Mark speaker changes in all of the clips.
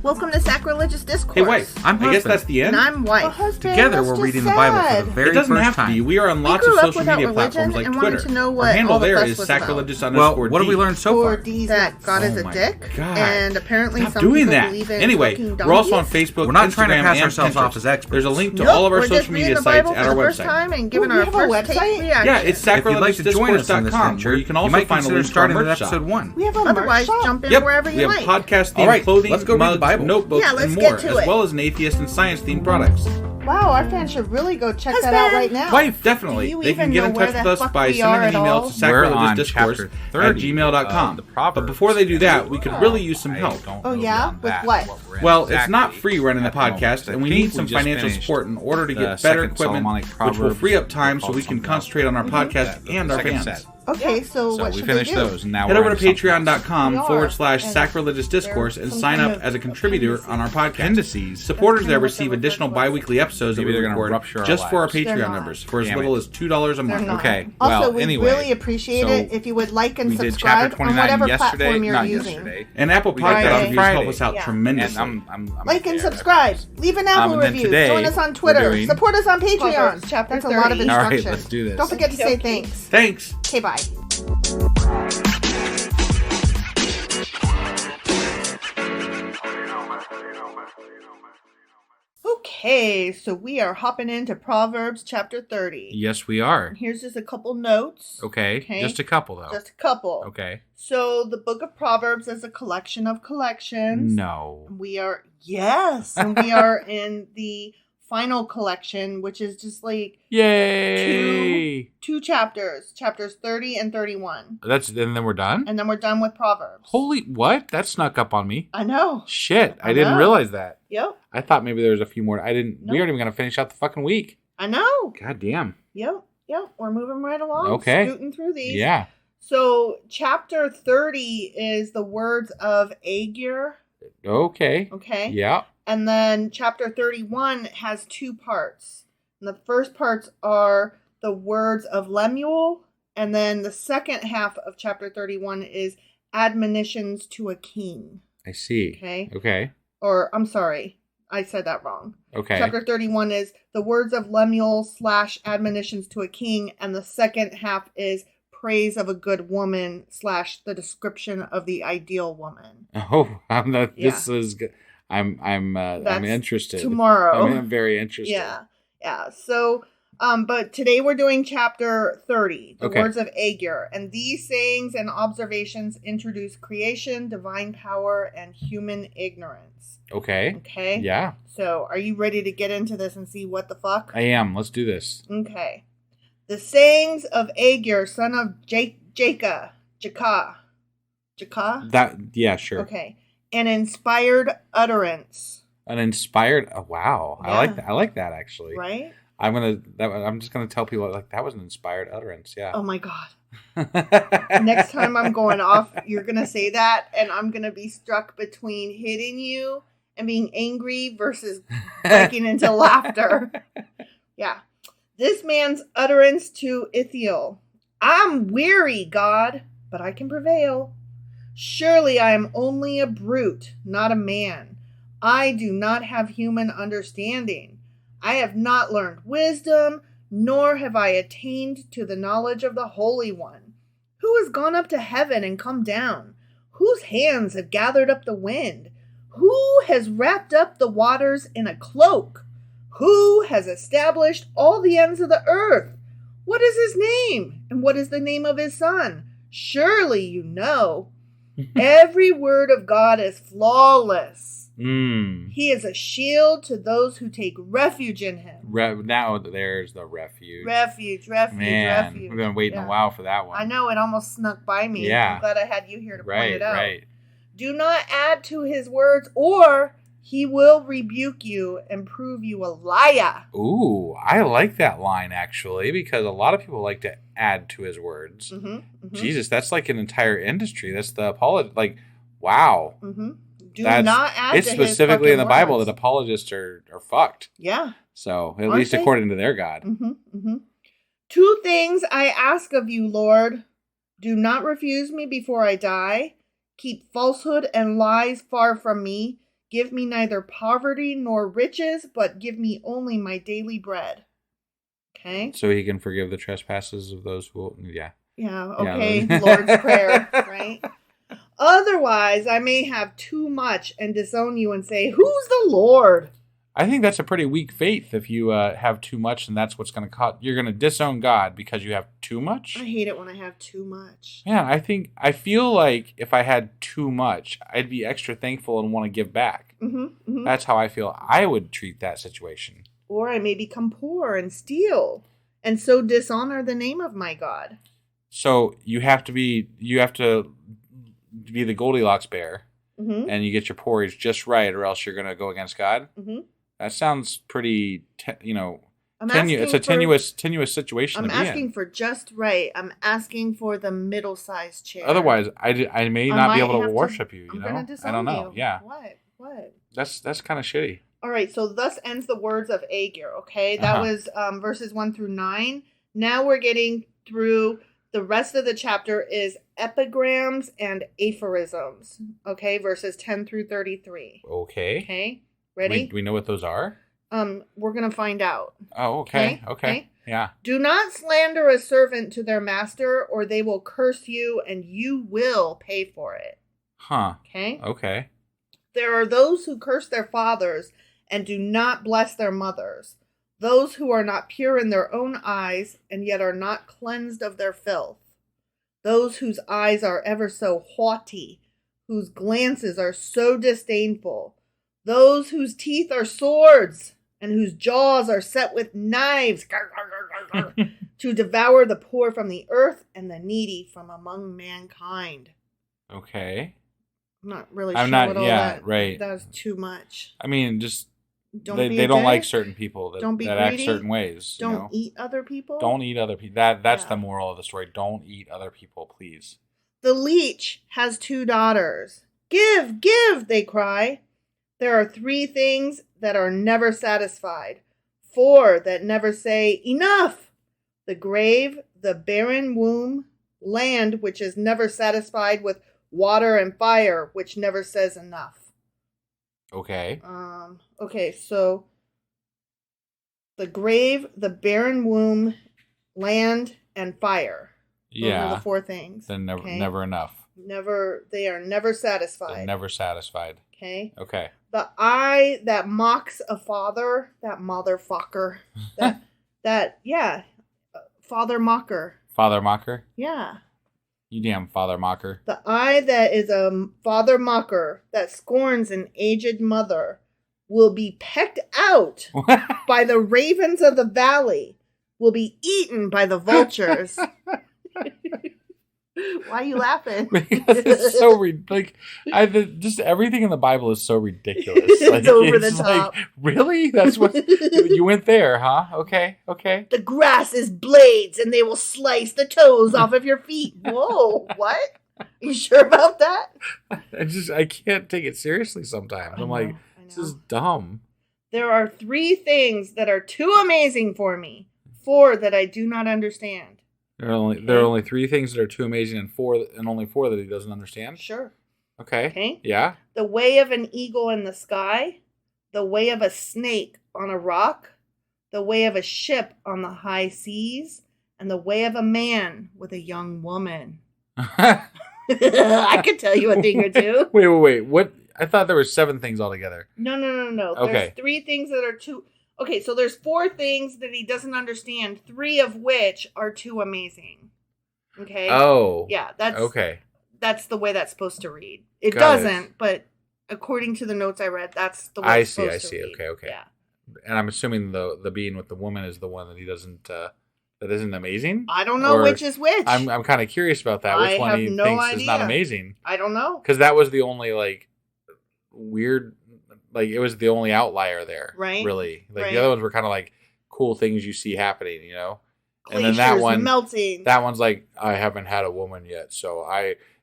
Speaker 1: Welcome to Sacrilegious Discourse.
Speaker 2: Hey, wait. I guess that's the end?
Speaker 1: And I'm wife.
Speaker 3: Together, we're reading the Bible for the very
Speaker 2: It doesn't
Speaker 3: first
Speaker 2: have to
Speaker 3: time.
Speaker 2: be. We are on lots of social media platforms like Twitter.
Speaker 1: To know what
Speaker 2: Our handle
Speaker 1: all the
Speaker 2: there
Speaker 1: fuss
Speaker 2: is
Speaker 1: was
Speaker 2: sacrilegious
Speaker 1: about.
Speaker 2: _D.
Speaker 3: What have we learned so far?
Speaker 1: That God is a dick.
Speaker 2: God.
Speaker 1: And apparently
Speaker 2: Stop
Speaker 1: some
Speaker 2: doing
Speaker 1: people
Speaker 2: that.
Speaker 1: believe in
Speaker 2: Anyway,
Speaker 1: fucking
Speaker 2: we're also on
Speaker 1: donkeys.
Speaker 2: Facebook,
Speaker 3: We're not
Speaker 2: Instagram,
Speaker 3: trying to pass
Speaker 2: and
Speaker 3: ourselves
Speaker 2: Pinterest.
Speaker 3: off as experts.
Speaker 2: There's a link to
Speaker 1: Nope,
Speaker 2: all of our
Speaker 1: we're just
Speaker 2: social media
Speaker 1: reading the
Speaker 2: sites
Speaker 1: Bible
Speaker 2: at
Speaker 1: for
Speaker 2: our
Speaker 1: the first
Speaker 2: website.
Speaker 1: time and giving
Speaker 4: We
Speaker 1: our
Speaker 4: have a
Speaker 1: first take
Speaker 4: website?
Speaker 1: reaction.
Speaker 2: Yeah, it's
Speaker 3: If you'd like to join us in this
Speaker 2: sacrilegiousscom,
Speaker 3: venture,
Speaker 2: where you can
Speaker 3: you
Speaker 2: also
Speaker 3: might
Speaker 2: find a
Speaker 3: consider
Speaker 2: link to our
Speaker 3: starting with
Speaker 2: merch shop.
Speaker 3: episode 1.
Speaker 4: We have a
Speaker 1: Otherwise,
Speaker 4: merch shop.
Speaker 1: jump in
Speaker 2: Yep,
Speaker 1: wherever
Speaker 2: we
Speaker 1: you
Speaker 2: have
Speaker 1: like.
Speaker 2: podcast-themed
Speaker 3: All right,
Speaker 2: clothing,
Speaker 3: let's go read the
Speaker 2: mugs,
Speaker 3: Bible.
Speaker 2: notebooks,
Speaker 1: Yeah, let's
Speaker 2: and
Speaker 1: get
Speaker 2: more,
Speaker 1: to
Speaker 2: as
Speaker 1: it.
Speaker 2: well as an atheist and science-themed products.
Speaker 4: Wow, our fans should really go check that out right now.
Speaker 2: Wife, definitely.
Speaker 4: Do you
Speaker 2: They
Speaker 4: even
Speaker 2: can get
Speaker 4: know
Speaker 2: in
Speaker 4: where
Speaker 2: touch with
Speaker 4: the
Speaker 2: us
Speaker 4: fuck
Speaker 2: by
Speaker 4: we
Speaker 2: sending
Speaker 4: are
Speaker 2: an
Speaker 4: at
Speaker 2: email
Speaker 4: all?
Speaker 2: to
Speaker 3: We're on
Speaker 2: sacrilegiousdiscourse
Speaker 3: chapter
Speaker 2: at
Speaker 3: 30
Speaker 2: gmail.com.
Speaker 3: of the Proverbs.
Speaker 2: But before they do that, we could really use some help.
Speaker 4: Oh, yeah? With what?
Speaker 2: Well, it's not free running the podcast, and we need some financial support in order to get better equipment, which will free up time so we can concentrate on our podcast and our fans.
Speaker 4: Okay, so what
Speaker 3: we
Speaker 4: should they
Speaker 3: finished
Speaker 4: do?
Speaker 3: those, and now
Speaker 2: Head
Speaker 3: we're
Speaker 2: over to
Speaker 3: into something else.
Speaker 2: patreon.com/sacrilegious discourse and
Speaker 4: some
Speaker 2: sign
Speaker 4: kind
Speaker 2: up
Speaker 4: of
Speaker 2: as a contributor on our podcast.
Speaker 3: Appendices.
Speaker 2: Supporters
Speaker 4: That's
Speaker 2: there
Speaker 4: kind of what
Speaker 2: receive
Speaker 4: the
Speaker 2: additional
Speaker 4: request was.
Speaker 2: bi-weekly episodes that
Speaker 3: Maybe
Speaker 2: we
Speaker 3: they're gonna
Speaker 2: record
Speaker 3: rupture our
Speaker 2: just for our
Speaker 3: lives.
Speaker 4: They're
Speaker 2: Patreon
Speaker 4: not.
Speaker 2: members for as
Speaker 3: Damn
Speaker 2: little
Speaker 3: it.
Speaker 2: as $2 a
Speaker 4: They're
Speaker 2: month.
Speaker 4: not.
Speaker 3: Okay,
Speaker 4: Also,
Speaker 3: well,
Speaker 4: we
Speaker 3: anyway,
Speaker 4: really appreciate
Speaker 3: so
Speaker 4: it if you would like and
Speaker 3: we did
Speaker 4: subscribe
Speaker 3: chapter
Speaker 4: on
Speaker 3: 29
Speaker 4: whatever
Speaker 3: yesterday,
Speaker 4: platform you're
Speaker 3: not
Speaker 4: using.
Speaker 3: yesterday.
Speaker 2: And Apple
Speaker 3: We did that
Speaker 2: Podcast
Speaker 3: on
Speaker 2: reviews help
Speaker 3: Friday.
Speaker 2: us out
Speaker 4: Yeah.
Speaker 2: tremendously.
Speaker 3: And I'm
Speaker 4: Like and
Speaker 3: there.
Speaker 4: subscribe. Leave an Apple
Speaker 3: and then
Speaker 4: review.
Speaker 3: today,
Speaker 4: Join us on
Speaker 3: we're
Speaker 4: Twitter.
Speaker 3: doing
Speaker 4: Support us on Patreon.
Speaker 1: Proverbs Chapter
Speaker 4: That's a lot of
Speaker 1: 30.
Speaker 3: All right,
Speaker 4: instruction.
Speaker 3: let's do this.
Speaker 4: Don't forget to say
Speaker 1: Okay.
Speaker 4: thanks.
Speaker 2: Thanks.
Speaker 4: Okay, bye. Okay, so we are hopping into Proverbs chapter 30.
Speaker 3: Yes, we are.
Speaker 4: Here's just a couple notes.
Speaker 3: Okay,
Speaker 4: Okay.
Speaker 3: just a couple though.
Speaker 4: Just a couple.
Speaker 3: Okay.
Speaker 4: So the book of Proverbs is a collection of collections.
Speaker 3: No.
Speaker 4: We are, yes, and we are in the final collection, which is just like
Speaker 3: Yay!
Speaker 4: two chapters 30 and 31.
Speaker 3: And then we're done?
Speaker 4: And then we're done with Proverbs.
Speaker 3: Holy, what? That snuck up on me.
Speaker 4: I know.
Speaker 3: Shit, I
Speaker 4: I
Speaker 3: didn't
Speaker 4: know.
Speaker 3: realize that.
Speaker 4: Yep.
Speaker 3: I thought maybe there was a few more. We
Speaker 4: Nope.
Speaker 3: aren't even going to finish out the fucking week.
Speaker 4: I know.
Speaker 3: God damn.
Speaker 4: Yep. We're moving right along.
Speaker 3: Okay.
Speaker 4: Scooting through these.
Speaker 3: Yeah.
Speaker 4: So chapter 30 is the words of Agur.
Speaker 3: Okay.
Speaker 4: Okay.
Speaker 3: Yeah.
Speaker 4: And then chapter 31 has two parts. And the first parts are the words of Lemuel. And then the second half of chapter 31 is admonitions to a king.
Speaker 3: I see.
Speaker 4: Okay.
Speaker 3: Okay.
Speaker 4: Or, I'm sorry, I said that wrong.
Speaker 3: Okay.
Speaker 4: Chapter 31 is the words of Lemuel / admonitions to a king. And the second half is praise of a good woman / the description of the ideal woman.
Speaker 3: Oh, I'm not.
Speaker 4: Yeah.
Speaker 3: This is good. I'm
Speaker 4: That's
Speaker 3: interested.
Speaker 4: tomorrow.
Speaker 3: I'm very interested.
Speaker 4: Yeah. So, but today we're doing chapter 30, the
Speaker 3: Okay.
Speaker 4: words of Agur. And these sayings and observations introduce creation, divine power, and human ignorance.
Speaker 3: Okay.
Speaker 4: Okay?
Speaker 3: Yeah,
Speaker 4: So, are you ready to get into this and see what the fuck?
Speaker 3: I am. Let's do this.
Speaker 4: Okay. The sayings of Agur, son of Jakah.
Speaker 3: Yeah, sure.
Speaker 4: Okay. An inspired utterance.
Speaker 3: An inspired. Oh, wow.
Speaker 4: Yeah.
Speaker 3: I like that actually.
Speaker 4: Right?
Speaker 3: I'm just gonna tell people like that was an inspired utterance. Yeah.
Speaker 4: Oh my God. Next time I'm going off, you're going to say that, and I'm going to be struck between hitting you and being angry versus breaking into laughter. Yeah. This man's utterance to Ithiel. I'm weary, God, but I can prevail. Surely I am only a brute, not a man. I do not have human understanding. I have not learned wisdom, nor have I attained to the knowledge of the Holy One. Who has gone up to heaven and come down? Whose hands have gathered up the wind? Who has wrapped up the waters in a cloak? Who has established all the ends of the earth? What is his name? And what is the name of his son? Surely you know. Every word of God is flawless. He is a shield to those who take refuge in him.
Speaker 3: Now there's the refuge.
Speaker 4: Refuge.
Speaker 3: Man, we've been waiting a while for that one.
Speaker 4: I know, it almost snuck by me.
Speaker 3: Yeah.
Speaker 4: I'm glad I had you here to point it out.
Speaker 3: Right.
Speaker 4: Do not add to his words, or he will rebuke you and prove you a liar.
Speaker 3: Ooh, I like that line actually because a lot of people like to add to his words. Jesus, that's like an entire industry. That's the apologist. Like, wow.
Speaker 4: Do not add
Speaker 3: it's
Speaker 4: to his
Speaker 3: specifically in the
Speaker 4: fucking
Speaker 3: Bible
Speaker 4: words.
Speaker 3: that apologists are fucked.
Speaker 4: Yeah.
Speaker 3: So at
Speaker 4: Aren't
Speaker 3: least
Speaker 4: they?
Speaker 3: according to their God.
Speaker 4: Two things I ask of you, Lord. Do not refuse me before I die. Keep falsehood and lies far from me. Give me neither poverty nor riches, but give me only my daily bread. Okay?
Speaker 3: So he can forgive the trespasses of those who... Yeah.
Speaker 4: Yeah, okay. Yeah. Lord's Prayer, right? Otherwise, I may have too much and disown you and say, who's the Lord?
Speaker 3: I think that's a pretty weak faith if you have too much and that's what's going to cause... You're going to disown God because you have too much?
Speaker 4: I hate it when I have too much.
Speaker 3: Yeah, I feel like if I had too much, I'd be extra thankful and want to give back. That's how I feel I would treat that situation.
Speaker 4: Or I may become poor and steal and so dishonor the name of my God.
Speaker 3: So you have to be the Goldilocks bear and you get your porridge just right or else you're going to go against God. That sounds pretty, it's a tenuous situation.
Speaker 4: I'm asking for just right. I'm asking for the middle-sized chair.
Speaker 3: Otherwise, I may not be able to worship you.
Speaker 4: I'm gonna disown
Speaker 3: I don't know.
Speaker 4: You.
Speaker 3: Yeah.
Speaker 4: What?
Speaker 3: That's kind of shitty.
Speaker 4: All right. So thus ends the words of Agur. Okay, that was verses 1 through 9. Now we're getting through the rest of the chapter is epigrams and aphorisms. Okay, verses 10 through 33. Okay. Ready?
Speaker 3: We know what those are?
Speaker 4: We're going to find out.
Speaker 3: Oh, okay. Yeah.
Speaker 4: Do not slander a servant to their master, or they will curse you, and you will pay for it.
Speaker 3: Huh.
Speaker 4: Okay. There are those who curse their fathers and do not bless their mothers. Those who are not pure in their own eyes, and yet are not cleansed of their filth. Those whose eyes are ever so haughty, whose glances are so disdainful. Those whose teeth are swords, and whose jaws are set with knives, to devour the poor from the earth and the needy from among mankind.
Speaker 3: Okay.
Speaker 4: I'm not really sure what all that...
Speaker 3: Right.
Speaker 4: That's too much.
Speaker 3: I mean, just...
Speaker 4: They
Speaker 3: don't like certain people that act
Speaker 4: greedy.
Speaker 3: certain ways.
Speaker 4: Don't eat other people.
Speaker 3: Don't eat other people. That's the moral of the story. Don't eat other people, please.
Speaker 4: The leech has 2 daughters. Give, they cry. There are 3 things that are never satisfied. 4 that never say enough. The grave, the barren womb, land which is never satisfied with water, and fire which never says enough.
Speaker 3: Okay.
Speaker 4: Okay, so the grave, the barren womb, land, and fire. Those are the 4 things.
Speaker 3: Then never enough.
Speaker 4: They are never satisfied.
Speaker 3: They're never satisfied.
Speaker 4: Okay.
Speaker 3: The
Speaker 4: eye that mocks a father, that motherfucker. Father mocker.
Speaker 3: Father mocker?
Speaker 4: Yeah.
Speaker 3: You damn father mocker.
Speaker 4: The eye that is a father mocker that scorns an aged mother will be pecked out by the ravens of the valley, will be eaten by the vultures. Why are you laughing?
Speaker 3: Because it's so just everything in the Bible is so ridiculous.
Speaker 4: It's over the top.
Speaker 3: Really? That's what you went there, huh? Okay.
Speaker 4: The grass is blades, and they will slice the toes off of your feet. Whoa! What? Are you sure about that?
Speaker 3: I can't take it seriously sometimes. I'm like, this is dumb.
Speaker 4: There are 3 things that are too amazing for me. 4 that I do not understand.
Speaker 3: There are only 3 things that are too amazing and only 4 that he doesn't understand?
Speaker 4: Sure.
Speaker 3: Okay. Yeah.
Speaker 4: The way of an eagle in the sky, the way of a snake on a rock, the way of a ship on the high seas, and the way of a man with a young woman. I could tell you a thing or 2.
Speaker 3: Wait. What? I thought there were 7 things altogether.
Speaker 4: No.
Speaker 3: Okay.
Speaker 4: There's 3 things that are too... Okay, so there's 4 things that he doesn't understand, 3 of which are too amazing. Okay?
Speaker 3: Oh.
Speaker 4: Yeah, that's...
Speaker 3: Okay.
Speaker 4: That's the way that's supposed to read. It doesn't, but according to the notes I read, that's the way it's supposed to read.
Speaker 3: Okay.
Speaker 4: Yeah.
Speaker 3: And I'm assuming the being with the woman is the one that he doesn't... that isn't amazing?
Speaker 4: I don't know which is which.
Speaker 3: I'm kind of curious about that. Which one he thinks is not amazing?
Speaker 4: I don't know.
Speaker 3: Because that was the only, weird... it was the only outlier there.
Speaker 4: Right.
Speaker 3: Really. The other ones were kind of cool things you see happening,
Speaker 4: Glaciers
Speaker 3: and then that one
Speaker 4: melting.
Speaker 3: That one's I haven't had a woman yet, so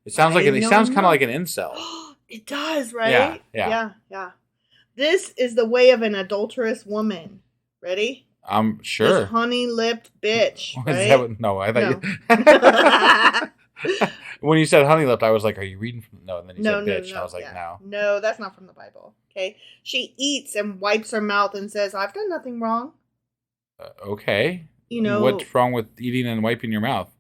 Speaker 3: it sounds kind of like an incel.
Speaker 4: It does, right?
Speaker 3: Yeah.
Speaker 4: This is the way of an adulterous woman. Ready?
Speaker 3: I'm sure.
Speaker 4: This honey-lipped bitch. Right?
Speaker 3: I thought When you said honey lipped, I was like, "Are you reading from?" No, and then you
Speaker 4: No,
Speaker 3: said
Speaker 4: no,
Speaker 3: bitch, and
Speaker 4: no.
Speaker 3: I was like,
Speaker 4: Yeah.
Speaker 3: "No."
Speaker 4: No, that's not from the Bible. Okay. She eats and wipes her mouth and says, "I've done nothing wrong."
Speaker 3: Okay.
Speaker 4: You know,
Speaker 3: What's wrong with eating and wiping your mouth?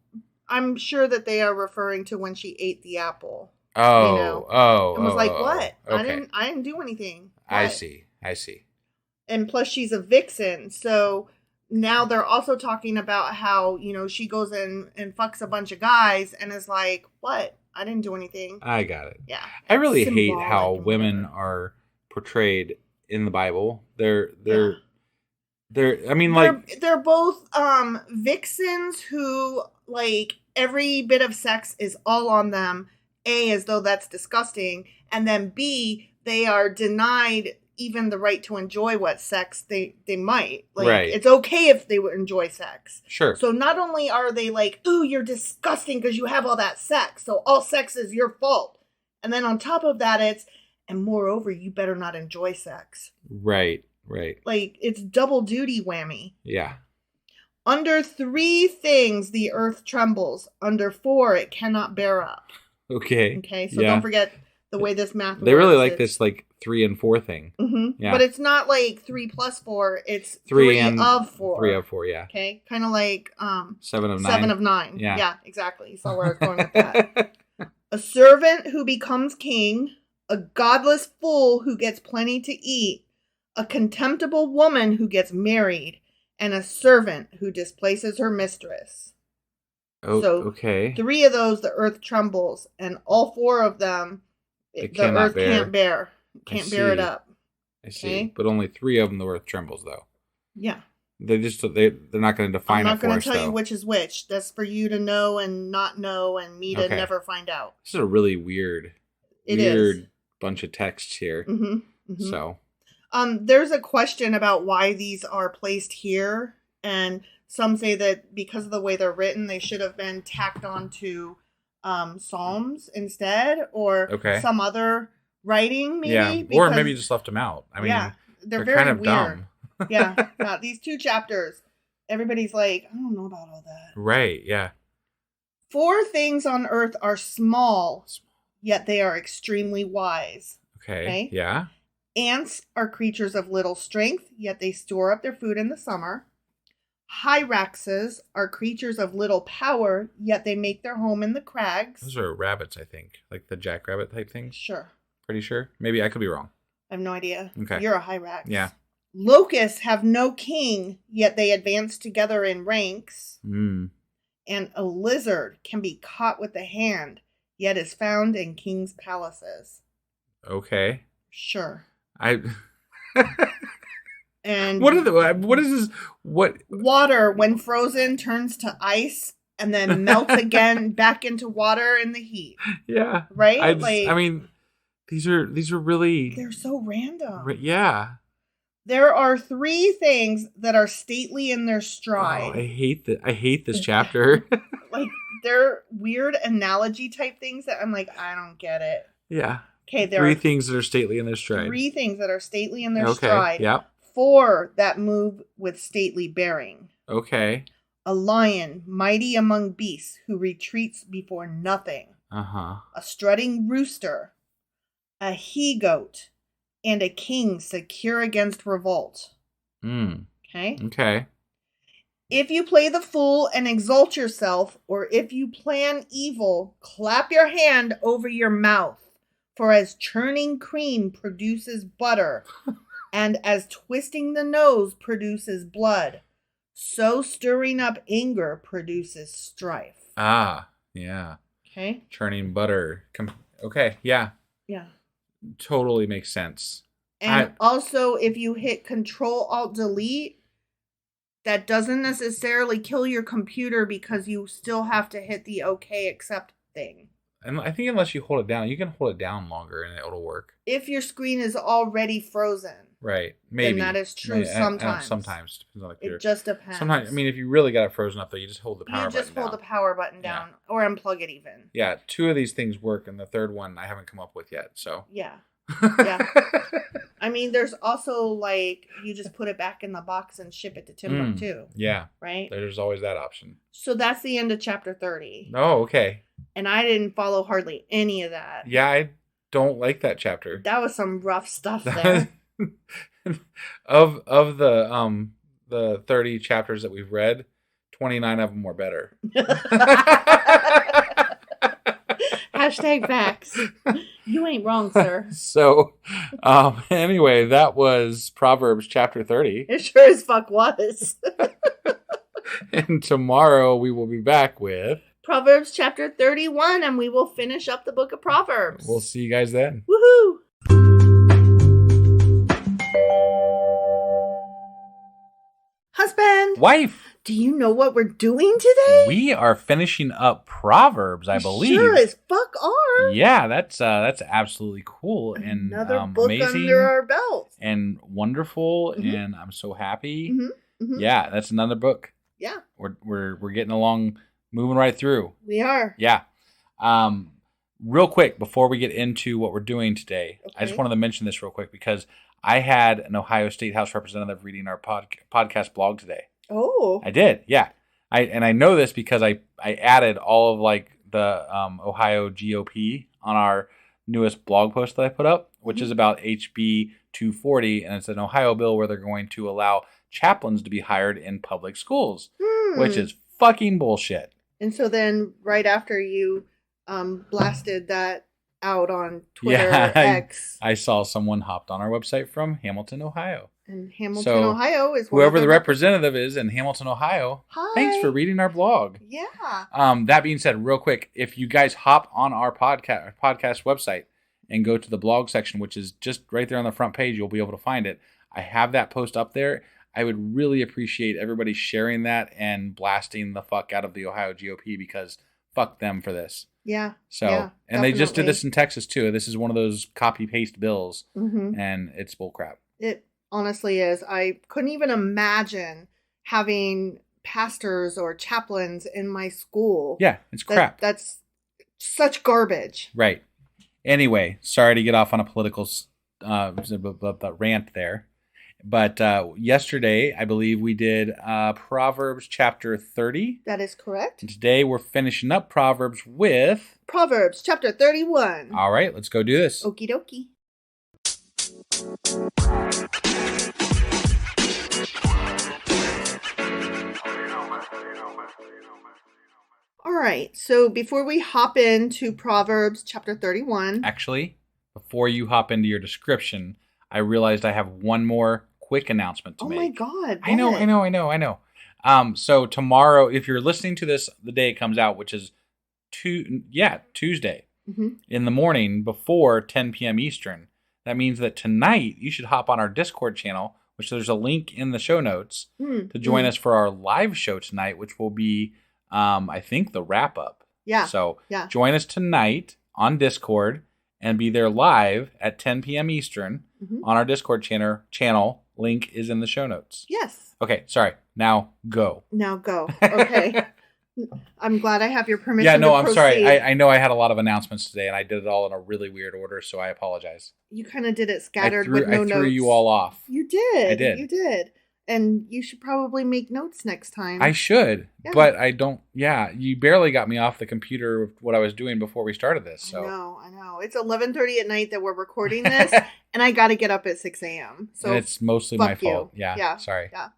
Speaker 4: I'm sure that they are referring to when she ate the apple.
Speaker 3: Oh,
Speaker 4: you know, and was like, "What?
Speaker 3: Okay.
Speaker 4: I didn't do anything." What?
Speaker 3: I see.
Speaker 4: And plus, she's a vixen, so now they're also talking about how she goes in and fucks a bunch of guys, and is like, "What? I didn't do anything."
Speaker 3: I got it.
Speaker 4: Yeah,
Speaker 3: I really hate
Speaker 4: symbolic
Speaker 3: how
Speaker 4: and
Speaker 3: women
Speaker 4: whatever.
Speaker 3: are portrayed in the Bible. They're
Speaker 4: both vixens who, like, every bit of sex is all on them. A, as though that's disgusting, and then B, they are denied even the right to enjoy what sex they might. Like,
Speaker 3: right.
Speaker 4: It's okay if they would enjoy sex.
Speaker 3: Sure.
Speaker 4: So not only are they like, "Ooh, you're disgusting because you have all that sex, so all sex is your fault," and then on top of that, and moreover, you better not enjoy sex.
Speaker 3: Right.
Speaker 4: Like, it's double duty whammy.
Speaker 3: Yeah.
Speaker 4: Under 3 things the earth trembles. Under 4 it cannot bear up.
Speaker 3: Okay.
Speaker 4: So don't forget the way this math works.
Speaker 3: They really like this, like, 3 and 4 thing.
Speaker 4: Mm-hmm.
Speaker 3: Yeah.
Speaker 4: But it's not like 3 plus 4. It's
Speaker 3: 3
Speaker 4: of 4.
Speaker 3: 3 of 4, yeah.
Speaker 4: Okay. Kind of like
Speaker 3: 7 of 9.
Speaker 4: 7 of 9.
Speaker 3: Yeah.
Speaker 4: Yeah, exactly. You saw where I was going with that. A servant who becomes king. A godless fool who gets plenty to eat. A contemptible woman who gets married. And a servant who displaces her mistress.
Speaker 3: Oh,
Speaker 4: so
Speaker 3: okay.
Speaker 4: 3 of those, the earth trembles, and all 4 of them, the earth can't bear it up.
Speaker 3: I see. Okay? But only 3 of them, the earth trembles, though.
Speaker 4: Yeah.
Speaker 3: They're not going to define it for us,
Speaker 4: I'm not going to tell you which is which. That's for you to know and not know, and me to never find out.
Speaker 3: This is a really weird bunch of texts here.
Speaker 4: Mm-hmm. Mm-hmm.
Speaker 3: So,
Speaker 4: there's a question about why these are placed here, and some say that because of the way they're written, they should have been tacked onto Psalms instead, or some other writing, maybe.
Speaker 3: Yeah, or maybe just left them out. I mean,
Speaker 4: they're very
Speaker 3: kind of
Speaker 4: weird.
Speaker 3: dumb.
Speaker 4: Yeah, these 2 chapters, everybody's like, "I don't know about all that."
Speaker 3: Right, yeah.
Speaker 4: 4 things on earth are small, yet they are extremely wise.
Speaker 3: Okay, yeah.
Speaker 4: Ants are creatures of little strength, yet they store up their food in the summer. Hyraxes are creatures of little power, yet they make their home in the crags.
Speaker 3: Those are rabbits, I think. Like the jackrabbit type things.
Speaker 4: Sure.
Speaker 3: Pretty sure. Maybe I could be wrong.
Speaker 4: I have no idea.
Speaker 3: Okay.
Speaker 4: You're a Hyrax.
Speaker 3: Yeah.
Speaker 4: Locusts have no king, yet they advance together in ranks.
Speaker 3: Mm.
Speaker 4: And a lizard can be caught with the hand, yet is found in kings' palaces.
Speaker 3: Okay.
Speaker 4: Sure.
Speaker 3: And what is this? What
Speaker 4: water when frozen turns to ice and then melts again back into water in the heat?
Speaker 3: Yeah.
Speaker 4: Right?
Speaker 3: I mean, these are really,
Speaker 4: they're so random.
Speaker 3: Yeah.
Speaker 4: There are 3 things that are stately in their stride.
Speaker 3: Oh, I hate this chapter.
Speaker 4: Like, they're weird analogy type things that I'm like, I don't get it.
Speaker 3: Yeah.
Speaker 4: Okay, there
Speaker 3: 3
Speaker 4: are
Speaker 3: things that are stately in their stride.
Speaker 4: 3 things that are stately in their stride.
Speaker 3: Yep.
Speaker 4: 4 that move with stately bearing.
Speaker 3: Okay.
Speaker 4: A lion, mighty among beasts, who retreats before nothing.
Speaker 3: Uh-huh.
Speaker 4: A strutting rooster. A he-goat. And a king secure against revolt. Okay?
Speaker 3: Okay.
Speaker 4: If you play the fool and exalt yourself, or if you plan evil, clap your hand over your mouth. For as churning cream produces butter, and as twisting the nose produces blood, so stirring up anger produces strife.
Speaker 3: Ah, yeah.
Speaker 4: Okay.
Speaker 3: Churning butter. Okay, yeah.
Speaker 4: Yeah.
Speaker 3: Totally makes sense.
Speaker 4: And also, if you hit Control-Alt-Delete, that doesn't necessarily kill your computer because you still have to hit the OK accept thing.
Speaker 3: And I think unless you hold it down, you can hold it down longer and it'll work.
Speaker 4: If your screen is already frozen.
Speaker 3: Right. Maybe.
Speaker 4: Then that is true sometimes.
Speaker 3: Sometimes. Depends on the computer.
Speaker 4: It just depends.
Speaker 3: Sometimes, I mean, if you really got it frozen up, though, you just hold the power button down. You just
Speaker 4: hold the power button down. Or unplug it even.
Speaker 3: Yeah. 2 of these things work, and the third one I haven't come up with yet, so.
Speaker 4: Yeah. Yeah. I mean, there's also, like, you just put it back in the box and ship it to Timbuktu.
Speaker 3: Yeah.
Speaker 4: Right?
Speaker 3: There's always that option.
Speaker 4: So that's the end of chapter 30.
Speaker 3: Oh, okay.
Speaker 4: And I didn't follow hardly any of that.
Speaker 3: Yeah, I don't like that chapter.
Speaker 4: That was some rough stuff there.
Speaker 3: of the 30 chapters that we've read, 29 of them were better.
Speaker 4: Hashtag facts. You ain't wrong, sir.
Speaker 3: So, anyway, that was Proverbs chapter 30.
Speaker 4: It sure as fuck was.
Speaker 3: And tomorrow we will be back with
Speaker 4: Proverbs chapter 31, and we will finish up the book of Proverbs.
Speaker 3: We'll see you guys then.
Speaker 4: Woohoo! Husband!
Speaker 3: Wife!
Speaker 4: Do you know what we're doing today?
Speaker 3: We are finishing up Proverbs, I believe.
Speaker 4: Sure as fuck are.
Speaker 3: Yeah, that's absolutely cool and
Speaker 4: Another book
Speaker 3: amazing
Speaker 4: under our belt.
Speaker 3: and wonderful, and I'm so happy.
Speaker 4: Mm-hmm. Mm-hmm.
Speaker 3: Yeah, that's another book.
Speaker 4: Yeah.
Speaker 3: We're getting along, moving right through.
Speaker 4: We are.
Speaker 3: Yeah. Real quick before we get into what we're doing today, I just wanted to mention this real quick because I had an Ohio State House representative reading our podcast blog today.
Speaker 4: Oh.
Speaker 3: I did, yeah. I know this because I added all of like the Ohio GOP on our newest blog post that I put up, which is about HB 240, and it's an Ohio bill where they're going to allow chaplains to be hired in public schools, which is fucking bullshit.
Speaker 4: And so then right after you blasted that out on Twitter, X.
Speaker 3: I saw someone hopped on our website from Hamilton, Ohio.
Speaker 4: And Hamilton, Ohio is
Speaker 3: whoever the representative is in Hamilton, Ohio.
Speaker 4: Hi.
Speaker 3: Thanks for reading our blog.
Speaker 4: Yeah.
Speaker 3: That being said, real quick, if you guys hop on our podcast website and go to the blog section, which is just right there on the front page, you'll be able to find it. I have that post up there. I would really appreciate everybody sharing that and blasting the fuck out of the Ohio GOP because fuck them for this.
Speaker 4: Yeah.
Speaker 3: So,
Speaker 4: yeah,
Speaker 3: and
Speaker 4: definitely.
Speaker 3: they just did this in Texas too. This is one of those copy paste bills, and it's bullcrap.
Speaker 4: It honestly is. I couldn't even imagine having pastors or chaplains in my school.
Speaker 3: Yeah, it's crap.
Speaker 4: That's such garbage.
Speaker 3: Right. Anyway, sorry to get off on a political rant there. But yesterday, I believe we did Proverbs chapter 30.
Speaker 4: That is correct.
Speaker 3: And today, we're finishing up Proverbs with
Speaker 4: Proverbs chapter 31.
Speaker 3: All right, let's go do this.
Speaker 4: Okie dokie. All right, so before we hop into Proverbs chapter 31.
Speaker 3: Actually, before you hop into your description, I realized I have one more quick announcement to make.
Speaker 4: Oh my God.
Speaker 3: I know. So tomorrow, if you're listening to this the day it comes out, which is Tuesday, in the morning before 10 p.m. Eastern, that means that tonight you should hop on our Discord channel, which there's a link in the show notes, to join us for our live show tonight, which will be, I think, the wrap up.
Speaker 4: Yeah.
Speaker 3: So join us tonight on Discord and be there live at 10 p.m. Eastern on our Discord channel. Link is in the show notes.
Speaker 4: Yes.
Speaker 3: Okay, sorry. Now go.
Speaker 4: Okay. I'm glad I have your permission.
Speaker 3: Yeah, no,
Speaker 4: to
Speaker 3: I'm
Speaker 4: proceed.
Speaker 3: sorry. I know I had a lot of announcements today, and I did it all in a really weird order, so I apologize.
Speaker 4: You kind of did it scattered with no notes.
Speaker 3: I threw you all off.
Speaker 4: You did.
Speaker 3: I did.
Speaker 4: You did. And you should probably make notes next time.
Speaker 3: I should, but I don't. Yeah, you barely got me off the computer with what I was doing before we started this. So
Speaker 4: I know. It's 11:30 at night that we're recording this, and I got to get up at 6 a.m. So
Speaker 3: and it's mostly my fault. Yeah. Sorry.
Speaker 4: Yeah.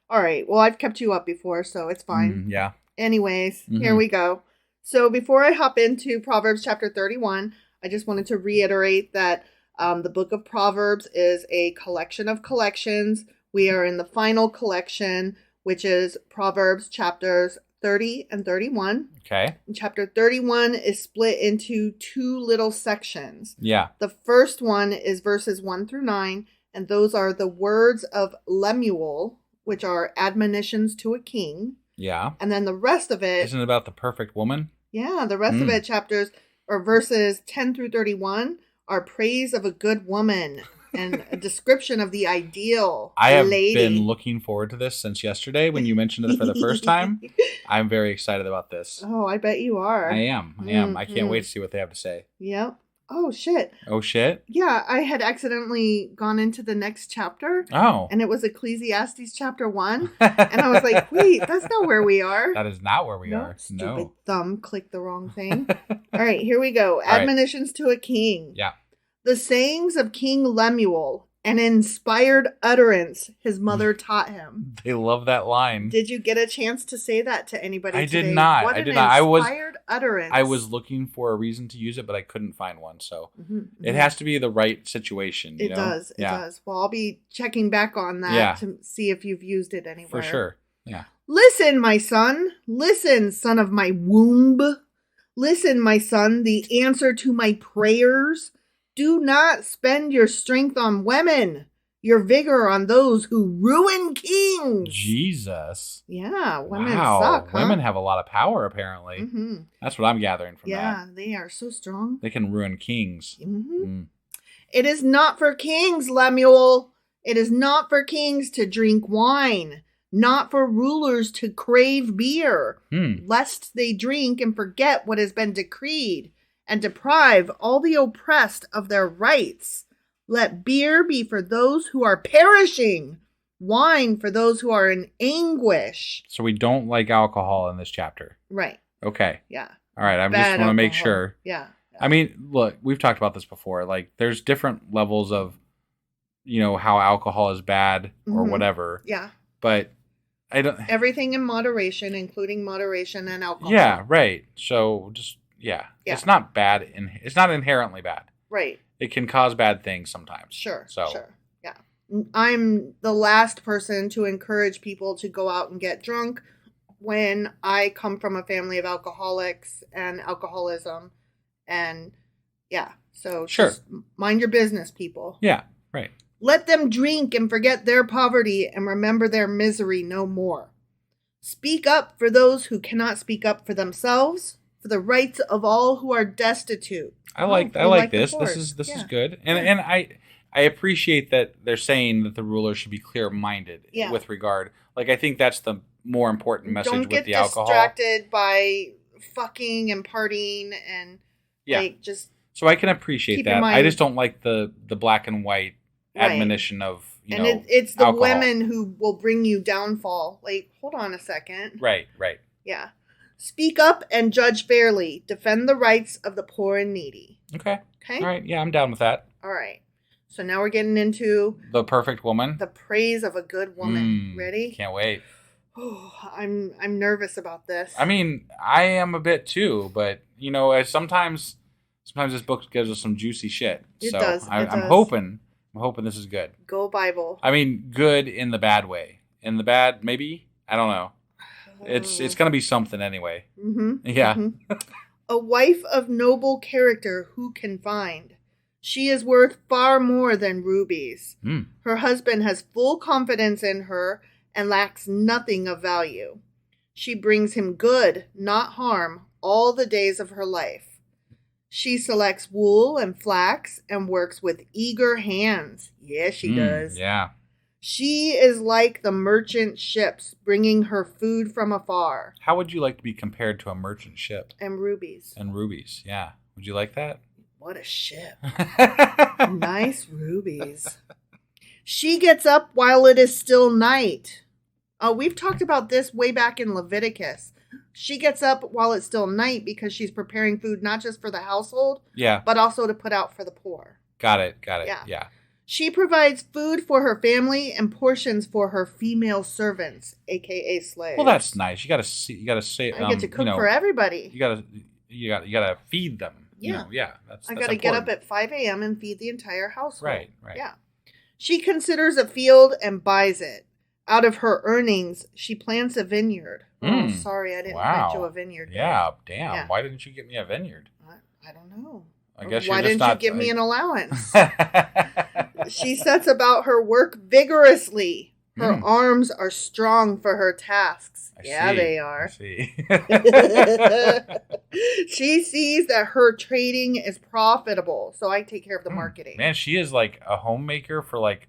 Speaker 4: All right. Well, I've kept you up before, so it's fine.
Speaker 3: Yeah.
Speaker 4: Anyways, here we go. So before I hop into Proverbs chapter 31, I just wanted to reiterate that the book of Proverbs is a collection of collections. We are in the final collection, which is Proverbs chapters 30 and 31.
Speaker 3: Okay.
Speaker 4: And chapter 31 is split into two little sections.
Speaker 3: Yeah.
Speaker 4: The first one is verses 1 through 9, and those are the words of Lemuel, which are admonitions to a king.
Speaker 3: Yeah.
Speaker 4: And then the rest of it...
Speaker 3: Isn't it about the perfect woman?
Speaker 4: Yeah, the rest of it, verses 10 through 31, are praise of a good woman and a description of the ideal
Speaker 3: I have
Speaker 4: lady.
Speaker 3: been looking forward to this since yesterday when you mentioned it for the first time. I'm very excited about this.
Speaker 4: Oh, I bet you are.
Speaker 3: I am. I can't wait to see what they have to say.
Speaker 4: Yep. Oh, shit.
Speaker 3: Oh, shit?
Speaker 4: Yeah, I had accidentally gone into the next chapter.
Speaker 3: Oh.
Speaker 4: And it was Ecclesiastes chapter 1. And I was like, wait, that's not where we are.
Speaker 3: That is not where we are.
Speaker 4: Stupid thumb clicked the wrong thing. All right, here we go. Admonitions to a king.
Speaker 3: Yeah.
Speaker 4: The sayings of King Lemuel, an inspired utterance his mother taught him.
Speaker 3: They love that line.
Speaker 4: Did you get a chance to say that to anybody today?
Speaker 3: Did not.
Speaker 4: What
Speaker 3: I
Speaker 4: an
Speaker 3: did not.
Speaker 4: inspired utterance.
Speaker 3: I was looking for a reason to use it, but I couldn't find one. So it has to be the right situation. You know?
Speaker 4: Does. It does. Well, I'll be checking back on that to see if you've used it anywhere.
Speaker 3: For sure. Yeah.
Speaker 4: Listen, my son. Listen, son of my womb. Listen, my son, the answer to my prayers. Do not spend your strength on women, your vigor on those who ruin kings.
Speaker 3: Jesus.
Speaker 4: Yeah, women suck, huh?
Speaker 3: Women have a lot of power, apparently.
Speaker 4: Mm-hmm.
Speaker 3: That's what I'm gathering from that.
Speaker 4: Yeah, they are so strong.
Speaker 3: They can ruin kings.
Speaker 4: Mm-hmm.
Speaker 3: Mm.
Speaker 4: It is not for kings, Lemuel. It is not for kings to drink wine, not for rulers to crave beer, lest they drink and forget what has been decreed, and deprive all the oppressed of their rights. Let beer be for those who are perishing, wine for those who are in anguish.
Speaker 3: So we don't like alcohol in this chapter.
Speaker 4: Right.
Speaker 3: Okay.
Speaker 4: Yeah.
Speaker 3: All right. I just want to make sure.
Speaker 4: Yeah.
Speaker 3: I mean, look, we've talked about this before. Like, there's different levels of, how alcohol is bad or whatever.
Speaker 4: Yeah.
Speaker 3: But I don't.
Speaker 4: Everything in moderation, including moderation and alcohol.
Speaker 3: Yeah. Right. So just. Yeah. It's not bad. It's not inherently bad.
Speaker 4: Right.
Speaker 3: It can cause bad things sometimes.
Speaker 4: Sure.
Speaker 3: So.
Speaker 4: Sure. Yeah. I'm the last person to encourage people to go out and get drunk when I come from a family of alcoholics and alcoholism. And so just mind your business, people.
Speaker 3: Yeah. Right.
Speaker 4: Let them drink and forget their poverty and remember their misery no more. Speak up for those who cannot speak up for themselves, for the rights of all who are destitute.
Speaker 3: I like this. This is good. And I appreciate that they're saying that the ruler should be clear-minded with regard. Like, I think that's the more important message with the alcohol.
Speaker 4: Don't get distracted by fucking and partying and just.
Speaker 3: So I can appreciate that. I just don't like the black and white admonition of
Speaker 4: it's the
Speaker 3: alcohol.
Speaker 4: women who will bring you downfall. Like, hold on a second.
Speaker 3: Right.
Speaker 4: Yeah. Speak up and judge fairly. Defend the rights of the poor and needy.
Speaker 3: Okay. All right. Yeah, I'm down with that.
Speaker 4: All right. So now we're getting into
Speaker 3: the perfect woman.
Speaker 4: The praise of a good woman. Ready?
Speaker 3: Can't wait.
Speaker 4: Oh, I'm nervous about this.
Speaker 3: I mean, I am a bit too, but sometimes this book gives us some juicy shit.
Speaker 4: It does.
Speaker 3: I'm hoping this is good.
Speaker 4: Go Bible.
Speaker 3: I mean, good in the bad way. In the bad, maybe? I don't know. It's going to be something anyway.
Speaker 4: Mm-hmm.
Speaker 3: Yeah.
Speaker 4: Mm-hmm. A wife of noble character who can find? She is worth far more than rubies. Her husband has full confidence in her and lacks nothing of value. She brings him good, not harm, all the days of her life. She selects wool and flax and works with eager hands. Yes, she does.
Speaker 3: Yeah.
Speaker 4: She is like the merchant ships, bringing her food from afar.
Speaker 3: How would you like to be compared to a merchant ship?
Speaker 4: And rubies.
Speaker 3: Yeah. Would you like that?
Speaker 4: What a ship. Nice rubies. She gets up while it is still night. We've talked about this way back in Leviticus. She gets up while it's still night because she's preparing food not just for the household, but also to put out for the poor.
Speaker 3: Got it. Yeah.
Speaker 4: She provides food for her family and portions for her female servants, aka slaves.
Speaker 3: Well, that's nice. You gotta say.
Speaker 4: I get to cook for everybody.
Speaker 3: You gotta feed them.
Speaker 4: Yeah.
Speaker 3: That's
Speaker 4: I gotta
Speaker 3: important.
Speaker 4: get up at 5 a.m. and feed the entire household.
Speaker 3: Right.
Speaker 4: Yeah. She considers a field and buys it. Out of her earnings, she plants a vineyard. Oh, sorry, I didn't plant you a vineyard.
Speaker 3: Yeah, damn. Yeah. Why didn't you get me a vineyard?
Speaker 4: I don't know.
Speaker 3: I guess
Speaker 4: why didn't you give me an allowance?
Speaker 3: me?
Speaker 4: She sets about her work vigorously. Her arms are strong for her tasks. They are.
Speaker 3: I see.
Speaker 4: She sees that her trading is profitable, so I take care of the marketing.
Speaker 3: Man, she is like a homemaker for like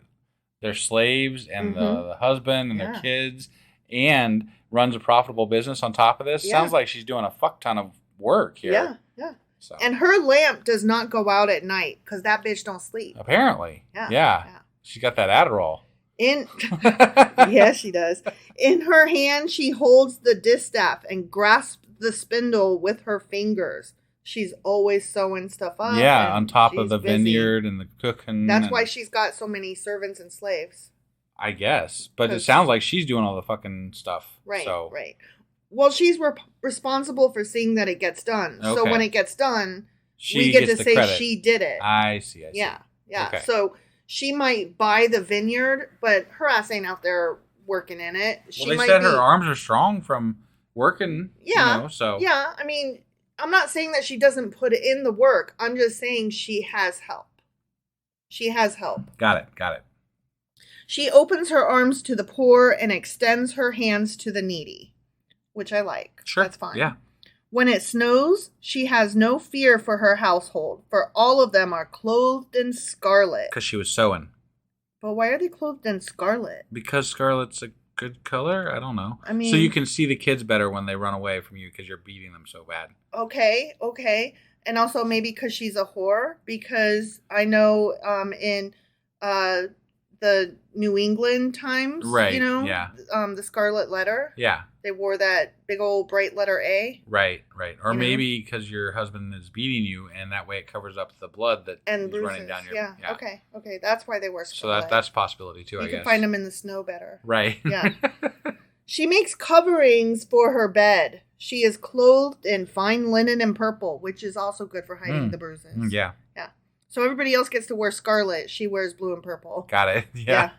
Speaker 3: their slaves and the husband and their kids, and runs a profitable business on top of this. Sounds like she's doing a fuck ton of work here.
Speaker 4: Yeah.
Speaker 3: So.
Speaker 4: And her lamp does not go out at night because that bitch don't sleep.
Speaker 3: Apparently. Yeah. She got that Adderall.
Speaker 4: Yeah, she does. In her hand, she holds the distaff and grasps the spindle with her fingers. She's always sewing stuff up.
Speaker 3: Yeah, on top of the vineyard and the cooking.
Speaker 4: That's why she's got so many servants and slaves.
Speaker 3: I guess. But it sounds like she's doing all the fucking stuff.
Speaker 4: Right,
Speaker 3: so.
Speaker 4: right. Well, she's responsible for seeing that it gets done. Okay. So when it gets done, we get to say credit. She did it.
Speaker 3: I see.
Speaker 4: Yeah. Okay. So she might buy the vineyard, but her ass ain't out there working in it.
Speaker 3: They said her arms are strong from working.
Speaker 4: Yeah.
Speaker 3: So.
Speaker 4: Yeah. I mean, I'm not saying that she doesn't put in the work. I'm just saying she has help. She has help.
Speaker 3: Got it.
Speaker 4: She opens her arms to the poor and extends her hands to the needy, which I like.
Speaker 3: Sure.
Speaker 4: That's fine.
Speaker 3: Yeah.
Speaker 4: When it snows, she has no fear for her household, for all of them are clothed in scarlet.
Speaker 3: Because she was sewing.
Speaker 4: But why are they clothed in scarlet?
Speaker 3: Because scarlet's a good color? I don't know.
Speaker 4: I mean,
Speaker 3: so you can see the kids better when they run away from you because you're beating them so bad.
Speaker 4: Okay. And also maybe because she's a whore, because I know in the New England times,
Speaker 3: right?
Speaker 4: Yeah. The Scarlet Letter.
Speaker 3: Yeah.
Speaker 4: They wore that big old bright letter A.
Speaker 3: Right. Or maybe because your husband is beating you, and that way it covers up the blood that is running down your.
Speaker 4: Yeah. Okay. That's why they wear scarlet.
Speaker 3: So that's a possibility too. I guess
Speaker 4: you can find them in the snow better.
Speaker 3: Right.
Speaker 4: Yeah. She makes coverings for her bed. She is clothed in fine linen and purple, which is also good for hiding the bruises.
Speaker 3: Yeah.
Speaker 4: So everybody else gets to wear scarlet. She wears blue and purple.
Speaker 3: Got it. Yeah.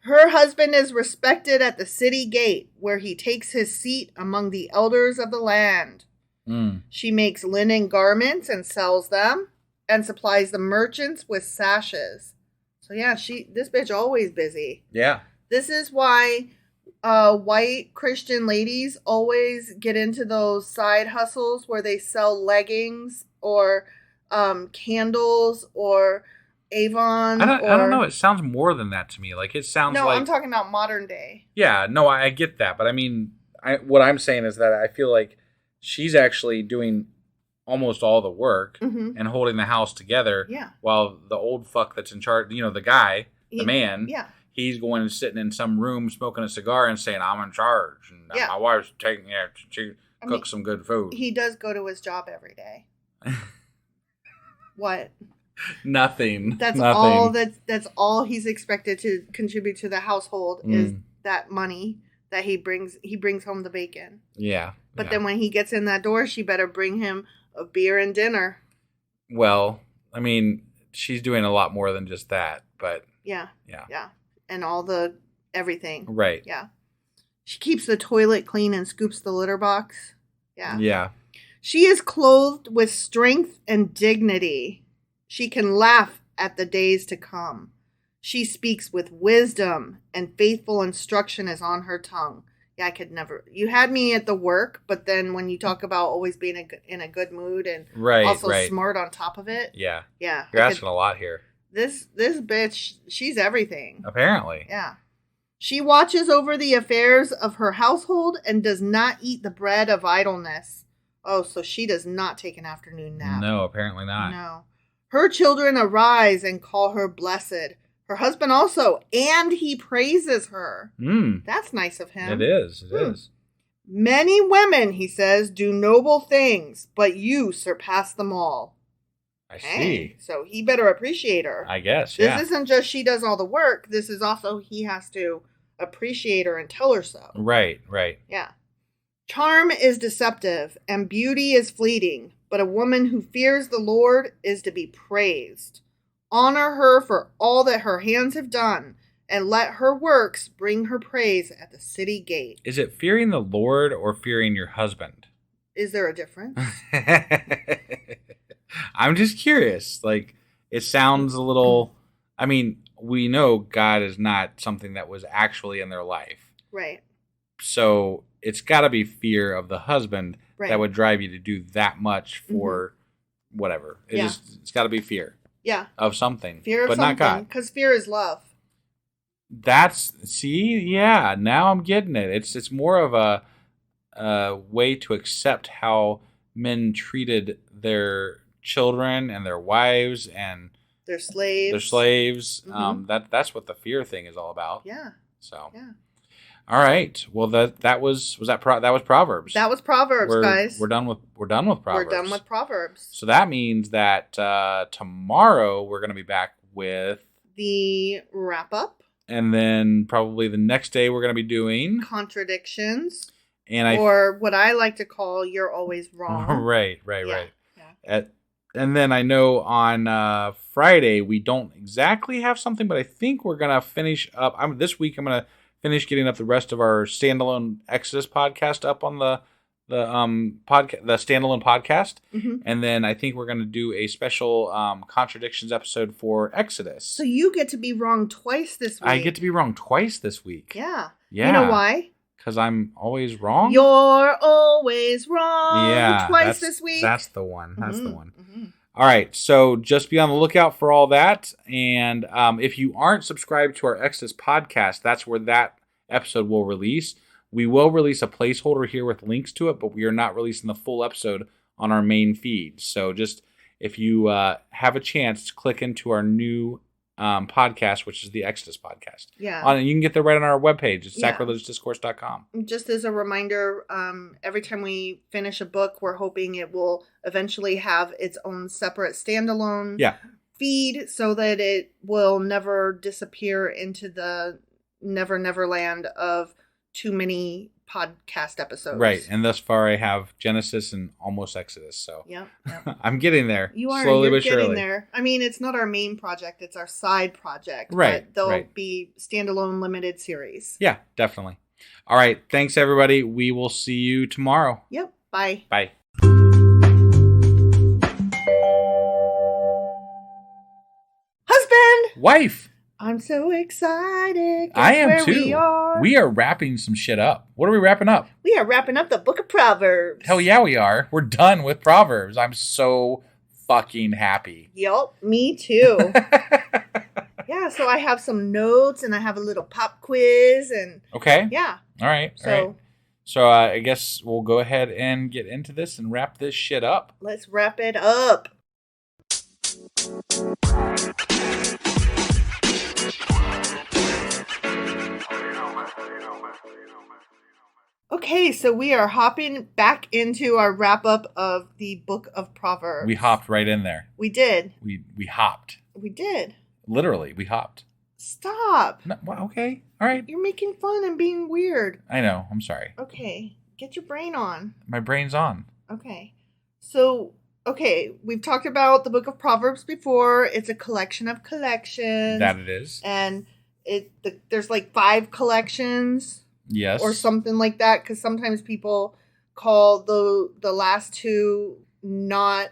Speaker 4: Her husband is respected at the city gate, where he takes his seat among the elders of the land. She makes linen garments and sells them, and supplies the merchants with sashes. So yeah, this bitch always busy.
Speaker 3: Yeah.
Speaker 4: This is why white Christian ladies always get into those side hustles where they sell leggings or candles or Avon.
Speaker 3: I don't know. It sounds more than that to me. Like it sounds like.
Speaker 4: No, I'm talking about modern day.
Speaker 3: Yeah, no, I get that, but I mean, what I'm saying is that I feel like she's actually doing almost all the work and holding the house together.
Speaker 4: Yeah.
Speaker 3: While the old fuck that's in charge, the guy, the man.
Speaker 4: Yeah.
Speaker 3: He's going and sitting in some room smoking a cigar and saying, "I'm in charge," and my wife's taking she cooks some good food.
Speaker 4: He does go to his job every day. What?
Speaker 3: Nothing.
Speaker 4: That's all. That's all he's expected to contribute to the household is that money that he brings. He brings home the bacon.
Speaker 3: Yeah.
Speaker 4: But then when he gets in that door, she better bring him a beer and dinner.
Speaker 3: Well, I mean, she's doing a lot more than just that, but
Speaker 4: yeah. And all the everything.
Speaker 3: Right.
Speaker 4: Yeah. She keeps the toilet clean and scoops the litter box. Yeah.
Speaker 3: Yeah.
Speaker 4: She is clothed with strength and dignity. She can laugh at the days to come. She speaks with wisdom, and faithful instruction is on her tongue. Yeah, I could never. You had me at the work, but then when you talk about always being in a good mood and also smart on top of it.
Speaker 3: Yeah.
Speaker 4: Yeah.
Speaker 3: You're asking a lot here.
Speaker 4: This bitch, she's everything.
Speaker 3: Apparently.
Speaker 4: Yeah. She watches over the affairs of her household and does not eat the bread of idleness. Oh, so she does not take an afternoon nap.
Speaker 3: No, apparently not.
Speaker 4: No. Her children arise and call her blessed. Her husband also, and he praises her. That's nice of him.
Speaker 3: It is. It is.
Speaker 4: Many women, he says, do noble things, but you surpass them all.
Speaker 3: I see.
Speaker 4: So he better appreciate her.
Speaker 3: I guess,
Speaker 4: This isn't just she does all the work. This is also he has to appreciate her and tell her so.
Speaker 3: Right.
Speaker 4: Yeah. Charm is deceptive, and beauty is fleeting, but a woman who fears the Lord is to be praised. Honor her for all that her hands have done, and let her works bring her praise at the city gate.
Speaker 3: Is it fearing the Lord or fearing your husband?
Speaker 4: Is there a difference?
Speaker 3: I'm just curious. Like, it sounds a little... I mean, we know God is not something that was actually in their life.
Speaker 4: Right.
Speaker 3: So it's got to be fear of the husband that would drive you to do that much for whatever. It's got to be fear.
Speaker 4: Yeah.
Speaker 3: Of something.
Speaker 4: Fear of
Speaker 3: but
Speaker 4: something.
Speaker 3: Not God.
Speaker 4: Because fear is love.
Speaker 3: Now I'm getting it. It's more of a way to accept how men treated their children and their wives and
Speaker 4: their slaves.
Speaker 3: That's what the fear thing is all about.
Speaker 4: Yeah.
Speaker 3: So.
Speaker 4: Yeah.
Speaker 3: All right. Well, that was Proverbs.
Speaker 4: That was Proverbs, guys.
Speaker 3: We're done with Proverbs.
Speaker 4: We're done with Proverbs.
Speaker 3: So that means that tomorrow we're going to be back with
Speaker 4: the wrap up,
Speaker 3: and then probably the next day we're going to be doing
Speaker 4: Contradictions,
Speaker 3: or
Speaker 4: what I like to call "You're Always Wrong."
Speaker 3: Right. Yeah. And then I know on Friday we don't exactly have something, but I think we're going to finish up. This week I'm going to finish getting up the rest of our standalone Exodus podcast up on the standalone podcast, and then I think we're going to do a special Contradictions episode for Exodus.
Speaker 4: So you get to be wrong twice this week.
Speaker 3: I get to be wrong twice this week.
Speaker 4: Yeah.
Speaker 3: Yeah.
Speaker 4: You know why?
Speaker 3: Because I'm always wrong.
Speaker 4: You're always wrong.
Speaker 3: Yeah.
Speaker 4: Twice this week.
Speaker 3: That's the one. That's the one. All right, so just be on the lookout for all that. And if you aren't subscribed to our Exodus podcast, that's where that episode will release. We will release a placeholder here with links to it, but we are not releasing the full episode on our main feed. So just if you have a chance to click into our new podcast, which is the Exodus podcast.
Speaker 4: Yeah.
Speaker 3: And you can get there right on our webpage. It's sacrilegiousdiscourse.com.
Speaker 4: Just as a reminder, every time we finish a book, we're hoping it will eventually have its own separate standalone feed so that it will never disappear into the never land of too many podcast episodes.
Speaker 3: Right. And thus far I have Genesis and almost Exodus. So
Speaker 4: yep.
Speaker 3: I'm getting there.
Speaker 4: You are.
Speaker 3: Slowly
Speaker 4: You're
Speaker 3: but
Speaker 4: getting
Speaker 3: surely.
Speaker 4: there. I mean, it's not our main project. It's our side project.
Speaker 3: Right.
Speaker 4: But they'll be standalone limited series.
Speaker 3: Yeah, definitely. All right. Thanks, everybody. We will see you tomorrow.
Speaker 4: Yep. Bye.
Speaker 3: Bye.
Speaker 4: Husband!
Speaker 3: Wife!
Speaker 4: I'm so excited.
Speaker 3: I am
Speaker 4: where
Speaker 3: too. We are wrapping some shit up. What are we wrapping up?
Speaker 4: We are wrapping up the book of Proverbs.
Speaker 3: Hell yeah, we are. We're done with Proverbs. I'm so fucking happy.
Speaker 4: Yup, me too. Yeah, so I have some notes and I have a little pop quiz and
Speaker 3: okay.
Speaker 4: Yeah.
Speaker 3: All right. So I guess we'll go ahead and get into this and wrap this shit up.
Speaker 4: Let's wrap it up. Okay, so we are hopping back into our wrap up of the book of Proverbs.
Speaker 3: We hopped right in there.
Speaker 4: We did.
Speaker 3: We hopped.
Speaker 4: We did.
Speaker 3: Literally, we hopped.
Speaker 4: Stop.
Speaker 3: No, well, okay. All right.
Speaker 4: You're making fun and being weird.
Speaker 3: I know. I'm sorry.
Speaker 4: Okay. Get your brain on.
Speaker 3: My brain's on.
Speaker 4: Okay. So, we've talked about the book of Proverbs before. It's a collection of collections.
Speaker 3: That it is.
Speaker 4: And there's like 5 collections.
Speaker 3: Yes.
Speaker 4: Or something like that, because sometimes people call the last 2 not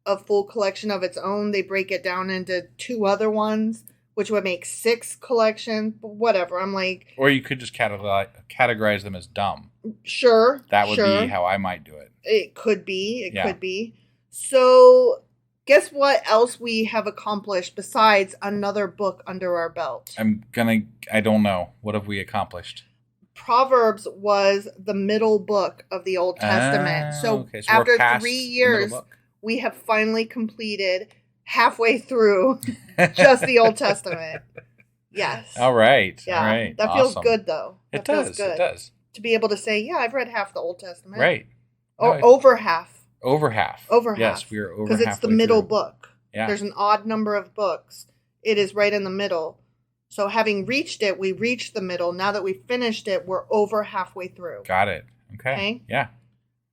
Speaker 4: a full collection of its own. They break it down into 2 other ones, which would make 6 collections. But whatever. I'm like...
Speaker 3: Or you could just categorize them as dumb.
Speaker 4: Sure.
Speaker 3: That would be how I might do it.
Speaker 4: It could be. It could be. So, guess what else we have accomplished besides another book under our belt?
Speaker 3: I don't know. What have we accomplished?
Speaker 4: Proverbs was the middle book of the Old Testament. So after 3 years, we have finally completed halfway through just the Old Testament. Yes.
Speaker 3: All right.
Speaker 4: Yeah.
Speaker 3: All right.
Speaker 4: That feels good, though.
Speaker 3: It does. It does.
Speaker 4: To be able to say, yeah, I've read half the Old Testament.
Speaker 3: Right.
Speaker 4: Or over half.
Speaker 3: Over half.
Speaker 4: Over half.
Speaker 3: Yes, we are over half.
Speaker 4: Because it's the middle book.
Speaker 3: Yeah.
Speaker 4: There's an odd number of books. It is right in the middle. So having reached it, we reached the middle. Now that we've finished it, we're over halfway through.
Speaker 3: Got it. Okay. Yeah.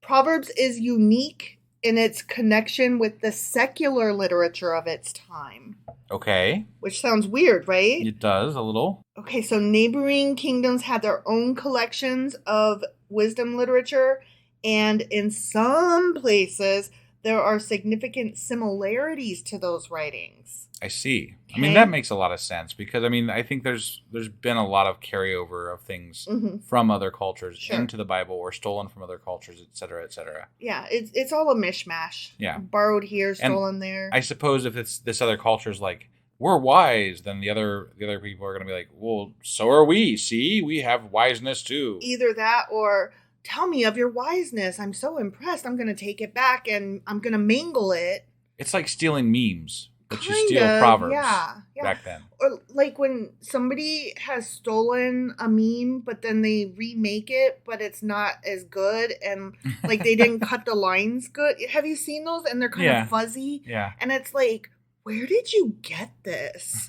Speaker 4: Proverbs is unique in its connection with the secular literature of its time.
Speaker 3: Okay.
Speaker 4: Which sounds weird, right?
Speaker 3: It does, a little.
Speaker 4: Okay, so neighboring kingdoms had their own collections of wisdom literature, and in some places, there are significant similarities to those writings.
Speaker 3: I see. Okay. I mean, that makes a lot of sense because, I mean, I think there's been a lot of carryover of things from other cultures into the Bible or stolen from other cultures, et cetera, et cetera.
Speaker 4: Yeah, it's all a mishmash.
Speaker 3: Yeah.
Speaker 4: Borrowed here, stolen there.
Speaker 3: I suppose if it's this other culture's like, we're wise, then the other people are going to be like, well, so are we. See, we have wiseness too.
Speaker 4: Either that or tell me of your wiseness. I'm so impressed. I'm going to take it back and I'm going to mangle it.
Speaker 3: It's like stealing memes, but you steal Proverbs back then.
Speaker 4: Or like when somebody has stolen a meme, but then they remake it, but it's not as good. And like they didn't cut the lines good. Have you seen those? And they're kind of fuzzy.
Speaker 3: Yeah.
Speaker 4: And it's like, where did you get this?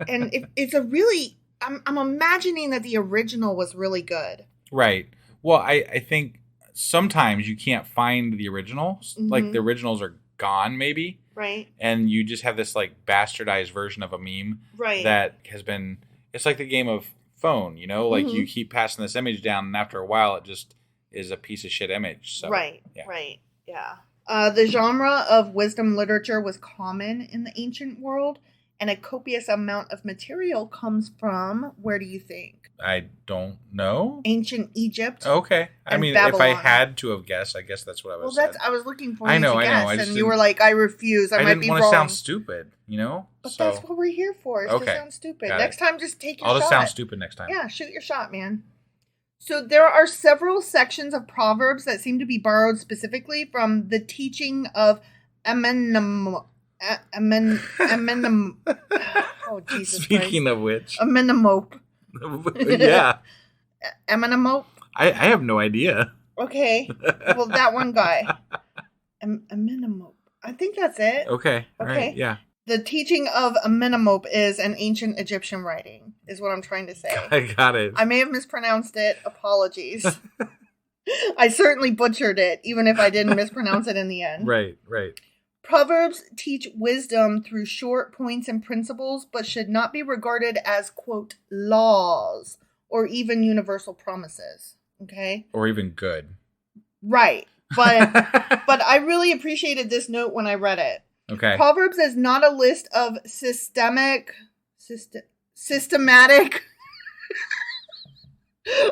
Speaker 4: And it's a really, I'm imagining that the original was really good.
Speaker 3: Right. Well, I think sometimes you can't find the originals. Mm-hmm. Like the originals are gone maybe.
Speaker 4: Right.
Speaker 3: And you just have this like bastardized version of a meme.
Speaker 4: Right.
Speaker 3: That has been, it's like the game of phone, you know, like you keep passing this image down and after a while it just is a piece of shit image. So,
Speaker 4: right. Yeah. The genre of wisdom literature was common in the ancient world, and a copious amount of material comes from, where do you think?
Speaker 3: I don't know.
Speaker 4: Ancient Egypt.
Speaker 3: Okay. I mean,
Speaker 4: Babylon.
Speaker 3: If I had to have guessed, I guess that's what I would say.
Speaker 4: Well, I was looking for
Speaker 3: I
Speaker 4: you
Speaker 3: know,
Speaker 4: to guess,
Speaker 3: and
Speaker 4: you were like, I refuse. I might be wrong.
Speaker 3: I didn't want to sound stupid, you know?
Speaker 4: But that's what we're here for, is to sound stupid. Next time, just take your shot.
Speaker 3: I'll just sound stupid next time.
Speaker 4: Yeah, shoot your shot, man. So there are several sections of Proverbs that seem to be borrowed specifically from the teaching of Amenemop. Oh, Jesus
Speaker 3: Speaking
Speaker 4: Christ.
Speaker 3: of which.
Speaker 4: Amenemop.
Speaker 3: Yeah.
Speaker 4: Amenemop?
Speaker 3: I have no idea.
Speaker 4: Okay. Well, that one guy. Amenemop. I think that's it.
Speaker 3: Okay. Right. Yeah.
Speaker 4: The teaching of Amenemop is an ancient Egyptian writing, is what I'm trying to say.
Speaker 3: I got it.
Speaker 4: I may have mispronounced it. Apologies. I certainly butchered it, even if I didn't mispronounce it in the end.
Speaker 3: Right.
Speaker 4: Proverbs teach wisdom through short points and principles, but should not be regarded as, quote, laws or even universal promises. Okay?
Speaker 3: Or even good.
Speaker 4: Right. But I really appreciated this note when I read it.
Speaker 3: Okay.
Speaker 4: Proverbs is not a list of systematic.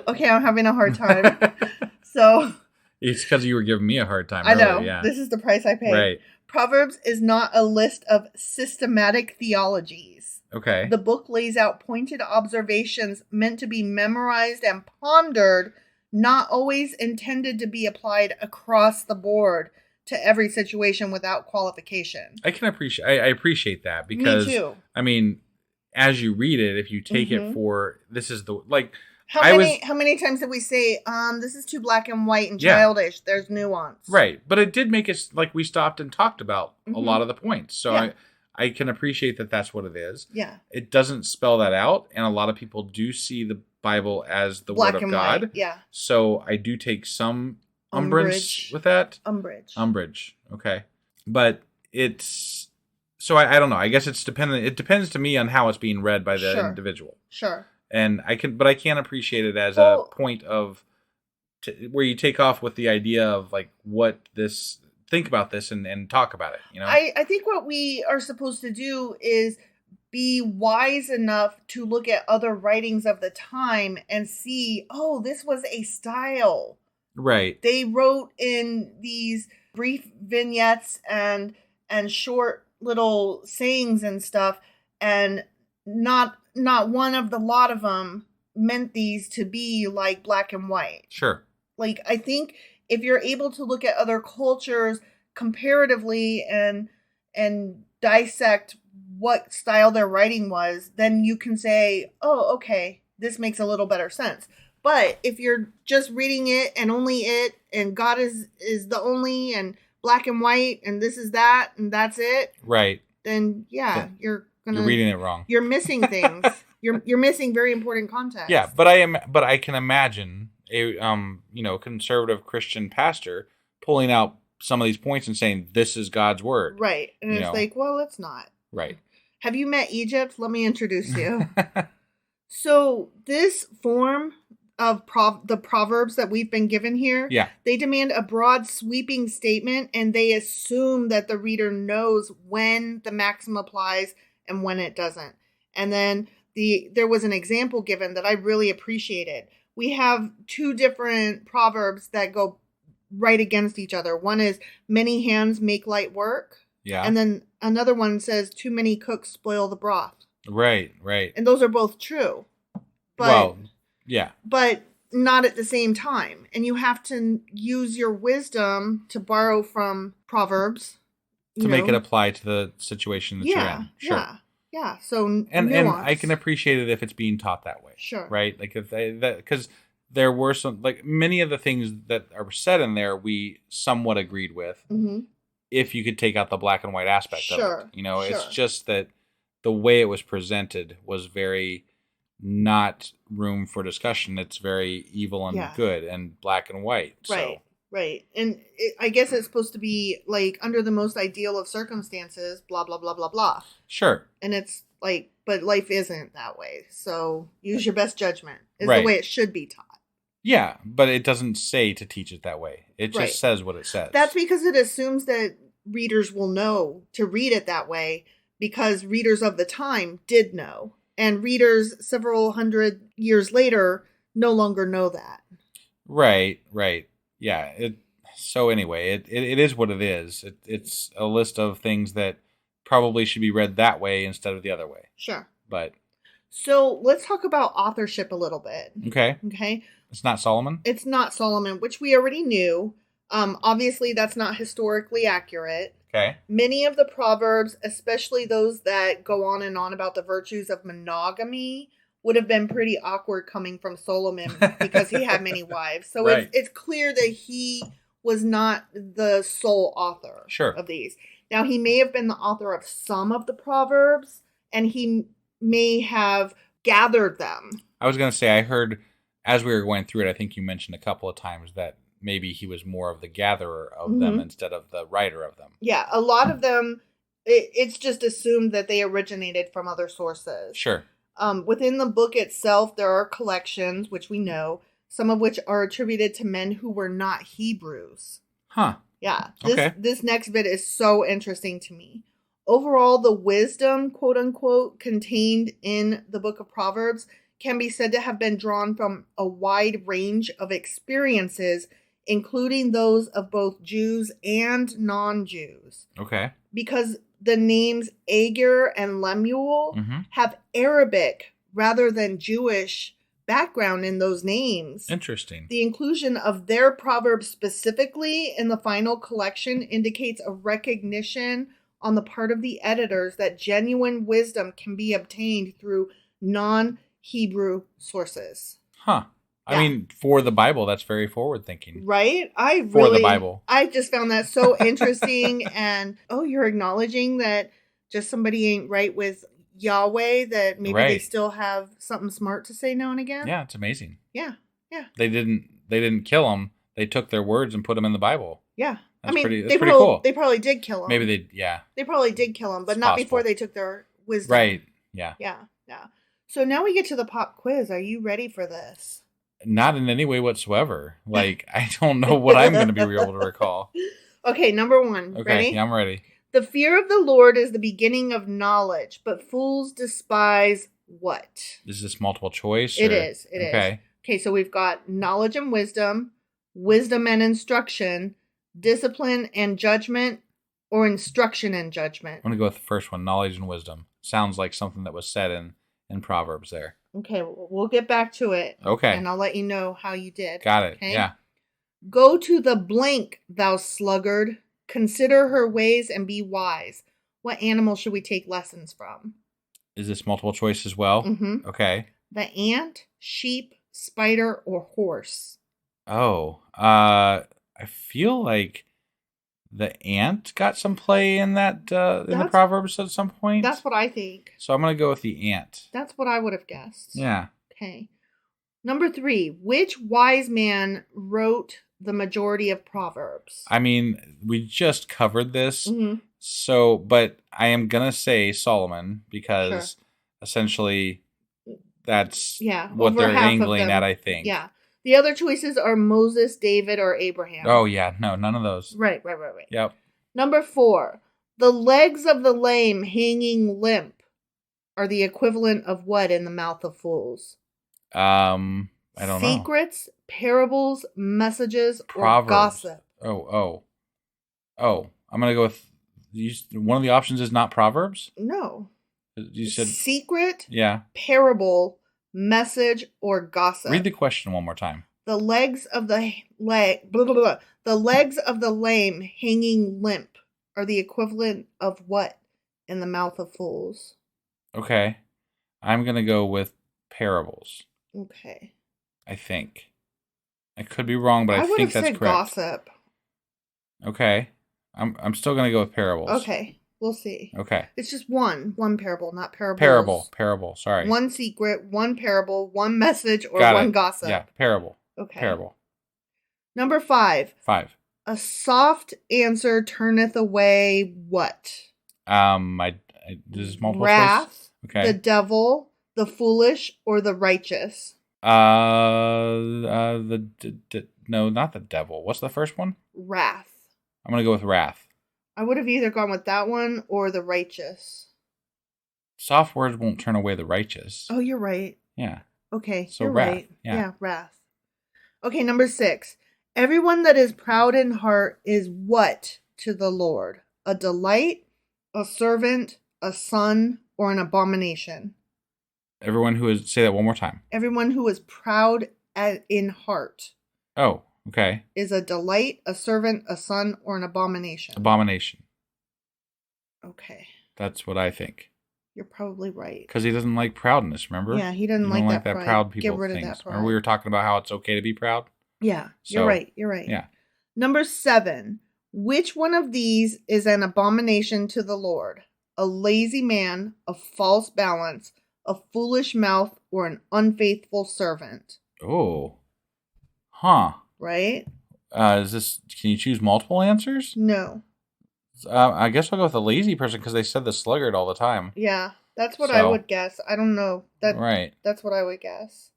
Speaker 4: Okay, I'm having a hard time. So
Speaker 3: it's because you were giving me a hard time.
Speaker 4: I know.
Speaker 3: Earlier, yeah.
Speaker 4: This is the price I pay.
Speaker 3: Right.
Speaker 4: Proverbs is not a list of systematic theologies.
Speaker 3: Okay.
Speaker 4: The book lays out pointed observations meant to be memorized and pondered, not always intended to be applied across the board to every situation without qualification.
Speaker 3: I appreciate that because
Speaker 4: me too.
Speaker 3: I mean, as you read it, if you take it for this is the like
Speaker 4: how many times did we say this is too black and white and childish? There's nuance.
Speaker 3: Right. But it did make us like we stopped and talked about a lot of the points. So I can appreciate that that's what it is.
Speaker 4: Yeah.
Speaker 3: It doesn't spell that out, and a lot of people do see the Bible as the
Speaker 4: black
Speaker 3: Word of
Speaker 4: and
Speaker 3: God.
Speaker 4: White. Yeah.
Speaker 3: So I do take some umbrage with that. Umbrage. Okay. But it's so I don't know. I guess it's dependent. It depends to me on how it's being read by the individual.
Speaker 4: Sure.
Speaker 3: And I can appreciate it as a point of where you take off with the idea of like think about this and talk about it. You know.
Speaker 4: I think what we are supposed to do is be wise enough to look at other writings of the time and see, oh, this was a style.
Speaker 3: Right.
Speaker 4: They wrote in these brief vignettes and short little sayings and stuff, and not one of the lot of them meant these to be like black and white.
Speaker 3: Sure.
Speaker 4: Like, I think if you're able to look at other cultures comparatively and dissect what style their writing was, then you can say, oh, okay, this makes a little better sense. But if you're just reading it and only it, and God is the only, and black and white, and this is that, and that's it.
Speaker 3: Right.
Speaker 4: Then you're
Speaker 3: reading it wrong.
Speaker 4: You're missing things. you're missing very important context.
Speaker 3: Yeah, but I can imagine a conservative Christian pastor pulling out some of these points and saying this is God's word.
Speaker 4: Right. And it's like, well, it's not.
Speaker 3: Right.
Speaker 4: Have you met Egypt? Let me introduce you. So this form of the Proverbs that we've been given here, they demand a broad sweeping statement, and they assume that the reader knows when the maxim applies and when it doesn't. And then there was an example given that I really appreciated. We have two different Proverbs that go right against each other. One is many hands make light work.
Speaker 3: Yeah.
Speaker 4: And then another one says too many cooks spoil the broth.
Speaker 3: Right.
Speaker 4: And those are both true. But
Speaker 3: yeah.
Speaker 4: But not at the same time. And you have to use your wisdom to borrow from Proverbs.
Speaker 3: To make it apply to the situation that you're in. Sure.
Speaker 4: Yeah. So
Speaker 3: and I can appreciate it if it's being taught that way.
Speaker 4: Sure.
Speaker 3: Right? Like if because there were some, like many of the things that are said in there we somewhat agreed with.
Speaker 4: Mm-hmm.
Speaker 3: If you could take out the black and white aspect of it. You know,
Speaker 4: Sure.
Speaker 3: It's just that the way it was presented was very not room for discussion. It's very evil and good and black and white.
Speaker 4: Right. And I guess it's supposed to be like under the most ideal of circumstances, blah, blah, blah, blah, blah.
Speaker 3: Sure.
Speaker 4: And it's like, but life isn't that way. So use your best judgment is the way it should be taught.
Speaker 3: Yeah, but it doesn't say to teach it that way. It just says what it says.
Speaker 4: That's because it assumes that readers will know to read it that way because readers of the time did know. And readers several hundred years later no longer know that.
Speaker 3: Right. Yeah. So anyway, it is what it is. It's a list of things that probably should be read that way instead of the other way.
Speaker 4: Sure.
Speaker 3: But
Speaker 4: so let's talk about authorship a little bit.
Speaker 3: Okay. It's not Solomon?
Speaker 4: It's not Solomon, which we already knew. Obviously, that's not historically accurate.
Speaker 3: Okay.
Speaker 4: Many of the Proverbs, especially those that go on and on about the virtues of monogamy, would have been pretty awkward coming from Solomon because he had many wives. So it's clear that he was not the sole author of these. Now, he may have been the author of some of the Proverbs, and he may have gathered them.
Speaker 3: I was going to say, I heard, as we were going through it, I think you mentioned a couple of times that maybe he was more of the gatherer of them instead of the writer of them.
Speaker 4: Yeah, a lot of them, it's just assumed that they originated from other sources.
Speaker 3: Sure.
Speaker 4: Within the book itself, there are collections, which we know, some of which are attributed to men who were not Hebrews.
Speaker 3: Huh.
Speaker 4: Yeah. This next bit is so interesting to me. Overall, the wisdom, quote unquote, contained in the book of Proverbs can be said to have been drawn from a wide range of experiences, including those of both Jews and non-Jews.
Speaker 3: Okay.
Speaker 4: Because the names Agur and Lemuel have Arabic rather than Jewish background in those names.
Speaker 3: Interesting.
Speaker 4: The inclusion of their proverbs specifically in the final collection indicates a recognition on the part of the editors that genuine wisdom can be obtained through non-Hebrew sources.
Speaker 3: Huh. I mean, for the Bible, that's very forward thinking.
Speaker 4: Right?
Speaker 3: For the Bible.
Speaker 4: I just found that so interesting. And, you're acknowledging that just somebody ain't right with Yahweh, that maybe they still have something smart to say now and again.
Speaker 3: Yeah, it's amazing.
Speaker 4: Yeah.
Speaker 3: They didn't kill him. They took their words and put them in the Bible.
Speaker 4: Yeah.
Speaker 3: That's pretty cool.
Speaker 4: They probably did kill him. They probably did kill him, but not before they took their wisdom.
Speaker 3: Right. Yeah.
Speaker 4: Yeah. So now we get to the pop quiz. Are you ready for this?
Speaker 3: Not in any way whatsoever. Like, I don't know what I'm going to be able to recall.
Speaker 4: Okay, number 1.
Speaker 3: Okay,
Speaker 4: ready?
Speaker 3: Yeah, I'm ready.
Speaker 4: The fear of the Lord is the beginning of knowledge, but fools despise what?
Speaker 3: Is this multiple choice?
Speaker 4: It is. Okay, so we've got knowledge and wisdom and instruction, discipline and judgment, or instruction and judgment.
Speaker 3: I'm going to go with the first one, knowledge and wisdom. Sounds like something that was said in Proverbs there.
Speaker 4: Okay, we'll get back to it.
Speaker 3: Okay.
Speaker 4: And I'll let you know how you did.
Speaker 3: Got it.
Speaker 4: Okay?
Speaker 3: Yeah.
Speaker 4: Go to the blank, thou sluggard. Consider her ways and be wise. What animal should we take lessons from?
Speaker 3: Is this multiple choice as well?
Speaker 4: Mm-hmm.
Speaker 3: Okay.
Speaker 4: The ant, sheep, spider, or horse?
Speaker 3: Oh, I feel like the ant got some play in that in the Proverbs at some point.
Speaker 4: That's what I think.
Speaker 3: So I'm going to go with the ant.
Speaker 4: That's what I would have guessed.
Speaker 3: Yeah.
Speaker 4: Okay. Number 3, which wise man wrote the majority of Proverbs?
Speaker 3: I mean, we just covered this.
Speaker 4: Mm-hmm.
Speaker 3: So, but I am going to say Solomon because essentially that's what they're angling at, I think.
Speaker 4: Yeah. The other choices are Moses, David, or Abraham.
Speaker 3: Oh, yeah. No, none of those.
Speaker 4: Right.
Speaker 3: Yep.
Speaker 4: Number 4, the legs of the lame hanging limp are the equivalent of what in the mouth of fools?
Speaker 3: I don't know.
Speaker 4: Secrets, parables, messages,
Speaker 3: Proverbs.
Speaker 4: Or gossip.
Speaker 3: Oh. I'm going to go with one of the options is not Proverbs?
Speaker 4: No.
Speaker 3: You said
Speaker 4: secret,
Speaker 3: yeah,
Speaker 4: parable, message, or gossip.
Speaker 3: Read the question one more time.
Speaker 4: The legs of the the legs of the lame hanging limp are the equivalent of what in the mouth of fools?
Speaker 3: Okay. I'm going to go with parables.
Speaker 4: Okay.
Speaker 3: I think. I could be wrong, but I think that's correct.
Speaker 4: Gossip.
Speaker 3: Okay. I'm still going to go with parables.
Speaker 4: Okay. We'll see.
Speaker 3: Okay.
Speaker 4: It's just one parable, not parables.
Speaker 3: Parable. Sorry.
Speaker 4: One secret, one parable, one message, or
Speaker 3: Got
Speaker 4: one
Speaker 3: it.
Speaker 4: gossip.
Speaker 3: Yeah, parable.
Speaker 4: Okay.
Speaker 3: Parable.
Speaker 4: Number 5.
Speaker 3: 5.
Speaker 4: A soft answer turneth away what?
Speaker 3: This is multiple
Speaker 4: Wrath,
Speaker 3: choice? Okay.
Speaker 4: the devil, the foolish, or the righteous?
Speaker 3: No, not the devil. What's the first one?
Speaker 4: Wrath.
Speaker 3: I'm going to go with wrath.
Speaker 4: I would have either gone with that one or the righteous.
Speaker 3: Soft words won't turn away the righteous.
Speaker 4: Oh, you're right.
Speaker 3: Yeah.
Speaker 4: Okay,
Speaker 3: So
Speaker 4: you're
Speaker 3: wrath.
Speaker 4: right.
Speaker 3: Yeah,
Speaker 4: wrath. Okay, number 6. Everyone that is proud in heart is what to the Lord? A delight, a servant, a son, or an abomination?
Speaker 3: Everyone who is... Say that one more time.
Speaker 4: Everyone who is proud in heart.
Speaker 3: Oh, okay.
Speaker 4: Is a delight, a servant, a son, or an abomination?
Speaker 3: Abomination.
Speaker 4: Okay.
Speaker 3: That's what I think.
Speaker 4: You're probably right.
Speaker 3: Because he doesn't like proudness, remember?
Speaker 4: Yeah, he doesn't like that
Speaker 3: proud people
Speaker 4: Get rid
Speaker 3: things.
Speaker 4: of that pride.
Speaker 3: Remember we were talking about how it's okay to be proud?
Speaker 4: Yeah,
Speaker 3: So,
Speaker 4: you're right.
Speaker 3: Yeah.
Speaker 4: Number 7. Which one of these is an abomination to the Lord? A lazy man, a false balance, a foolish mouth, or an unfaithful servant?
Speaker 3: Oh. Huh.
Speaker 4: Right?
Speaker 3: Can you choose multiple answers?
Speaker 4: No.
Speaker 3: I guess I'll go with the lazy person because they said the sluggard all the time.
Speaker 4: Yeah, that's what I would guess. I don't know.
Speaker 3: Right.
Speaker 4: That's what I would guess.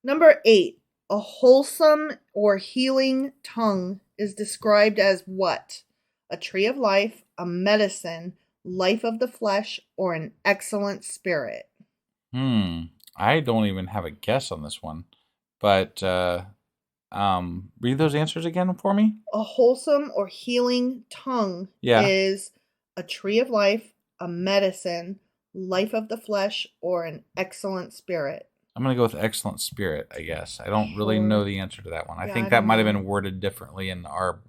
Speaker 4: Number 8. A wholesome or healing tongue is described as what? A tree of life, a medicine, life of the flesh, or an excellent spirit?
Speaker 3: I don't even have a guess on this one. But read those answers again for me.
Speaker 4: A wholesome or healing tongue is a tree of life, a medicine, life of the flesh, or an excellent spirit.
Speaker 3: I'm going to go with excellent spirit, I guess. I don't really know the answer to that one. I think that might have been worded differently in our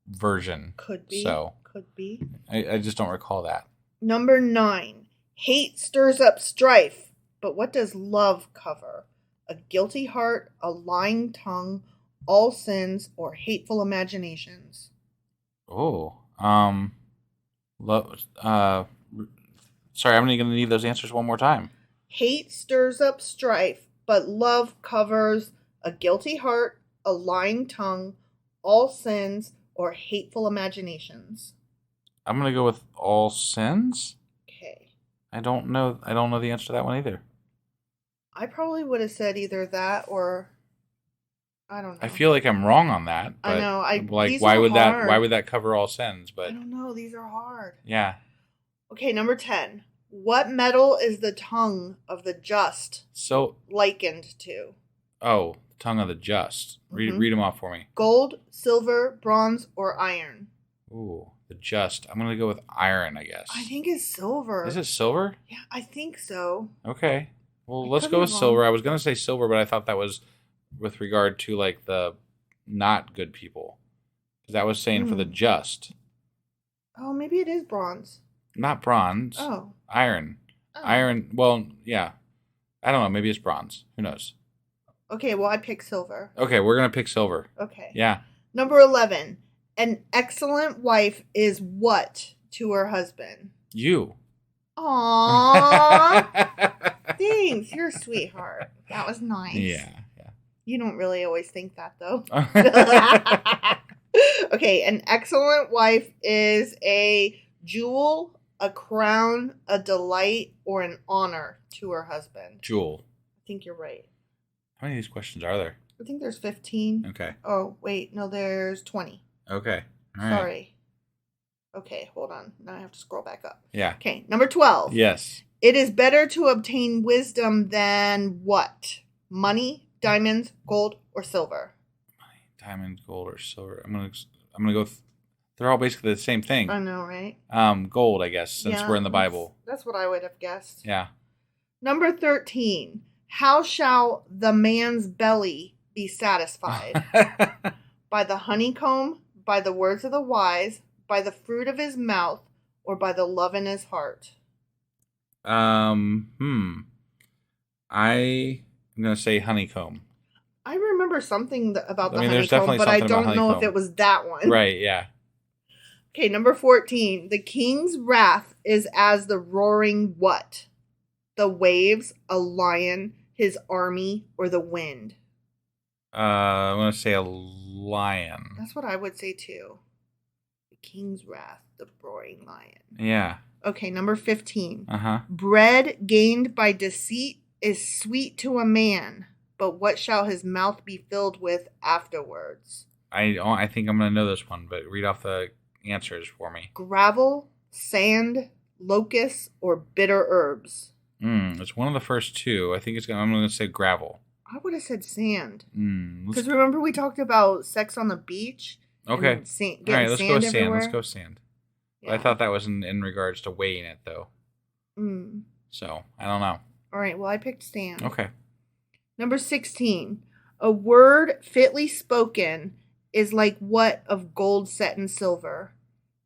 Speaker 3: version.
Speaker 4: Could be. Could be.
Speaker 3: I just don't recall that.
Speaker 4: Number 9. Hate stirs up strife, but what does love cover? A guilty heart, a lying tongue, all sins, or hateful imaginations?
Speaker 3: Oh. Sorry, I'm going to need those answers one more time.
Speaker 4: Hate stirs up strife, but love covers a guilty heart, a lying tongue, all sins, or hateful imaginations.
Speaker 3: I'm going to go with all sins.
Speaker 4: Okay.
Speaker 3: I don't know the answer to that one either.
Speaker 4: I probably would have said either that or I don't know.
Speaker 3: I feel like I'm wrong on that. But
Speaker 4: I know.
Speaker 3: why would that cover all sins? But
Speaker 4: I don't know. These are hard.
Speaker 3: Yeah.
Speaker 4: Okay, number 10. What metal is the tongue of the just likened to?
Speaker 3: Oh, tongue of the just. Read them off for me.
Speaker 4: Gold, silver, bronze, or iron?
Speaker 3: Ooh, the just. I'm going to go with iron, I guess.
Speaker 4: I think it's silver.
Speaker 3: Is it silver?
Speaker 4: Yeah, I think so.
Speaker 3: Okay. Well, let's go with silver. I was going to say silver, but I thought that was with regard to like the not good people. Because that was saying for the just.
Speaker 4: Oh, maybe it is bronze.
Speaker 3: Not bronze.
Speaker 4: Oh.
Speaker 3: Iron. Oh. Iron. Well, yeah. I don't know. Maybe it's bronze. Who knows?
Speaker 4: Okay, well, I pick silver.
Speaker 3: Okay, we're going to pick silver.
Speaker 4: Okay.
Speaker 3: Yeah.
Speaker 4: Number 11. An excellent wife is what to her husband?
Speaker 3: You.
Speaker 4: Aww. Thanks. You're a sweetheart. That was nice.
Speaker 3: Yeah.
Speaker 4: You don't really always think that, though. Okay, an excellent wife is a jewel, a crown, a delight, or an honor to her husband.
Speaker 3: Jewel.
Speaker 4: I think you're right.
Speaker 3: How many of these questions are there?
Speaker 4: I think there's 15.
Speaker 3: Okay.
Speaker 4: Oh, wait. No, there's 20.
Speaker 3: Okay. All right.
Speaker 4: Sorry. Okay, hold on. Now I have to scroll back up.
Speaker 3: Yeah.
Speaker 4: Okay, number 12.
Speaker 3: Yes.
Speaker 4: It is better to obtain wisdom than what? Money, diamonds, gold, or silver?
Speaker 3: Money, diamonds, gold, or silver. I'm gonna go. They're all basically the same thing.
Speaker 4: I know, right?
Speaker 3: Gold, I guess, since we're in the Bible.
Speaker 4: That's what I would have guessed.
Speaker 3: Yeah.
Speaker 4: Number 13. How shall the man's belly be satisfied? By the honeycomb, by the words of the wise, by the fruit of his mouth, or by the love in his heart?
Speaker 3: I'm going to say honeycomb.
Speaker 4: I remember something about the
Speaker 3: there's
Speaker 4: honeycomb,
Speaker 3: definitely
Speaker 4: but I
Speaker 3: something about
Speaker 4: don't know if
Speaker 3: honeycomb.
Speaker 4: it was that one.
Speaker 3: Right, yeah.
Speaker 4: Okay, number 14. The king's wrath is as the roaring what? The waves, a lion, his army, or the wind?
Speaker 3: I'm going to say a lion.
Speaker 4: That's what I would say too. The king's wrath, the roaring lion.
Speaker 3: Yeah.
Speaker 4: Okay, number 15.
Speaker 3: Uh-huh.
Speaker 4: Bread gained by deceit is sweet to a man, but what shall his mouth be filled with afterwards?
Speaker 3: I think I'm going to know this one, but read off the answers for me.
Speaker 4: Gravel, sand, locusts, or bitter herbs?
Speaker 3: It's one of the first two. I'm going to say gravel.
Speaker 4: I would have said sand. Because remember we talked about sex on the beach?
Speaker 3: Okay.
Speaker 4: All
Speaker 3: right, let's go with sand.
Speaker 4: Everywhere?
Speaker 3: Let's go sand.
Speaker 4: Yeah.
Speaker 3: I thought that was in regards to weighing it, though. So, I don't know.
Speaker 4: All right, well, I picked sand.
Speaker 3: Okay.
Speaker 4: Number 16. A word fitly spoken is like what of gold set in silver?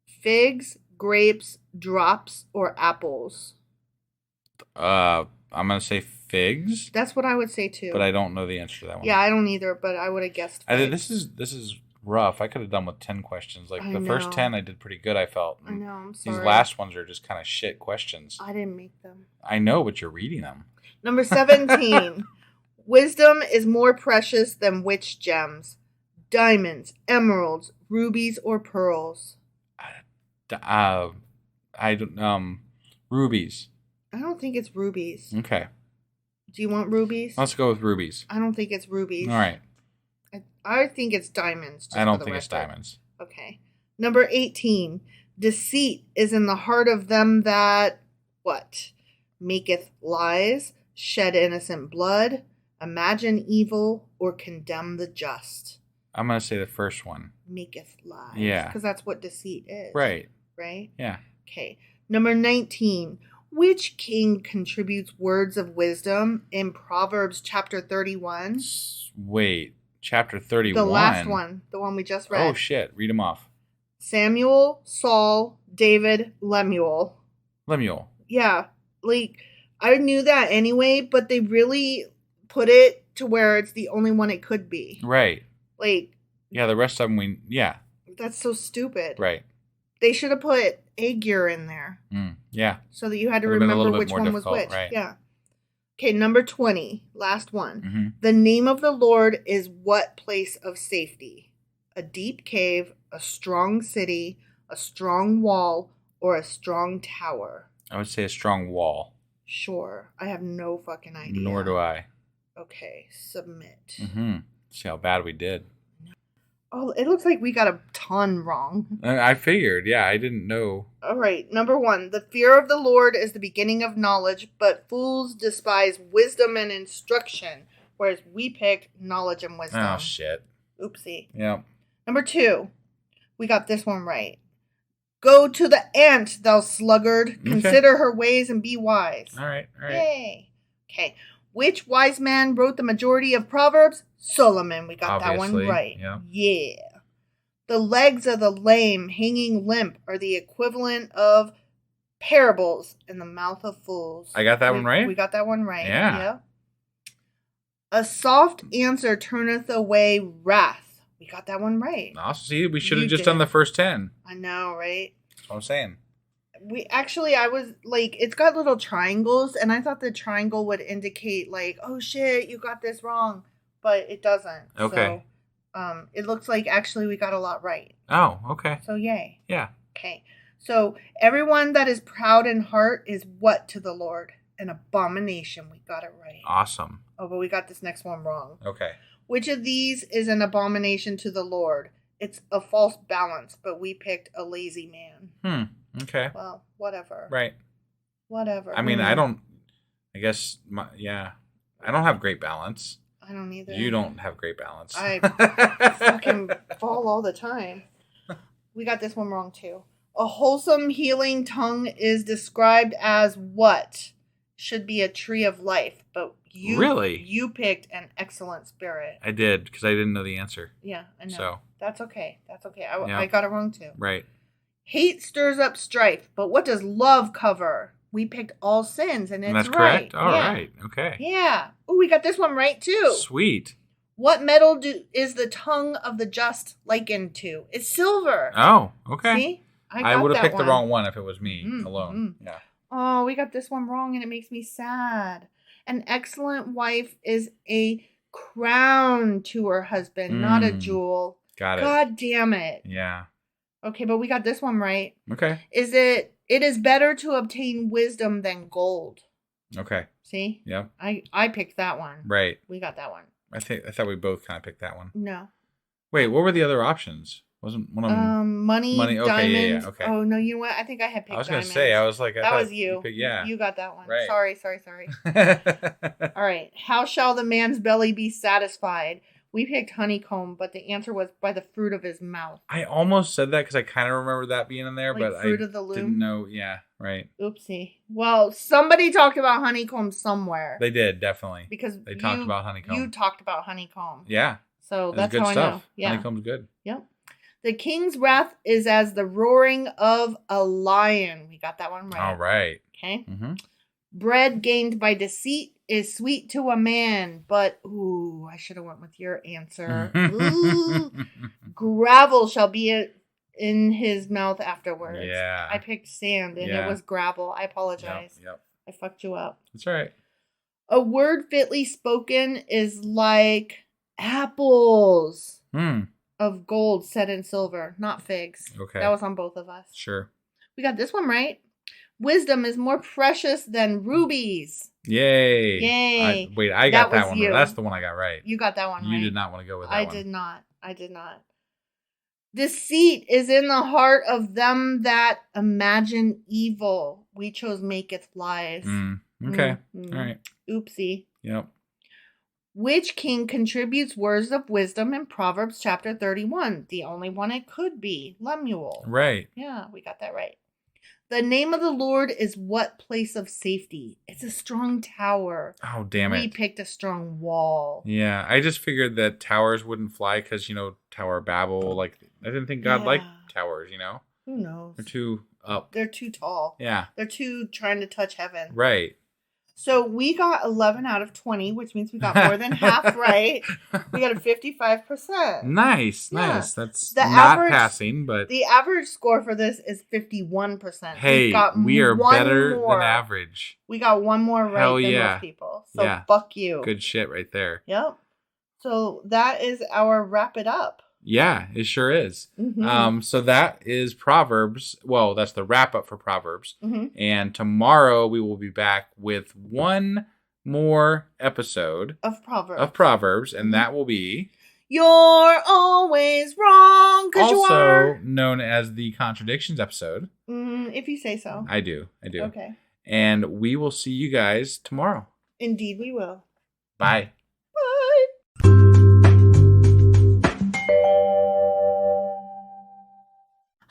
Speaker 4: Figs, grapes, drops, or apples?
Speaker 3: I'm going to say figs.
Speaker 4: That's what I would say, too.
Speaker 3: But I don't know the answer to that one.
Speaker 4: Yeah, I don't either, but I would have guessed figs.
Speaker 3: This is rough. I could have done with 10 questions. Like, the first 10 I did pretty good, I felt.
Speaker 4: I know, I'm sorry.
Speaker 3: These last ones are just kind of shit questions.
Speaker 4: I didn't make them.
Speaker 3: I know, but you're reading them.
Speaker 4: Number 17. Wisdom is more precious than which gems? Diamonds, emeralds, rubies, or pearls?
Speaker 3: Rubies.
Speaker 4: I don't think it's rubies.
Speaker 3: Okay.
Speaker 4: Do you want rubies?
Speaker 3: Let's go with rubies.
Speaker 4: I don't think it's rubies.
Speaker 3: All right.
Speaker 4: I think it's diamonds.
Speaker 3: I don't think it's diamonds.
Speaker 4: Okay. Number 18. Deceit is in the heart of them that, what? Maketh lies, shed innocent blood, imagine evil, or condemn the just.
Speaker 3: I'm going to say the first one.
Speaker 4: Maketh lies.
Speaker 3: Yeah.
Speaker 4: Because that's what deceit is.
Speaker 3: Right.
Speaker 4: Right?
Speaker 3: Yeah.
Speaker 4: Okay. Number 19. Which king contributes words of wisdom in Proverbs Chapter 31?
Speaker 3: Wait. Chapter 31?
Speaker 4: The last one. The one we just read.
Speaker 3: Oh, shit. Read them off.
Speaker 4: Samuel, Saul, David, Lemuel.
Speaker 3: Lemuel.
Speaker 4: Yeah. Like, I knew that anyway, but they really put it to where it's the only one it could be.
Speaker 3: Right.
Speaker 4: Like.
Speaker 3: Yeah, the rest of them yeah.
Speaker 4: That's so stupid.
Speaker 3: Right.
Speaker 4: They should have put Agur in there.
Speaker 3: Yeah.
Speaker 4: So that you had to remember which one was which.
Speaker 3: Right.
Speaker 4: Yeah. Okay, number 20. Last one.
Speaker 3: Mm-hmm.
Speaker 4: The name of the Lord is what place of safety? A deep cave, a strong city, a strong wall, or a strong tower?
Speaker 3: I would say a strong wall.
Speaker 4: Sure. I have no fucking idea.
Speaker 3: Nor do I.
Speaker 4: Okay, submit.
Speaker 3: See how bad we did.
Speaker 4: Oh, it looks like we got a ton wrong.
Speaker 3: I figured. Yeah, I didn't know.
Speaker 4: All right, number 1. The fear of the Lord is the beginning of knowledge, but fools despise wisdom and instruction, whereas we picked knowledge and wisdom.
Speaker 3: Oh, shit.
Speaker 4: Oopsie.
Speaker 3: Yeah.
Speaker 4: Number 2. We got this one right. Go to the ant, thou sluggard.
Speaker 3: Okay.
Speaker 4: Consider her ways and be wise.
Speaker 3: All right.
Speaker 4: Yay. Okay. Which wise man wrote the majority of Proverbs? Solomon. We got
Speaker 3: Obviously,
Speaker 4: that one right.
Speaker 3: Yeah.
Speaker 4: The legs of the lame hanging limp are the equivalent of parables in the mouth of fools.
Speaker 3: I got that one right?
Speaker 4: We got that one right.
Speaker 3: Yeah.
Speaker 4: A soft answer turneth away wrath. We got that one right.
Speaker 3: Awesome. See, we should have just done the first 10.
Speaker 4: I know, right?
Speaker 3: That's what I'm saying.
Speaker 4: I was like, it's got little triangles, and I thought the triangle would indicate like, oh shit, you got this wrong, but it doesn't.
Speaker 3: Okay.
Speaker 4: So, it looks like actually we got a lot right.
Speaker 3: Oh, okay.
Speaker 4: So yay.
Speaker 3: Yeah.
Speaker 4: Okay. So everyone that is proud in heart is what to the Lord? An abomination. We got it right.
Speaker 3: Awesome.
Speaker 4: Oh, but we got this next one wrong.
Speaker 3: Okay.
Speaker 4: Which of these is an abomination to the Lord? It's a false balance, but we picked a lazy man.
Speaker 3: Okay.
Speaker 4: Well, whatever.
Speaker 3: Right.
Speaker 4: Whatever.
Speaker 3: I mean, I don't have great balance.
Speaker 4: I don't either.
Speaker 3: You don't have great balance.
Speaker 4: I fucking fall all the time. We got this one wrong too. A wholesome healing tongue is described as what? Should be a tree of life, but You picked an excellent spirit.
Speaker 3: I did, because I didn't know the answer.
Speaker 4: Yeah, I know.
Speaker 3: So.
Speaker 4: That's okay. I got it wrong too.
Speaker 3: Right.
Speaker 4: Hate stirs up strife, but what does love cover? We picked all sins, and
Speaker 3: that's
Speaker 4: right.
Speaker 3: correct? All right. Okay.
Speaker 4: Yeah. Oh, we got this one right too.
Speaker 3: Sweet.
Speaker 4: What metal is the tongue of the just likened to? It's silver.
Speaker 3: Oh, okay.
Speaker 4: See?
Speaker 3: I would have picked the wrong one if it was me alone. Yeah.
Speaker 4: Oh, we got this one wrong, and it makes me sad. An excellent wife is a crown to her husband, not a jewel.
Speaker 3: Got it.
Speaker 4: God damn it.
Speaker 3: Yeah.
Speaker 4: Okay, but we got this one right.
Speaker 3: Okay.
Speaker 4: It is better to obtain wisdom than gold.
Speaker 3: Okay.
Speaker 4: See?
Speaker 3: Yep.
Speaker 4: I picked that one.
Speaker 3: Right.
Speaker 4: We got that one.
Speaker 3: I thought we both kind of picked that one.
Speaker 4: No.
Speaker 3: Wait, what were the other options? Wasn't one of them
Speaker 4: money,
Speaker 3: okay,
Speaker 4: diamonds.
Speaker 3: yeah, okay.
Speaker 4: Oh no, you know what? I think I had picked diamonds.
Speaker 3: I was going to say, I was like,
Speaker 4: that was you.
Speaker 3: Yeah.
Speaker 4: You got that one.
Speaker 3: Right.
Speaker 4: Sorry. All right. How shall the man's belly be satisfied? We picked honeycomb, but the answer was by the fruit of his mouth.
Speaker 3: I almost said that because I kind of remember that being in there,
Speaker 4: like
Speaker 3: but
Speaker 4: fruit
Speaker 3: I
Speaker 4: of the loom?
Speaker 3: didn't know. Yeah, right.
Speaker 4: Oopsie. Well, somebody talked about honeycomb somewhere.
Speaker 3: They did, definitely.
Speaker 4: Because
Speaker 3: they talked about honeycomb.
Speaker 4: You talked about honeycomb.
Speaker 3: Yeah.
Speaker 4: So
Speaker 3: that's
Speaker 4: how
Speaker 3: stuff.
Speaker 4: I know. Yeah.
Speaker 3: Honeycomb's good.
Speaker 4: Yep. The king's wrath is as the roaring of a lion. We got that one right.
Speaker 3: All right.
Speaker 4: Okay.
Speaker 3: Mm-hmm.
Speaker 4: Bread gained by deceit is sweet to a man, but I should have went with your answer. Gravel shall be in his mouth afterwards.
Speaker 3: Yeah.
Speaker 4: I picked sand and it was gravel. I apologize.
Speaker 3: Yep.
Speaker 4: I fucked you up.
Speaker 3: That's all right.
Speaker 4: A word fitly spoken is like apples of gold set in silver, not figs.
Speaker 3: Okay.
Speaker 4: That was on both of us.
Speaker 3: Sure.
Speaker 4: We got this one right. Wisdom is more precious than rubies.
Speaker 3: Yay. I got that one.
Speaker 4: You.
Speaker 3: That's the one I got right.
Speaker 4: You got that one right.
Speaker 3: You did not want to go with that one.
Speaker 4: I did not. Deceit is in the heart of them that imagine evil. We chose maketh lies.
Speaker 3: Okay. All right.
Speaker 4: Oopsie.
Speaker 3: Yep.
Speaker 4: Which king contributes words of wisdom in Proverbs Chapter 31? The only one it could be. Lemuel.
Speaker 3: Right.
Speaker 4: Yeah, we got that right. The name of the Lord is what place of safety? It's a strong tower.
Speaker 3: Oh, damn it.
Speaker 4: We picked a strong wall.
Speaker 3: Yeah, I just figured that towers wouldn't fly because, Tower of Babel. Like, I didn't think God liked towers,
Speaker 4: Who knows?
Speaker 3: They're too up.
Speaker 4: They're too tall.
Speaker 3: Yeah.
Speaker 4: They're too trying to touch heaven.
Speaker 3: Right.
Speaker 4: So we got 11 out of 20, which means we got more than half right. We got a 55%.
Speaker 3: Nice. That's not
Speaker 4: average,
Speaker 3: passing, but...
Speaker 4: The average score for this is 51%.
Speaker 3: Hey, we are better than average.
Speaker 4: We got one more right than most people. So fuck you.
Speaker 3: Good shit right there.
Speaker 4: Yep. So that is our wrap it up.
Speaker 3: Yeah, it sure is.
Speaker 4: Mm-hmm.
Speaker 3: So that is Proverbs. Well, that's the wrap up for Proverbs.
Speaker 4: Mm-hmm.
Speaker 3: And tomorrow we will be back with one more episode
Speaker 4: of Proverbs.
Speaker 3: And that will be...
Speaker 4: You're always wrong because you are.
Speaker 3: Also known as the Contradictions episode.
Speaker 4: If you say so.
Speaker 3: I do.
Speaker 4: Okay.
Speaker 3: And we will see you guys tomorrow.
Speaker 4: Indeed we will.
Speaker 3: Bye.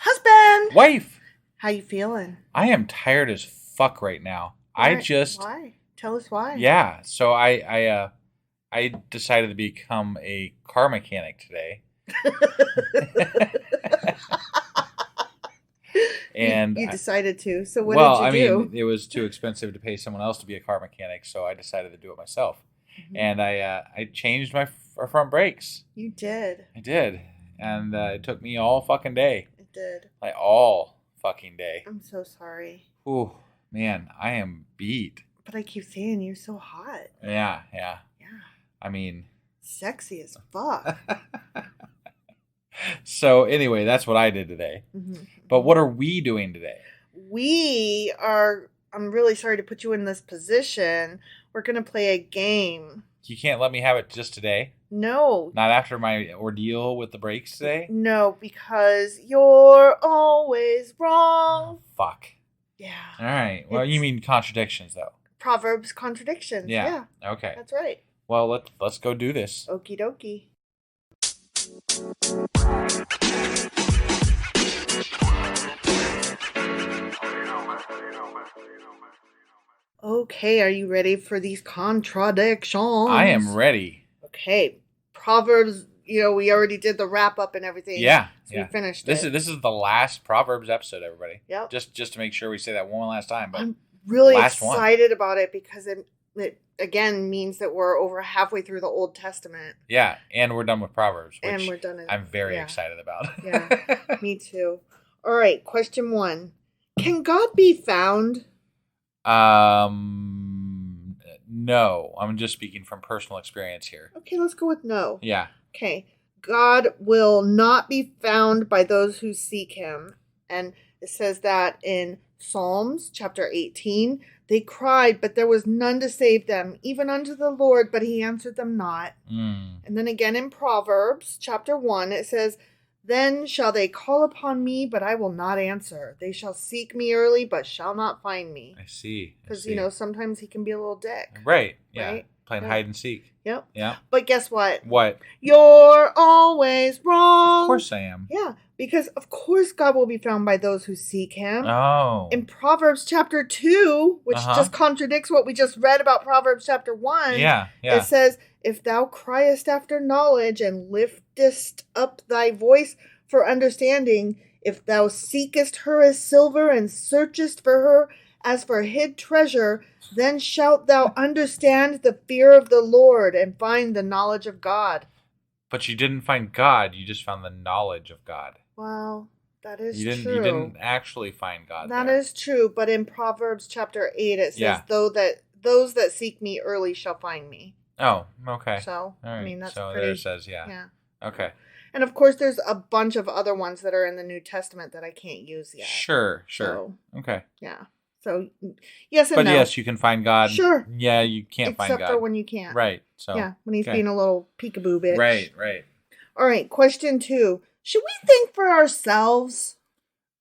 Speaker 4: Husband!
Speaker 3: Wife!
Speaker 4: How you feeling?
Speaker 3: I am tired as fuck right now.
Speaker 4: Why? Tell us why.
Speaker 3: Yeah, so I decided to become a car mechanic today. And
Speaker 4: you decided to. So what did you do?
Speaker 3: I mean, it was too expensive to pay someone else to be a car mechanic, so I decided to do it myself. Mm-hmm. And I changed my front brakes.
Speaker 4: You did.
Speaker 3: I did. And it took me all fucking day.
Speaker 4: It did.
Speaker 3: Like all fucking day.
Speaker 4: I'm so sorry.
Speaker 3: Ooh, man, I am beat.
Speaker 4: But I keep saying you're so hot.
Speaker 3: Yeah.
Speaker 4: Yeah.
Speaker 3: I mean...
Speaker 4: Sexy as fuck.
Speaker 3: So anyway, that's what I did today.
Speaker 4: Mm-hmm.
Speaker 3: But what are we doing today?
Speaker 4: I'm really sorry to put you in this position. We're going to play a game.
Speaker 3: You can't let me have it just today?
Speaker 4: No.
Speaker 3: Not after my ordeal with the brakes today?
Speaker 4: No, because you're always wrong.
Speaker 3: Oh, fuck.
Speaker 4: Yeah.
Speaker 3: All right. Well, you mean contradictions, though.
Speaker 4: Proverbs Contradictions. Yeah.
Speaker 3: Okay.
Speaker 4: That's right.
Speaker 3: Well, let's go do this.
Speaker 4: Okie dokie. Okay, are you ready for these contradictions?
Speaker 3: I am ready.
Speaker 4: Okay, Proverbs, we already did the wrap up and everything.
Speaker 3: Yeah.
Speaker 4: So we finished
Speaker 3: this
Speaker 4: it.
Speaker 3: This is the last Proverbs episode, everybody.
Speaker 4: Yep.
Speaker 3: Just to make sure we say that one last time. But
Speaker 4: I'm really
Speaker 3: last
Speaker 4: excited about it because it again means that we're over halfway through the Old Testament.
Speaker 3: Yeah, and we're done with Proverbs, which
Speaker 4: and we're done.
Speaker 3: I'm very excited about.
Speaker 4: Yeah, me too. All right, question 1. Can God be found?
Speaker 3: No. I'm just speaking from personal experience here.
Speaker 4: Okay, let's go with no.
Speaker 3: Yeah.
Speaker 4: Okay. God will not be found by those who seek him. And it says that in Psalms chapter 18. They cried, but there was none to save them, even unto the Lord, but he answered them not. And then again in Proverbs chapter 1, it says, then shall they call upon me, but I will not answer. They shall seek me early, but shall not find me.
Speaker 3: I see.
Speaker 4: Because, sometimes he can be a little dick.
Speaker 3: Right. Yeah.
Speaker 4: Right?
Speaker 3: Playing hide and seek.
Speaker 4: Yep.
Speaker 3: Yeah.
Speaker 4: But guess what?
Speaker 3: What?
Speaker 4: You're always wrong.
Speaker 3: Of course I am.
Speaker 4: Yeah. Because, of course, God will be found by those who seek him.
Speaker 3: Oh.
Speaker 4: In Proverbs chapter 2, which just contradicts what we just read about Proverbs chapter 1.
Speaker 3: Yeah.
Speaker 4: It says, if thou criest after knowledge and liftest up thy voice for understanding, if thou seekest her as silver and searchest for her as for hid treasure, then shalt thou understand the fear of the Lord and find the knowledge of God.
Speaker 3: But you didn't find God, you just found the knowledge of God.
Speaker 4: Well, that is
Speaker 3: true. You didn't actually find God.
Speaker 4: That is true, but in Proverbs chapter 8 it says, those that seek me early shall find me.
Speaker 3: Oh, okay.
Speaker 4: So,
Speaker 3: all right.
Speaker 4: I mean, that's
Speaker 3: so
Speaker 4: pretty...
Speaker 3: there it says, yeah. Okay.
Speaker 4: And of course, there's a bunch of other ones that are in the New Testament that I can't use yet.
Speaker 3: Sure.
Speaker 4: So,
Speaker 3: okay.
Speaker 4: Yeah. So, yes and
Speaker 3: no. But
Speaker 4: yes,
Speaker 3: you can find God.
Speaker 4: Sure.
Speaker 3: Yeah, you can't find God.
Speaker 4: Except for when you can't.
Speaker 3: Right. So.
Speaker 4: Yeah, when he's being a little peekaboo bitch.
Speaker 3: Right.
Speaker 4: All right, question 2. Should we think for ourselves?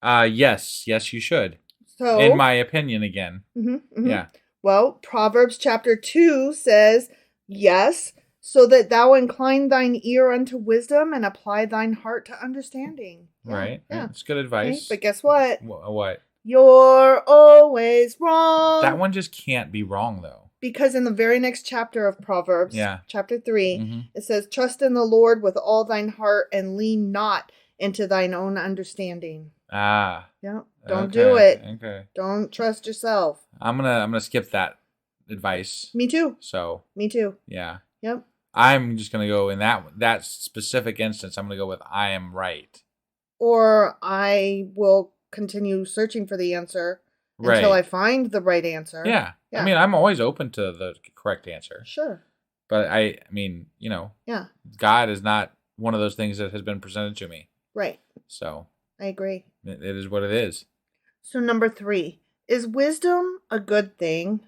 Speaker 3: Yes, you should.
Speaker 4: So,
Speaker 3: in my opinion, again. Yeah.
Speaker 4: Well, Proverbs chapter 2 says, yes, so that thou incline thine ear unto wisdom and apply thine heart to understanding. Yeah,
Speaker 3: right.
Speaker 4: Yeah.
Speaker 3: That's good advice.
Speaker 4: Okay, but guess what?
Speaker 3: What?
Speaker 4: You're always wrong.
Speaker 3: That one just can't be wrong, though.
Speaker 4: Because in the very next chapter of Proverbs, chapter 3, it says, trust in the Lord with all thine heart and lean not into thine own understanding.
Speaker 3: Ah.
Speaker 4: Yeah. Don't do it.
Speaker 3: Okay.
Speaker 4: Don't trust yourself.
Speaker 3: I'm gonna skip that advice.
Speaker 4: Me too.
Speaker 3: So.
Speaker 4: Me too.
Speaker 3: Yeah.
Speaker 4: Yep.
Speaker 3: I'm just gonna go in that specific instance. I'm gonna go with I am right.
Speaker 4: Or I will continue searching for the answer until I find the right answer.
Speaker 3: Yeah. I mean, I'm always open to the correct answer.
Speaker 4: Sure.
Speaker 3: But I mean,
Speaker 4: Yeah.
Speaker 3: God is not one of those things that has been presented to me.
Speaker 4: Right.
Speaker 3: So.
Speaker 4: I agree.
Speaker 3: It is what it is.
Speaker 4: So number 3, is wisdom a good thing?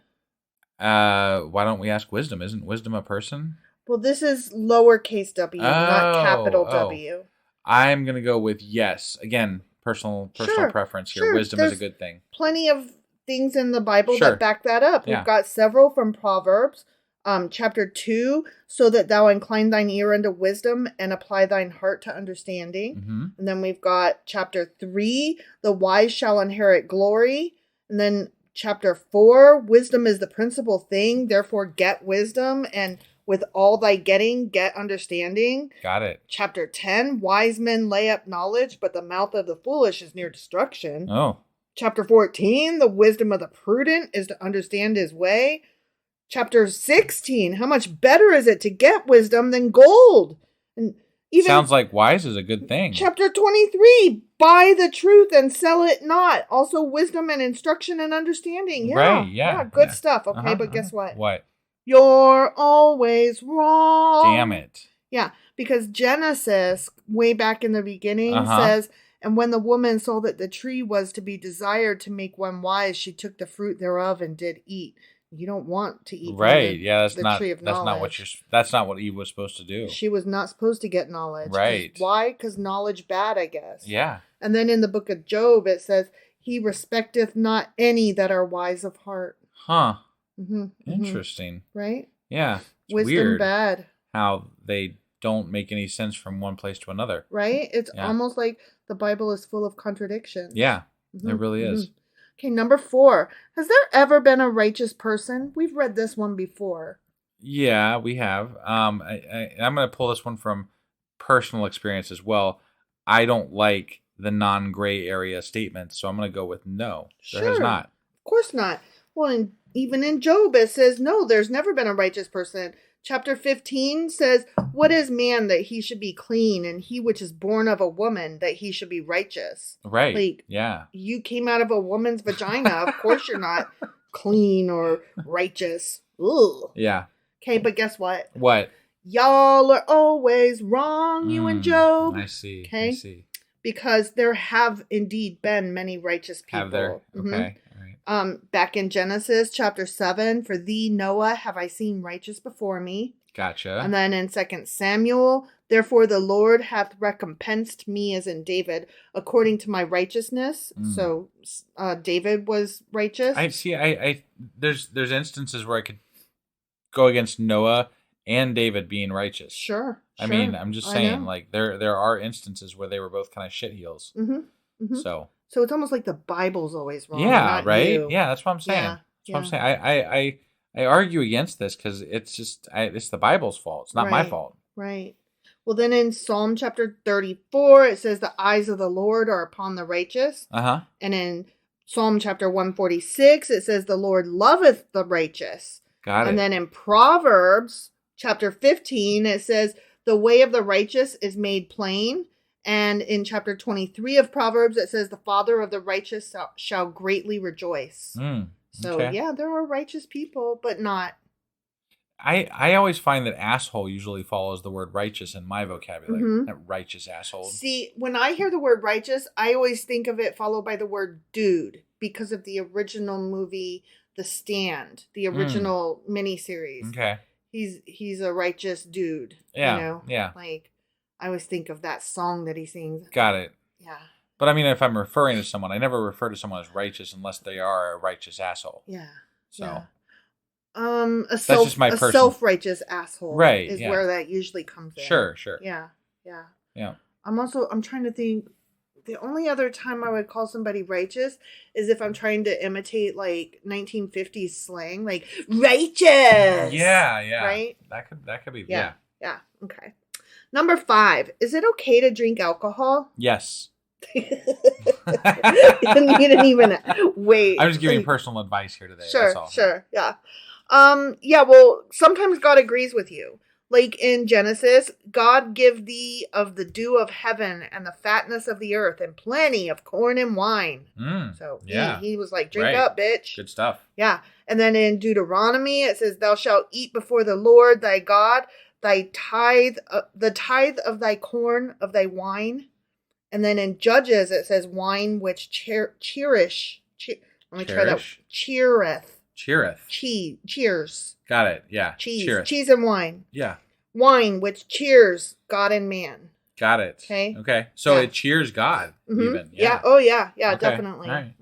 Speaker 3: Why don't we ask wisdom? Isn't wisdom a person?
Speaker 4: Well, this is lowercase w, not capital W.
Speaker 3: I'm going to go with yes. Again, personal preference here.
Speaker 4: Sure.
Speaker 3: Wisdom is a good thing.
Speaker 4: Plenty of things in the Bible that back that up.
Speaker 3: Yeah.
Speaker 4: We've got several from Proverbs. Chapter 2, so that thou incline thine ear unto wisdom and apply thine heart to understanding. And then we've got chapter 3, the wise shall inherit glory. And then chapter 4, wisdom is the principal thing, therefore get wisdom, and with all thy getting, get understanding.
Speaker 3: Got it.
Speaker 4: Chapter 10, wise men lay up knowledge, but the mouth of the foolish is near destruction.
Speaker 3: Oh.
Speaker 4: Chapter 14, the wisdom of the prudent is to understand his way. Chapter 16, how much better is it to get wisdom than gold? And even
Speaker 3: sounds like wise is a good thing.
Speaker 4: Chapter 23, buy the truth and sell it not. Also wisdom and instruction and understanding. Yeah,
Speaker 3: right, yeah.
Speaker 4: Good stuff. Okay, but guess what?
Speaker 3: What?
Speaker 4: You're always wrong.
Speaker 3: Damn it.
Speaker 4: Yeah, because Genesis, way back in the beginning, says, and when the woman saw that the tree was to be desired to make one wise, she took the fruit thereof and did eat. You don't want to eat
Speaker 3: right.
Speaker 4: From the tree of knowledge.
Speaker 3: That's not what Eve was supposed to do.
Speaker 4: She was not supposed to get knowledge.
Speaker 3: Right.
Speaker 4: Why? Because knowledge bad, I guess.
Speaker 3: Yeah.
Speaker 4: And then in the book of Job, it says, he respecteth not any that are wise of heart.
Speaker 3: Huh.
Speaker 4: Mm-hmm.
Speaker 3: Interesting.
Speaker 4: Right?
Speaker 3: Yeah. It's
Speaker 4: wisdom
Speaker 3: weird
Speaker 4: bad.
Speaker 3: How they don't make any sense from one place to another.
Speaker 4: Right? It's almost like the Bible is full of contradictions.
Speaker 3: Yeah. It really is.
Speaker 4: Okay, number 4. Has there ever been a righteous person? We've read this one before.
Speaker 3: Yeah, we have. I'm going to pull this one from personal experience as well. I don't like the non-gray area statements, so I'm going to go with no.
Speaker 4: Sure.
Speaker 3: There has not.
Speaker 4: Of course not. Well, even in Job, it says, no, there's never been a righteous person. Chapter 15 says, what is man that he should be clean, and he which is born of a woman that he should be righteous?
Speaker 3: Right.
Speaker 4: Like,
Speaker 3: yeah.
Speaker 4: You came out of a woman's vagina. Of course you're not clean or righteous. Ugh.
Speaker 3: Yeah.
Speaker 4: Okay, but guess what?
Speaker 3: What?
Speaker 4: Y'all are always wrong, you and Job.
Speaker 3: I see.
Speaker 4: Okay.
Speaker 3: I see.
Speaker 4: Because there have indeed been many righteous people.
Speaker 3: Have there? Okay. All right.
Speaker 4: Back in Genesis chapter 7, for thee, Noah, have I seen righteous before me.
Speaker 3: Gotcha.
Speaker 4: And then in 2 Samuel, therefore the Lord hath recompensed me, as in David, according to my righteousness. So David was righteous.
Speaker 3: I see. There's instances where I could go against Noah and David being righteous.
Speaker 4: Sure.
Speaker 3: I mean, I'm just saying, like there are instances where they were both kind of shitheels. So
Speaker 4: it's almost like the Bible's always wrong.
Speaker 3: Yeah,
Speaker 4: not
Speaker 3: right.
Speaker 4: you.
Speaker 3: Yeah, that's what I'm saying.
Speaker 4: Yeah,
Speaker 3: that's what I'm saying. I argue against this because it's just it's the Bible's fault. It's not my fault.
Speaker 4: Right. Well, then in Psalm chapter 34, it says the eyes of the Lord are upon the righteous. And in Psalm chapter 146, it says the Lord loveth the righteous.
Speaker 3: Got it.
Speaker 4: And then in Proverbs chapter 15, it says the way of the righteous is made plain. And in chapter 23 of Proverbs, it says the father of the righteous shall greatly rejoice. So, yeah, there are righteous people, but not.
Speaker 3: I always find that asshole usually follows the word righteous in my vocabulary. That righteous asshole.
Speaker 4: See, when I hear the word righteous, I always think of it followed by the word dude because of the original movie, The Stand, the original miniseries.
Speaker 3: Okay.
Speaker 4: He's a righteous dude.
Speaker 3: Yeah.
Speaker 4: You know?
Speaker 3: Yeah.
Speaker 4: Like, I always think of that song that he sings.
Speaker 3: Got it.
Speaker 4: Yeah.
Speaker 3: But I mean, if I'm referring to someone, I never refer to someone as righteous unless they are a righteous asshole.
Speaker 4: Yeah.
Speaker 3: So.
Speaker 4: Yeah.
Speaker 3: That's just my personal...
Speaker 4: self-righteous asshole.
Speaker 3: Right.
Speaker 4: Is where that usually comes in.
Speaker 3: Sure.
Speaker 4: Yeah. Yeah.
Speaker 3: Yeah.
Speaker 4: I'm trying to think. The only other time I would call somebody righteous is if I'm trying to imitate like 1950s slang, like righteous.
Speaker 3: Yeah.
Speaker 4: Right?
Speaker 3: That could be.
Speaker 4: Yeah. Okay. Number 5. Is it okay to drink alcohol?
Speaker 3: Yes.
Speaker 4: You didn't even wait.
Speaker 3: I'm just giving personal advice here today.
Speaker 4: Sure.
Speaker 3: That's all.
Speaker 4: Sure. Yeah. Well, sometimes God agrees with you. Like in Genesis, God give thee of the dew of heaven and the fatness of the earth and plenty of corn and wine. So he was like, drink up, bitch.
Speaker 3: Good stuff.
Speaker 4: Yeah. And then in Deuteronomy, it says, thou shalt eat before the Lord thy God thy tithe, the tithe of thy corn, of thy wine. And then in Judges, it says wine which cheereth. Cheers.
Speaker 3: Got it. Yeah.
Speaker 4: Cheese and wine.
Speaker 3: Yeah.
Speaker 4: Wine which cheers God and man.
Speaker 3: Got it. Okay. So it cheers God even.
Speaker 4: Yeah. Oh, yeah. Yeah,
Speaker 3: okay.
Speaker 4: Definitely.
Speaker 3: Right.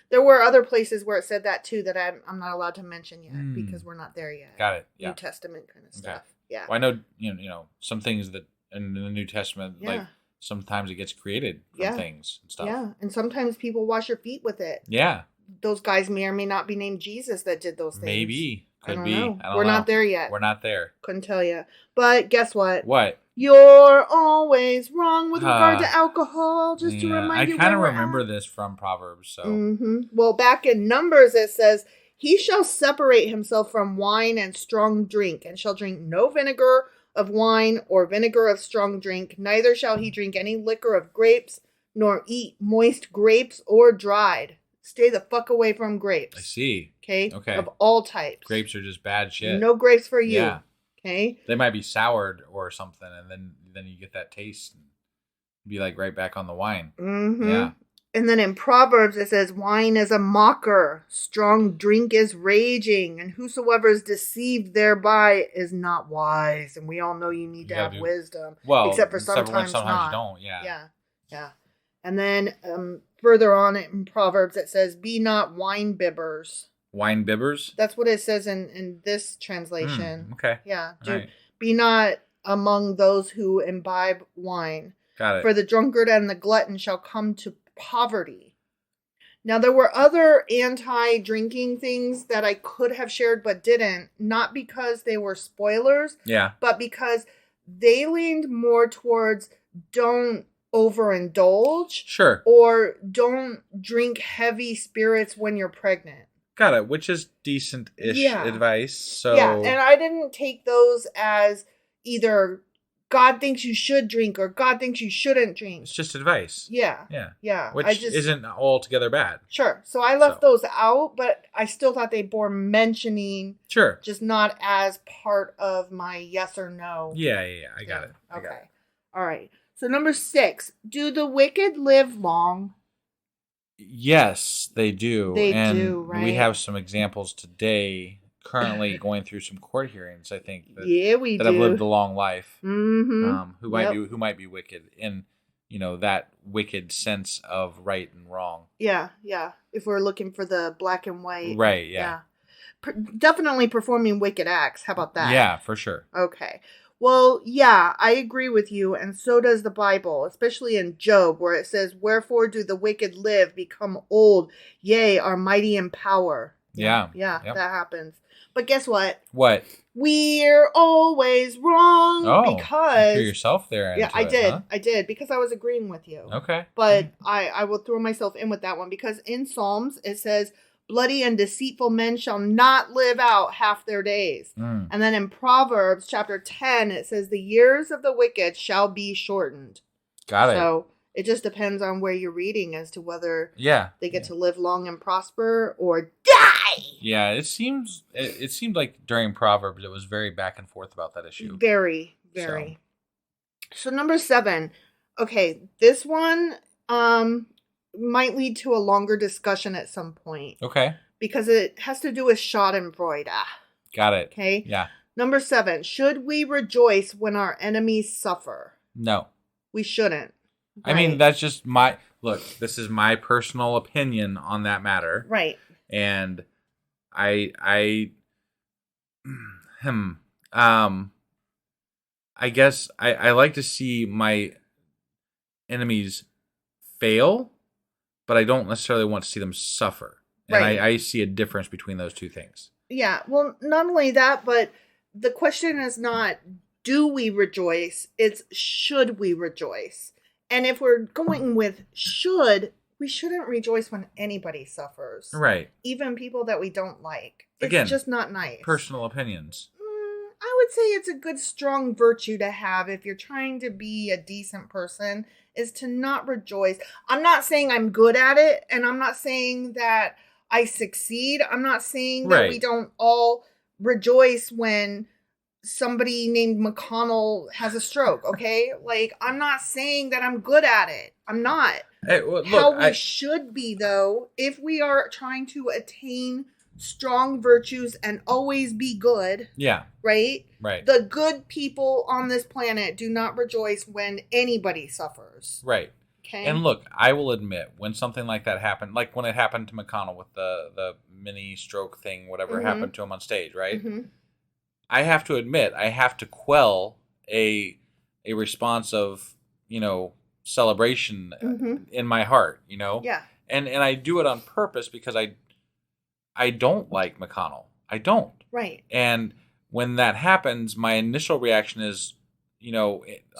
Speaker 4: There were other places where it said that too that I'm not allowed to mention yet because we're not there yet.
Speaker 3: Got it. Yeah.
Speaker 4: New Testament kind of stuff.
Speaker 3: Okay.
Speaker 4: Yeah.
Speaker 3: Well, I know, you know, some things that in the New Testament, like sometimes it gets created from things and stuff.
Speaker 4: Yeah. And sometimes people wash your feet with it.
Speaker 3: Yeah.
Speaker 4: Those guys may or may not be named Jesus that did those things.
Speaker 3: Maybe. Could be.
Speaker 4: Know.
Speaker 3: I don't
Speaker 4: We're
Speaker 3: know.
Speaker 4: not there yet.
Speaker 3: We're not there.
Speaker 4: Couldn't tell you. But guess what?
Speaker 3: What?
Speaker 4: You're always wrong with regard to alcohol. Just to remind you.
Speaker 3: I kind of remember this from Proverbs. So.
Speaker 4: Well, back in Numbers, it says, he shall separate himself from wine and strong drink, and shall drink no vinegar of wine or vinegar of strong drink. Neither shall he drink any liquor of grapes, nor eat moist grapes or dried. Stay the fuck away from grapes.
Speaker 3: I see.
Speaker 4: Okay?
Speaker 3: Okay.
Speaker 4: Of all types.
Speaker 3: Grapes are just bad shit.
Speaker 4: No grapes for you.
Speaker 3: Yeah.
Speaker 4: Okay?
Speaker 3: They might be soured or something, and then you get that taste and be like right back on the wine. Yeah.
Speaker 4: And then in Proverbs, it says, wine is a mocker, strong drink is raging, and whosoever is deceived thereby is not wise. And we all know you need to have wisdom.
Speaker 3: Well,
Speaker 4: except for sometimes not.
Speaker 3: you don't, yeah.
Speaker 4: Yeah. And then further on in Proverbs, it says, be not wine bibbers.
Speaker 3: Wine bibbers?
Speaker 4: That's what it says in this translation.
Speaker 3: Okay.
Speaker 4: Yeah.
Speaker 3: Right.
Speaker 4: Be not among those who imbibe wine.
Speaker 3: Got it.
Speaker 4: For the drunkard and the glutton shall come to poverty. Now, there were other anti-drinking things that I could have shared but didn't, not because they were spoilers, but because they leaned more towards don't overindulge.
Speaker 3: Sure.
Speaker 4: Or don't drink heavy spirits when you're pregnant.
Speaker 3: Got it, which is decent-ish advice. So
Speaker 4: yeah, and I didn't take those as either God thinks you should drink or God thinks you shouldn't drink.
Speaker 3: It's just advice.
Speaker 4: Yeah.
Speaker 3: Which isn't altogether bad.
Speaker 4: Sure. So I left those out, but I still thought they bore mentioning.
Speaker 3: Sure.
Speaker 4: Just not as part of my yes or no.
Speaker 3: Yeah. I got it.
Speaker 4: Okay. All right. So number 6, do the wicked live long?
Speaker 3: Yes, they do.
Speaker 4: They do, right?
Speaker 3: We have some examples today, currently going through some court hearings, I think. That have lived a long life.
Speaker 4: Mm-hmm.
Speaker 3: Who might be wicked in, that wicked sense of right and wrong.
Speaker 4: Yeah. If we're looking for the black and white.
Speaker 3: Right, yeah.
Speaker 4: Definitely performing wicked acts. How about that?
Speaker 3: Yeah, for sure.
Speaker 4: Okay. Well, yeah, I agree with you, and so does the Bible, especially in Job, where it says, "Wherefore do the wicked live, become old, yea, are mighty in power."
Speaker 3: Yeah.
Speaker 4: That happens. But guess what?
Speaker 3: What?
Speaker 4: We're always wrong because...
Speaker 3: You threw yourself there.
Speaker 4: Yeah, I did. Huh? I did, because I was agreeing with you.
Speaker 3: Okay.
Speaker 4: But I will throw myself in with that one, because in Psalms, it says... bloody and deceitful men shall not live out half their days. And then in Proverbs chapter 10, it says the years of the wicked shall be shortened.
Speaker 3: Got it.
Speaker 4: So it just depends on where you're reading as to whether they get to live long and prosper or die.
Speaker 3: Yeah, it seemed like during Proverbs it was very back and forth about that issue.
Speaker 4: Very, very. So number 7. Okay, this one... might lead to a longer discussion at some point.
Speaker 3: Okay.
Speaker 4: Because it has to do with Schadenfreude.
Speaker 3: Got it.
Speaker 4: Okay?
Speaker 3: Yeah.
Speaker 4: Number 7. Should we rejoice when our enemies suffer?
Speaker 3: No.
Speaker 4: We shouldn't.
Speaker 3: Right? I mean, that's just this is my personal opinion on that matter.
Speaker 4: Right.
Speaker 3: And I guess I like to see my enemies fail, but I don't necessarily want to see them suffer. And
Speaker 4: right.
Speaker 3: I see a difference between those two things.
Speaker 4: Yeah. Well, not only that, but the question is not, do we rejoice? It's, should we rejoice? And if we're going with should, we shouldn't rejoice when anybody suffers.
Speaker 3: Right.
Speaker 4: Even people that we don't like.
Speaker 3: Again,
Speaker 4: it's just not nice.
Speaker 3: Personal opinions.
Speaker 4: I would say it's a good, strong virtue to have if you're trying to be a decent person, is to not rejoice. I'm not saying I'm good at it, and I'm not saying that I succeed. I'm not saying that we don't all rejoice when somebody named McConnell has a stroke, okay? Like, I'm not saying that I'm good at it. I'm not.
Speaker 3: Hey, well, look,
Speaker 4: how we should be, though, if we are trying to attain strong virtues and always be good.
Speaker 3: Yeah.
Speaker 4: Right?
Speaker 3: Right.
Speaker 4: The good people on this planet do not rejoice when anybody suffers.
Speaker 3: Right.
Speaker 4: Okay.
Speaker 3: And look, I will admit, when something like that happened, like when it happened to McConnell with the mini stroke thing, whatever happened to him on stage, right? Mm-hmm. I have to admit, I have to quell a response of, celebration in my heart,
Speaker 4: Yeah.
Speaker 3: And I do it on purpose because I don't like McConnell. I don't.
Speaker 4: Right.
Speaker 3: And when that happens, my initial reaction is,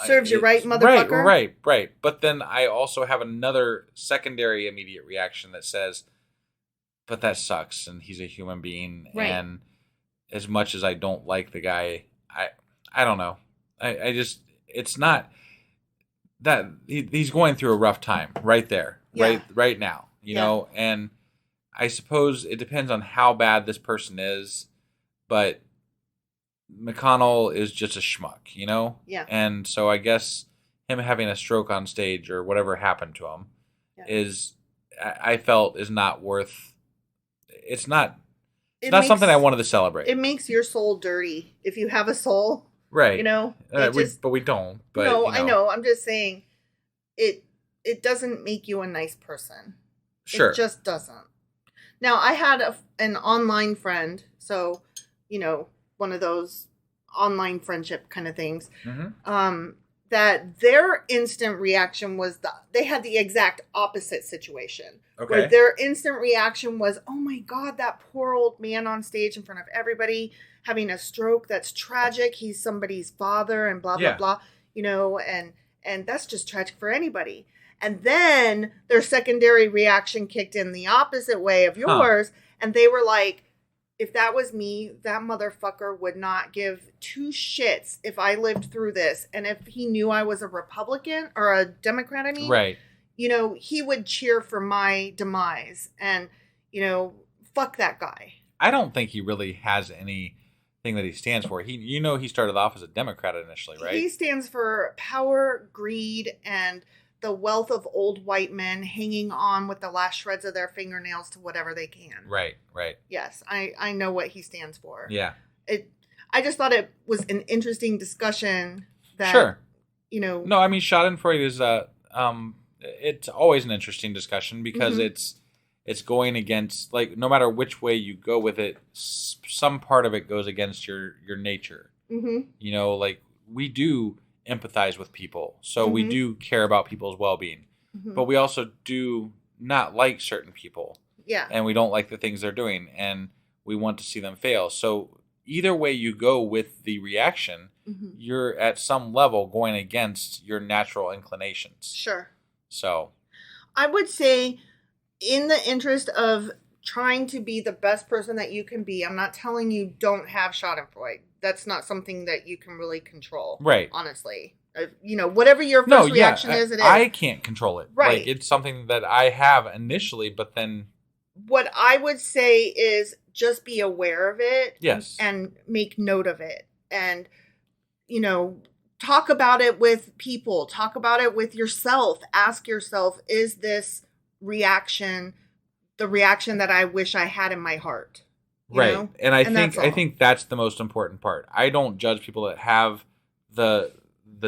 Speaker 4: serves you right, motherfucker.
Speaker 3: Right. But then I also have another secondary immediate reaction that says, but that sucks, and he's a human being.
Speaker 4: Right.
Speaker 3: And as much as I don't like the guy, I don't know. I just, it's not that he's going through a rough time right there, right now, you know, and I suppose it depends on how bad this person is, but McConnell is just a schmuck,
Speaker 4: Yeah.
Speaker 3: And so I guess him having a stroke on stage or whatever happened to him I felt is not worth. It's not something I wanted to celebrate.
Speaker 4: It makes your soul dirty if you have a soul,
Speaker 3: right?
Speaker 4: But
Speaker 3: we don't. But
Speaker 4: no, I know. I'm just saying, it doesn't make you a nice person.
Speaker 3: Sure,
Speaker 4: it just doesn't. Now, I had an online friend, so, one of those online friendship kind of things, that their instant reaction was they had the exact opposite situation.
Speaker 2: Okay.
Speaker 4: Where their instant reaction was, oh my God, that poor old man on stage in front of everybody having a stroke. That's tragic. He's somebody's father and blah, blah, blah. You know, and that's just tragic for anybody. And then their secondary reaction kicked in the opposite way of yours. And they were like, if that was me, that motherfucker would not give two shits if I lived through this. And if he knew I was a Republican or a Democrat, I mean,
Speaker 3: right.
Speaker 4: You know, he would cheer for my demise. And, you know, fuck that guy.
Speaker 3: I don't think he really has anything that he stands for. He started off as a Democrat initially, right?
Speaker 4: He stands for power, greed, and the wealth of old white men hanging on with the last shreds of their fingernails to whatever they can.
Speaker 3: Right.
Speaker 4: Yes, I know what he stands for.
Speaker 3: Yeah.
Speaker 4: I just thought it was an interesting discussion that,
Speaker 3: sure.
Speaker 4: You know.
Speaker 3: No, I mean, Schadenfreude is, it's always an interesting discussion because it's going against, like, no matter which way you go with it, some part of it goes against your nature. Mm-hmm. You know, like, we do empathize with people, so we do care about people's well-being, but we also do not like certain people, and we don't like the things they're doing, and we want to see them fail. So either way you go with the reaction, you're at some level going against your natural inclinations.
Speaker 4: Sure.
Speaker 3: So
Speaker 4: I would say, in the interest of trying to be the best person that you can be, I'm not telling you don't have Schadenfreude. That's not something that you can really control.
Speaker 3: Right.
Speaker 4: Honestly. You know, whatever your first reaction is, it is.
Speaker 3: I can't control it.
Speaker 4: Right.
Speaker 3: Like, it's something that I have initially, but then...
Speaker 4: What I would say is just be aware of it.
Speaker 3: Yes.
Speaker 4: And make note of it. And, you know, talk about it with people. Talk about it with yourself. Ask yourself, is this reaction the reaction that I wish I had in my heart?
Speaker 3: Right.
Speaker 4: Know?
Speaker 3: And I think that's the most important part. I don't judge people that have the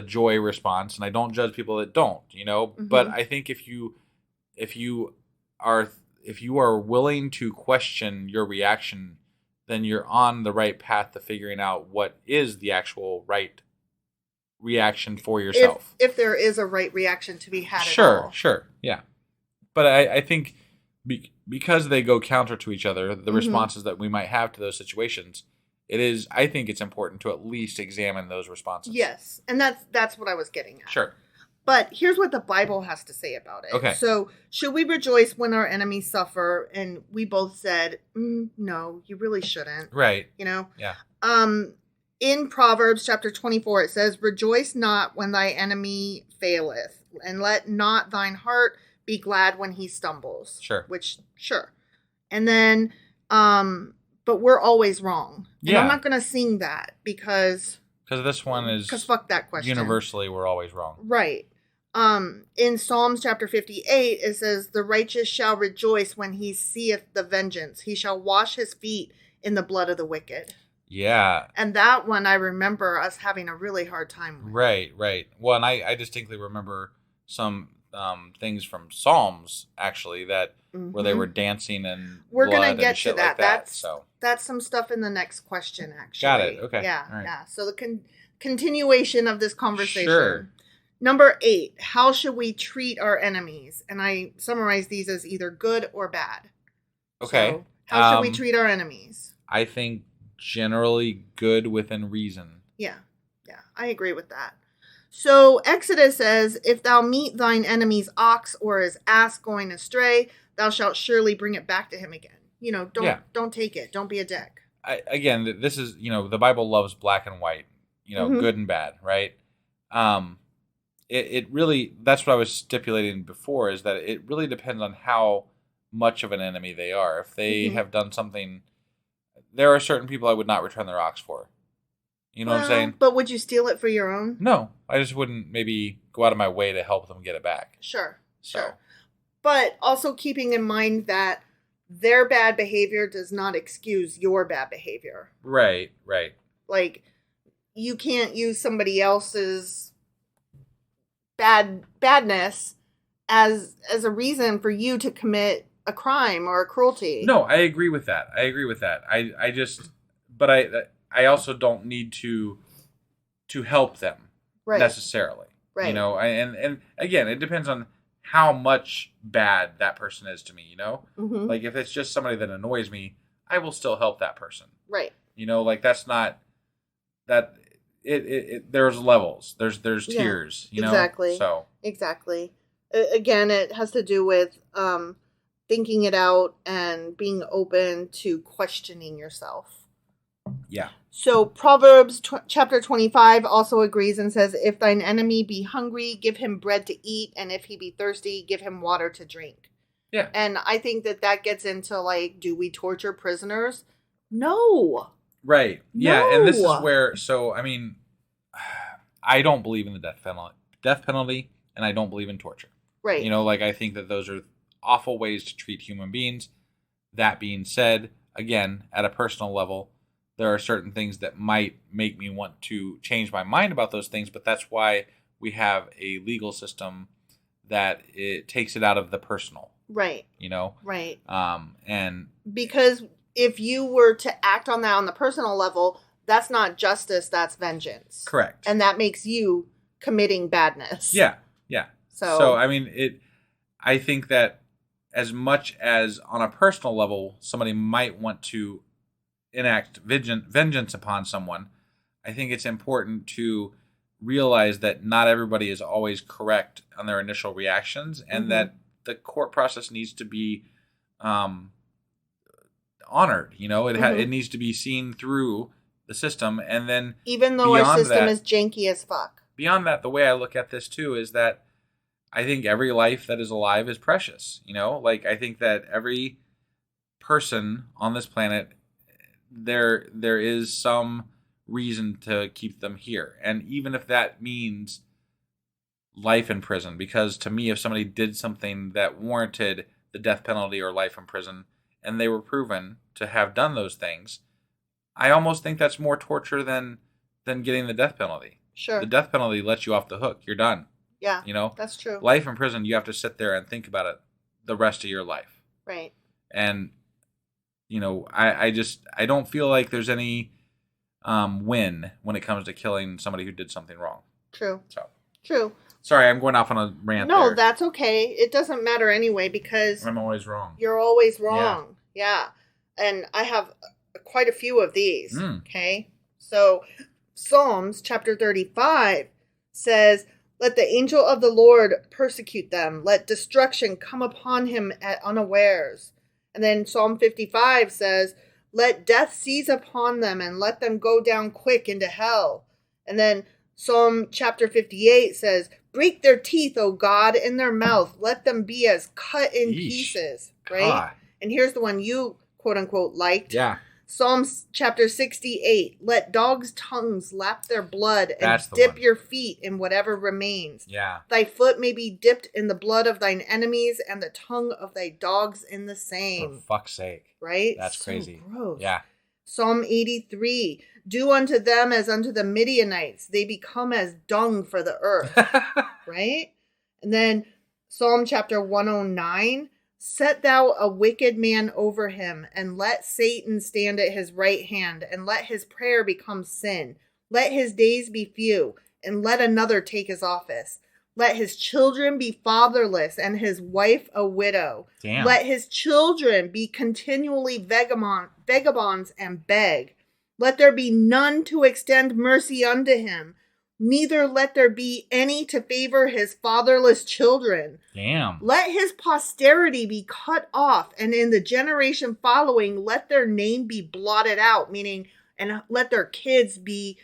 Speaker 3: joy response, and I don't judge people that don't, you know? But I think if you are willing to question your reaction, then you're on the right path to figuring out what is the actual right reaction for yourself.
Speaker 4: If there is a right reaction to be had at all.
Speaker 3: Sure. Yeah. But I think because they go counter to each other, the responses that we might have to those situations, I think it's important to at least examine those responses.
Speaker 4: Yes. And that's what I was getting at.
Speaker 3: Sure.
Speaker 4: But here's what the Bible has to say about it.
Speaker 3: Okay.
Speaker 4: So, should we rejoice when our enemies suffer? And we both said, no, you really shouldn't.
Speaker 3: Right.
Speaker 4: You know?
Speaker 3: Yeah.
Speaker 4: In Proverbs Chapter 24, it says, rejoice not when thy enemy faileth, and let not thine heart be glad when he stumbles.
Speaker 3: Sure.
Speaker 4: Sure. And then, but we're always wrong. And
Speaker 3: Yeah.
Speaker 4: I'm not going to sing that because
Speaker 3: this one is...
Speaker 4: Because fuck that question.
Speaker 3: Universally, we're always wrong.
Speaker 4: Right. In Psalms chapter 58, it says, the righteous shall rejoice when he seeth the vengeance. He shall wash his feet in the blood of the wicked.
Speaker 3: Yeah.
Speaker 4: And that one I remember us having a really hard time with.
Speaker 3: Right. Well, and I distinctly remember some things from Psalms, actually, that where they were dancing and
Speaker 4: we're
Speaker 3: blood
Speaker 4: gonna get
Speaker 3: and shit
Speaker 4: to that.
Speaker 3: Like that.
Speaker 4: That's some stuff in the next question, actually.
Speaker 3: Got it. Okay.
Speaker 4: Yeah.
Speaker 3: All right.
Speaker 4: Yeah. So the continuation of this conversation.
Speaker 3: Sure.
Speaker 4: Number 8, how should we treat our enemies? And I summarize these as either good or bad.
Speaker 3: Okay.
Speaker 4: So how should we treat our enemies?
Speaker 3: I think generally good within reason.
Speaker 4: Yeah. I agree with that. So Exodus says, if thou meet thine enemy's ox or his ass going astray, thou shalt surely bring it back to him again. You know, don't take it. Don't be a dick.
Speaker 3: Again, this is, you know, the Bible loves black and white, you know, good and bad, right? It really, that's what I was stipulating before, is that it really depends on how much of an enemy they are. If they have done something, there are certain people I would not return their ox for. You know what I'm saying?
Speaker 4: But would you steal it for your own?
Speaker 3: No, I just wouldn't maybe go out of my way to help them get it back.
Speaker 4: Sure. But also keeping in mind that their bad behavior does not excuse your bad behavior.
Speaker 3: Right.
Speaker 4: Like, you can't use somebody else's badness as a reason for you to commit a crime or a cruelty.
Speaker 3: No, I agree with that. I also don't need to help them necessarily.
Speaker 4: Right.
Speaker 3: You know, and again, it depends on how much bad that person is to me, you know?
Speaker 4: Mm-hmm.
Speaker 3: Like, if it's just somebody that annoys me, I will still help that person.
Speaker 4: Right.
Speaker 3: You know, like, that's not... that there's levels. There's tiers, you know?
Speaker 4: Exactly.
Speaker 3: So.
Speaker 4: Exactly. Again, it has to do with thinking it out and being open to questioning yourself.
Speaker 3: Yeah.
Speaker 4: So Proverbs chapter 25 also agrees and says, if thine enemy be hungry, give him bread to eat, and if he be thirsty, give him water to drink.
Speaker 3: Yeah.
Speaker 4: And I think that gets into, like, do we torture prisoners? No.
Speaker 3: Right. Yeah,
Speaker 4: No.
Speaker 3: and this is where, so, I mean, I don't believe in the death penalty, and I don't believe in torture.
Speaker 4: Right.
Speaker 3: You know, like, I think that those are awful ways to treat human beings. That being said, again, at a personal level, there are certain things that might make me want to change my mind about those things, but that's why we have a legal system that it takes it out of the personal.
Speaker 4: Right.
Speaker 3: You know?
Speaker 4: Right.
Speaker 3: And
Speaker 4: because if you were to act on that on the personal level, that's not justice, that's vengeance.
Speaker 3: correct.
Speaker 4: And that makes you committing badness.
Speaker 3: Yeah. Yeah.
Speaker 4: So
Speaker 3: I mean, I think that as much as on a personal level, somebody might want to enact vengeance upon someone, I think it's important to realize that not everybody is always correct on their initial reactions, and that the court process needs to be honored. You know, it needs to be seen through the system, and then
Speaker 4: even though our system is janky as fuck.
Speaker 3: Beyond that, the way I look at this too is that I think every life that is alive is precious. You know, like, I think that every person on this planet, there is some reason to keep them here. And even if that means life in prison, because to me, if somebody did something that warranted the death penalty or life in prison, and they were proven to have done those things, I almost think that's more torture than getting the death penalty.
Speaker 4: Sure.
Speaker 3: The death penalty lets you off the hook. You're done.
Speaker 4: Yeah.
Speaker 3: You know?
Speaker 4: That's true.
Speaker 3: Life in prison, you have to sit there and think about it the rest of your life.
Speaker 4: Right.
Speaker 3: And, you know, I don't feel like there's any win when it comes to killing somebody who did something wrong.
Speaker 4: True.
Speaker 3: So.
Speaker 4: True.
Speaker 3: Sorry, I'm going off on a rant.
Speaker 4: No, that's okay. It doesn't matter anyway, because
Speaker 3: I'm always wrong.
Speaker 4: You're always wrong. Yeah. And I have quite a few of these. Okay. So Psalms chapter 35 says, let the angel of the Lord persecute them. Let destruction come upon him at unawares. And then Psalm 55 says, let death seize upon them and let them go down quick into hell. And then Psalm chapter 58 says, break their teeth, O God, in their mouth. Let them be as cut in pieces. Right? God. And here's the one you, quote unquote, liked.
Speaker 3: Yeah.
Speaker 4: Psalms chapter 68, let dogs' tongues lap their blood and dip your feet in whatever remains.
Speaker 3: Yeah.
Speaker 4: Thy foot may be dipped in the blood of thine enemies and the tongue of thy dogs in the same.
Speaker 3: For fuck's sake.
Speaker 4: Right?
Speaker 3: That's
Speaker 4: so
Speaker 3: crazy.
Speaker 4: Gross.
Speaker 3: Yeah.
Speaker 4: Psalm 83, do unto them as unto the Midianites. They become as dung for the earth. Right? And then Psalm chapter 109, set thou a wicked man over him, and let Satan stand at his right hand, and let his prayer become sin. Let his days be few, and let another take his office. Let his children be fatherless, and his wife a widow.
Speaker 3: Damn.
Speaker 4: Let his children be continually vagabonds and beg. Let there be none to extend mercy unto him. Neither let there be any to favor his fatherless children.
Speaker 3: Damn.
Speaker 4: Let his posterity be cut off, and in the generation following, let their name be blotted out, meaning, and let their kids be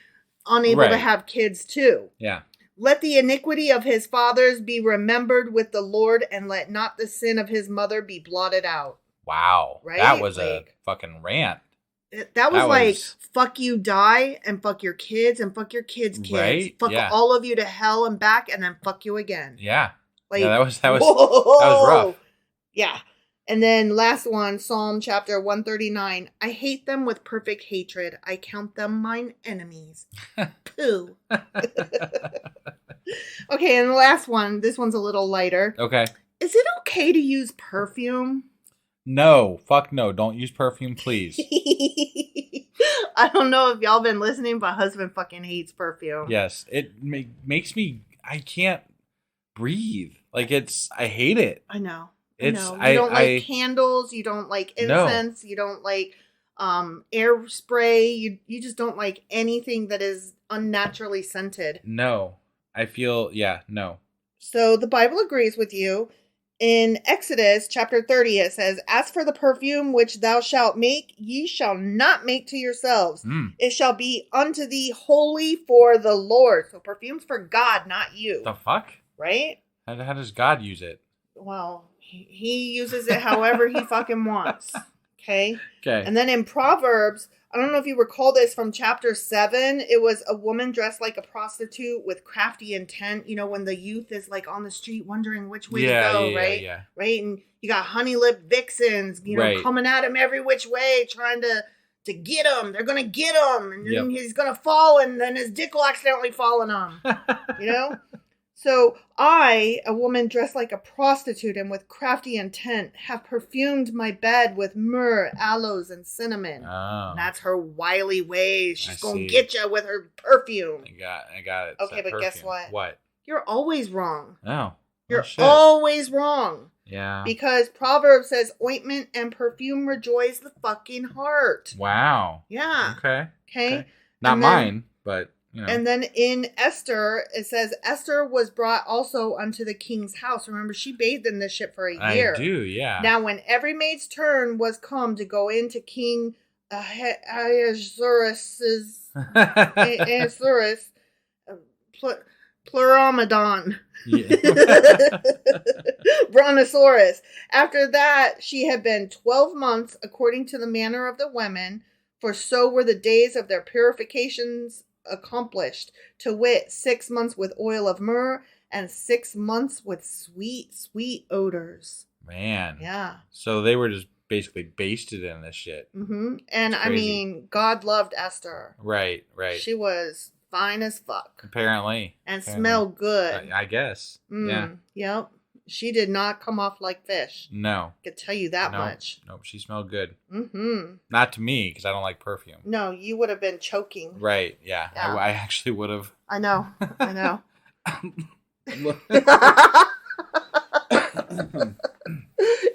Speaker 4: unable to have kids too.
Speaker 3: Yeah.
Speaker 4: Let the iniquity of his fathers be remembered with the Lord, and let not the sin of his mother be blotted out.
Speaker 3: Wow.
Speaker 4: Right?
Speaker 3: That was a fucking rant.
Speaker 4: That was fuck you, die, and fuck your kids, and fuck your kids' kids.
Speaker 3: Right?
Speaker 4: Fuck all of you to hell and back, and then fuck you again.
Speaker 3: Yeah.
Speaker 4: Like,
Speaker 3: yeah, that was rough.
Speaker 4: Yeah. And then last one, Psalm chapter 139. I hate them with perfect hatred. I count them mine enemies. Pooh. Okay, and the last one. This one's a little lighter.
Speaker 3: Okay.
Speaker 4: Is it okay to use perfume?
Speaker 3: No. Fuck no. Don't use perfume, please.
Speaker 4: I don't know if y'all been listening, but husband fucking hates perfume.
Speaker 3: Yes. It makes me... I can't breathe. Like I hate it.
Speaker 4: I know.
Speaker 3: You
Speaker 4: don't like candles. You don't like incense. No. You don't like air spray. You just don't like anything that is unnaturally scented.
Speaker 3: No. I feel, no.
Speaker 4: So the Bible agrees with you. In Exodus chapter 30, it says, "As for the perfume which thou shalt make, ye shall not make to yourselves. It shall be unto thee holy for the Lord." So perfume's for God, not you.
Speaker 3: The fuck?
Speaker 4: Right?
Speaker 3: How does God use it?
Speaker 4: Well, he uses it however he fucking wants. Okay?
Speaker 3: Okay.
Speaker 4: And then in Proverbs, I don't know if you recall this from chapter 7, it was a woman dressed like a prostitute with crafty intent. You know, when the youth is like on the street wondering which way to go, right?
Speaker 3: Yeah.
Speaker 4: Right? And you got honey-lipped vixens, coming at him every which way, trying to get him. They're going to get him. And then he's going to fall, and then his dick will accidentally fall on him. You know? So I, a woman dressed like a prostitute and with crafty intent, have perfumed my bed with myrrh, aloes, and cinnamon.
Speaker 3: Oh.
Speaker 4: And that's her wily ways. She's going to get you with her perfume.
Speaker 3: I got it.
Speaker 4: Okay, but guess what?
Speaker 3: What?
Speaker 4: You're always wrong.
Speaker 3: Oh.
Speaker 4: You're always wrong.
Speaker 3: Yeah.
Speaker 4: Because Proverbs says ointment and perfume rejoice the fucking heart.
Speaker 3: Wow.
Speaker 4: Yeah.
Speaker 3: Okay. Not mine, but... You know.
Speaker 4: And then in Esther, it says, Esther was brought also unto the king's house. Remember, she bathed in this ship for a year.
Speaker 3: I do, yeah.
Speaker 4: Now, when every maid's turn was come to go into King Ahasuerus, Pluramedon, Brontosaurus. After that, she had been 12 months, according to the manner of the women, for so were the days of their purifications accomplished, to wit, 6 months with oil of myrrh and 6 months with sweet odors.
Speaker 3: Man.
Speaker 4: Yeah.
Speaker 3: So they were just basically basted in this shit.
Speaker 4: Mm-hmm. And I mean, God loved Esther.
Speaker 3: Right.
Speaker 4: She was fine as fuck.
Speaker 3: Apparently.
Speaker 4: And smelled good.
Speaker 3: I guess. Yeah.
Speaker 4: Yep. She did not come off like fish.
Speaker 3: No.
Speaker 4: I could tell you that much.
Speaker 3: Nope, she smelled good.
Speaker 4: Mm-hmm.
Speaker 3: Not to me, because I don't like perfume.
Speaker 4: No, you would have been choking.
Speaker 3: Right, yeah. I actually would have.
Speaker 4: I know.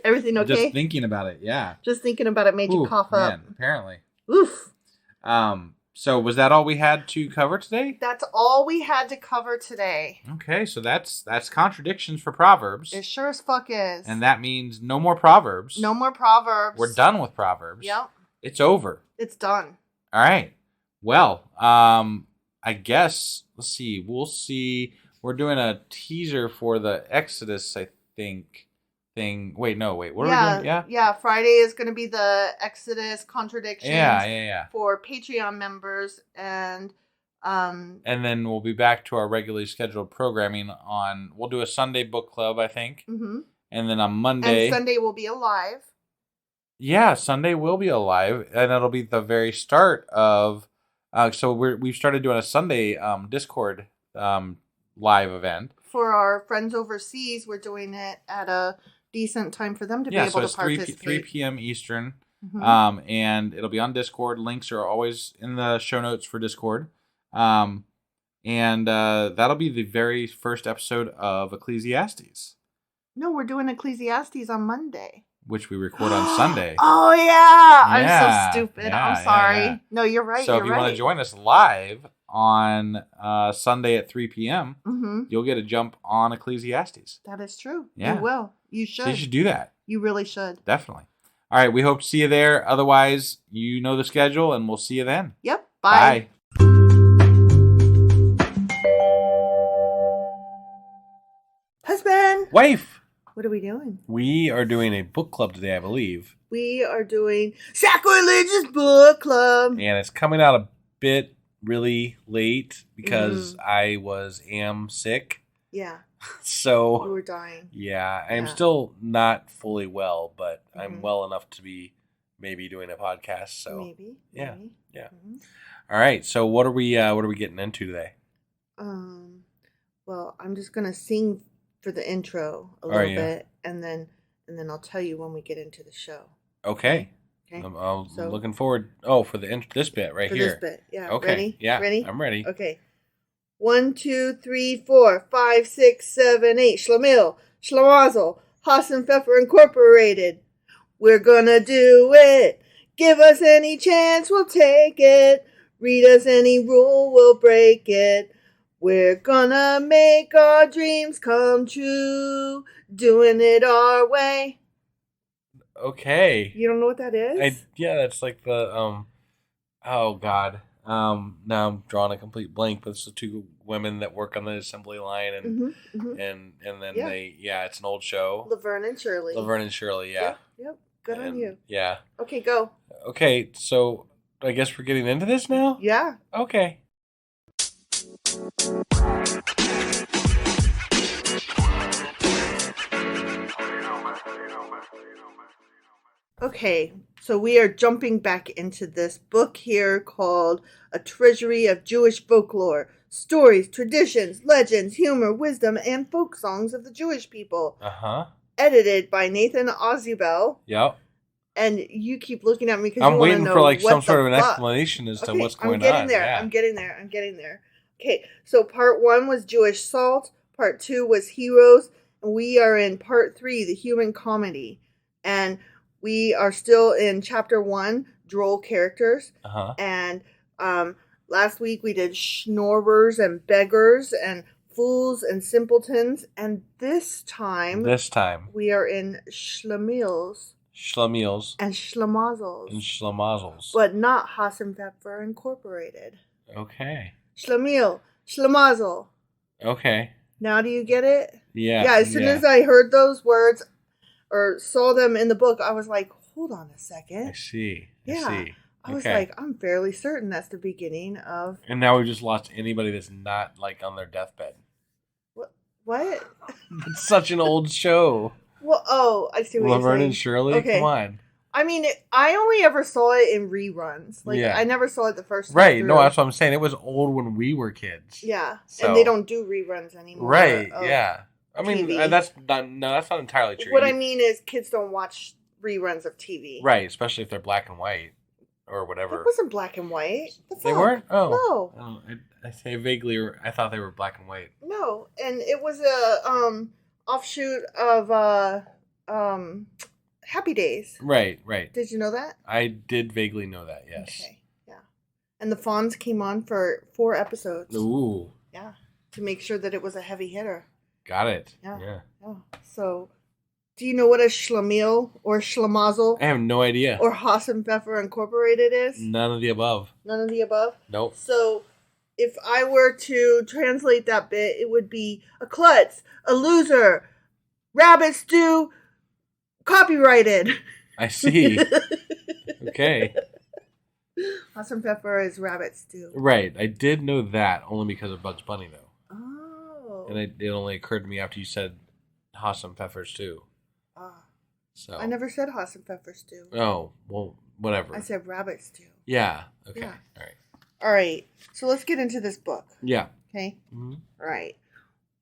Speaker 4: Everything okay?
Speaker 3: Just thinking about it, yeah.
Speaker 4: Just thinking about it made you cough up.
Speaker 3: Apparently.
Speaker 4: Oof.
Speaker 3: So was that all we had to cover today?
Speaker 4: That's all we had to cover today.
Speaker 3: Okay, so that's contradictions for Proverbs.
Speaker 4: It sure as fuck is.
Speaker 3: And that means no more Proverbs.
Speaker 4: No more Proverbs.
Speaker 3: We're done with Proverbs.
Speaker 4: Yep.
Speaker 3: It's over.
Speaker 4: It's done.
Speaker 3: All right. Well, I guess, let's see. We'll see. We're doing a teaser for the Exodus, I think. Wait. What are we doing?
Speaker 4: Yeah. Friday is going to be the Exodus Contradictions.
Speaker 3: Yeah.
Speaker 4: For Patreon members, and
Speaker 3: then we'll be back to our regularly scheduled programming we'll do a Sunday book club, I think.
Speaker 4: Mm-hmm.
Speaker 3: And then on Monday.
Speaker 4: And Sunday will be alive.
Speaker 3: Yeah, Sunday will be alive, and it'll be the very start of. So we've started doing a Sunday Discord live event
Speaker 4: for our friends overseas. We're doing it at a decent time for them to be able to participate. 3 p.m. Eastern, and it'll be on Discord. Links are always in the show notes for Discord, and that'll be the very first episode of Ecclesiastes. No, we're doing Ecclesiastes on Monday, which we record on Sunday. Oh yeah, I'm so stupid. I'm sorry. Yeah. No, you're right. So if you want to join us live on Sunday at 3 p.m., you'll get a jump on Ecclesiastes. That is true. Yeah. You will. You should. So you should do that. You really should. Definitely. All right. We hope to see you there. Otherwise, you know the schedule, and we'll see you then. Yep. Bye. Husband. Wife. What are we doing? We are doing a book club today, I believe. We are doing Sacrilegious Book Club. And it's coming out a bit really late because I am sick. Yeah. So you were dying. Yeah. I'm still not fully well, but I'm well enough to be maybe doing a podcast. So maybe. Yeah. Yeah. All right. So what are we getting into today? Well, I'm just gonna sing for the intro a little bit, and then I'll tell you when we get into the show. Okay. I'm looking forward. Oh, for this bit right here. For this bit, yeah. Okay. Ready? Yeah. Ready? I'm ready. Okay. 1, 2, 3, 4, 5, 6, 7, 8. Schlemiel, Schlemazel, Haas and Pfeffer Incorporated. We're gonna do it. Give us any chance, we'll take it. Read us any rule, we'll break it. We're gonna make our dreams come true. Doing it our way.
Speaker 3: Okay.
Speaker 4: You don't know what that is?
Speaker 3: Yeah, that's like the oh god. Now I'm drawing a complete blank, but it's the two women that work on the assembly line and and then it's an old show.
Speaker 4: Laverne and Shirley.
Speaker 3: Yeah.
Speaker 4: Yep. Good on you.
Speaker 3: Yeah.
Speaker 4: Okay, go.
Speaker 3: Okay, so I guess we're getting into this now?
Speaker 4: Yeah.
Speaker 3: Okay.
Speaker 4: Okay, so we are jumping back into this book here called A Treasury of Jewish Folklore, Stories, Traditions, Legends, Humor, Wisdom, and Folk Songs of the Jewish People.
Speaker 3: Uh-huh.
Speaker 4: Edited by Nathan Ozubel.
Speaker 3: Yep.
Speaker 4: And you keep looking at me because
Speaker 3: I'm
Speaker 4: you want to
Speaker 3: waiting
Speaker 4: know
Speaker 3: for like some
Speaker 4: what
Speaker 3: sort of
Speaker 4: the
Speaker 3: an
Speaker 4: fuck.
Speaker 3: explanation as to what's going
Speaker 4: I'm getting
Speaker 3: on.
Speaker 4: there.
Speaker 3: Yeah.
Speaker 4: I'm getting there. Okay, so part 1 was Jewish Salt. Part 2 was Heroes. And we are in part 3, the Human Comedy. And we are still in chapter 1, Droll Characters.
Speaker 3: Uh-huh.
Speaker 4: And last week we did Schnorrers and Beggars and Fools and Simpletons. And this time we are in Schlemiels.
Speaker 3: Schlemiels.
Speaker 4: And Schlemazels.
Speaker 3: And Schlemazels.
Speaker 4: But not Haas and Pfeffer Incorporated.
Speaker 3: Okay.
Speaker 4: Schlemiel, Schlemazel.
Speaker 3: Okay.
Speaker 4: Now do you get it?
Speaker 3: Yeah.
Speaker 4: Yeah, as soon as I heard those words or saw them in the book, I was like, hold on a second.
Speaker 3: I see.
Speaker 4: Yeah. I was like, I'm fairly certain that's the beginning of...
Speaker 3: And now we've just lost anybody that's not, like, on their deathbed.
Speaker 4: What?
Speaker 3: It's such an old show.
Speaker 4: Well, I see what you're saying.
Speaker 3: Laverne and Shirley? Okay. Come on.
Speaker 4: I mean, I only ever saw it in reruns. Like, I never saw it the first time
Speaker 3: Right.
Speaker 4: through.
Speaker 3: No, that's what I'm saying. It was old when we were kids.
Speaker 4: Yeah.
Speaker 3: So.
Speaker 4: And they don't do reruns anymore.
Speaker 3: Right. Yeah. I mean,
Speaker 4: TV.
Speaker 3: that's not entirely true.
Speaker 4: What I mean is kids don't watch reruns of TV.
Speaker 3: Right. Especially if they're black and white or whatever.
Speaker 4: It wasn't black and white.
Speaker 3: They weren't? Oh.
Speaker 4: No.
Speaker 3: Oh, I say vaguely, I thought they were black and white.
Speaker 4: No. And it was a offshoot of Happy Days.
Speaker 3: Right.
Speaker 4: Did you know that?
Speaker 3: I did vaguely know that, yes.
Speaker 4: Okay, yeah. And the Fonz came on for 4 episodes.
Speaker 3: Ooh.
Speaker 4: Yeah, to make sure that it was a heavy hitter.
Speaker 3: Got it.
Speaker 4: Yeah. So, do you know what a Schlemiel or Schlemazel?
Speaker 3: I have no idea.
Speaker 4: Or Haas and Pfeffer Incorporated is?
Speaker 3: None of the above.
Speaker 4: None of the above?
Speaker 3: Nope.
Speaker 4: So, if I were to translate that bit, it would be a klutz, a loser, rabbit stew, copyrighted.
Speaker 3: I see. Okay.
Speaker 4: Haas and Pfeffer is rabbit stew.
Speaker 3: Right. I did know that only because of Bugs Bunny, though.
Speaker 4: Oh.
Speaker 3: And it only occurred to me after you said Haas and Pfeffer stew. So
Speaker 4: I never said Haas and Pfeffer stew.
Speaker 3: Oh, well, whatever.
Speaker 4: I said rabbit stew.
Speaker 3: Yeah. Okay.
Speaker 4: Yeah.
Speaker 3: All
Speaker 4: right. So let's get into this book.
Speaker 3: Yeah.
Speaker 4: Okay.
Speaker 3: Mm-hmm.
Speaker 4: All right.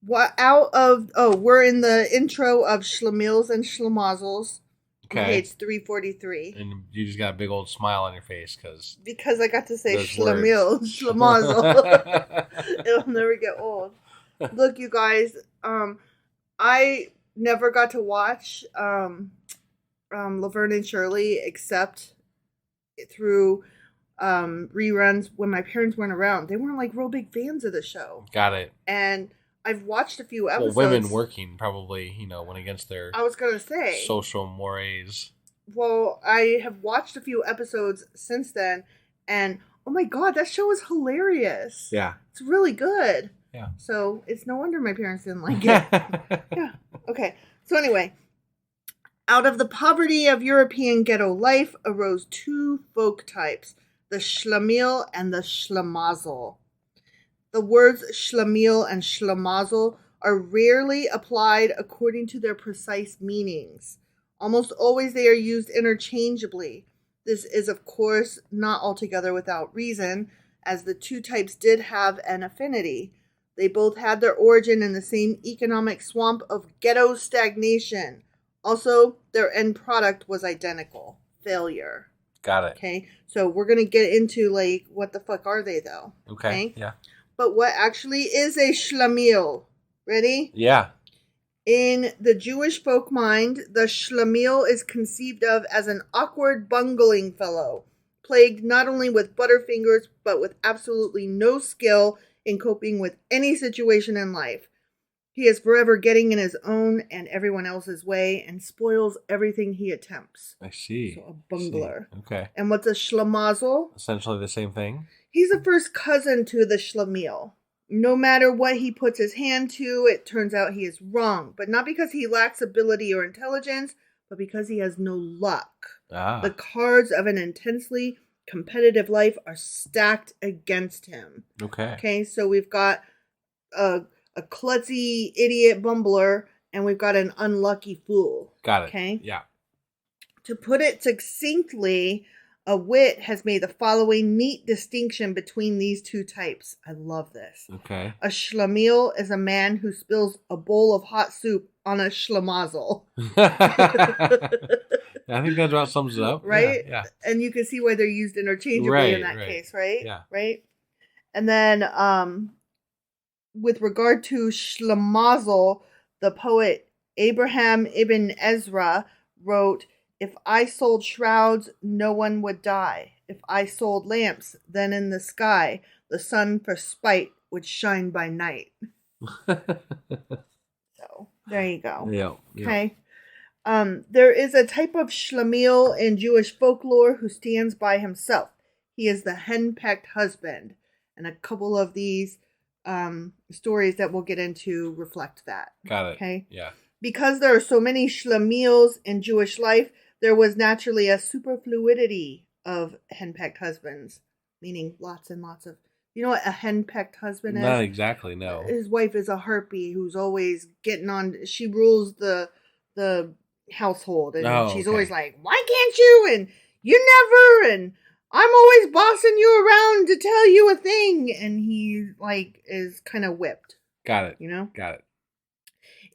Speaker 4: We're in the intro of Schlemiels and Schlemazels.
Speaker 3: Okay.
Speaker 4: Page 343.
Speaker 3: And you just got a big old smile on your face
Speaker 4: because I got to say Schlemiel, Schlemazel. It'll never get old. Look, you guys, I never got to watch Laverne and Shirley except through reruns when my parents weren't around. They weren't like real big fans of the show.
Speaker 3: Got it.
Speaker 4: And I've watched a few episodes.
Speaker 3: Well, women working probably, went against their
Speaker 4: I was going to say
Speaker 3: social mores.
Speaker 4: Well, I have watched a few episodes since then, and oh my god, that show is hilarious.
Speaker 3: Yeah.
Speaker 4: It's really good.
Speaker 3: Yeah.
Speaker 4: So it's no wonder my parents didn't like it. Yeah. Okay. So anyway, out of the poverty of European ghetto life arose 2 folk types, the Schlemiel and the Schlemazel. The words Schlemiel and Schlemazel are rarely applied according to their precise meanings. Almost always they are used interchangeably. This is, of course, not altogether without reason, as the 2 types did have an affinity. They both had their origin in the same economic swamp of ghetto stagnation. Also, their end product was identical. Failure.
Speaker 3: Got it.
Speaker 4: Okay, so we're going to get into, what the fuck are they, though?
Speaker 3: Okay, yeah.
Speaker 4: but what actually is a shlemiel? Ready?
Speaker 3: Yeah.
Speaker 4: In the Jewish folk mind, the shlemiel is conceived of as an awkward, bungling fellow, plagued not only with butterfingers, but with absolutely no skill in coping with any situation in life. He is forever getting in his own and everyone else's way and spoils everything he attempts.
Speaker 3: I see.
Speaker 4: So a bungler.
Speaker 3: Okay.
Speaker 4: And what's a schlemazel?
Speaker 3: Essentially the same thing.
Speaker 4: He's a first cousin to the shlemiel. No matter what he puts his hand to, it turns out he is wrong. But not because he lacks ability or intelligence, but because he has no luck. The cards of an intensely competitive life are stacked against him. Okay, so we've got a klutzy idiot bumbler, and we've got an unlucky fool.
Speaker 3: Got it.
Speaker 4: Okay?
Speaker 3: Yeah.
Speaker 4: To put it succinctly, a wit has made the following neat distinction between these two types. I love this.
Speaker 3: Okay.
Speaker 4: A schlemiel is a man who spills a bowl of hot soup on a schlemazel.
Speaker 3: I think that about sums it up.
Speaker 4: Right?
Speaker 3: Yeah.
Speaker 4: And you can see why they're used interchangeably in that case, right?
Speaker 3: Yeah.
Speaker 4: Right? And then with regard to schlemazel, the poet Abraham ibn Ezra wrote, "If I sold shrouds, no one would die. If I sold lamps, then in the sky, the sun for spite would shine by night." So, there you go.
Speaker 3: Yeah.
Speaker 4: Okay. There is a type of shlemiel in Jewish folklore who stands by himself. He is the henpecked husband. And a couple of these stories that we'll get into reflect that.
Speaker 3: Got it.
Speaker 4: Okay.
Speaker 3: Yeah. Because
Speaker 4: there are so many shlemiels in Jewish life, there was naturally a superfluidity of henpecked husbands, meaning lots and lots of. You know what a henpecked husband is?
Speaker 3: Not exactly, no.
Speaker 4: His wife is a harpy who's always getting on. She rules the household, and she's always like, "Why can't you?" And "You never." And "I'm always bossing you around to tell you a thing." And he is kind of whipped.
Speaker 3: Got it.
Speaker 4: You know?
Speaker 3: Got it.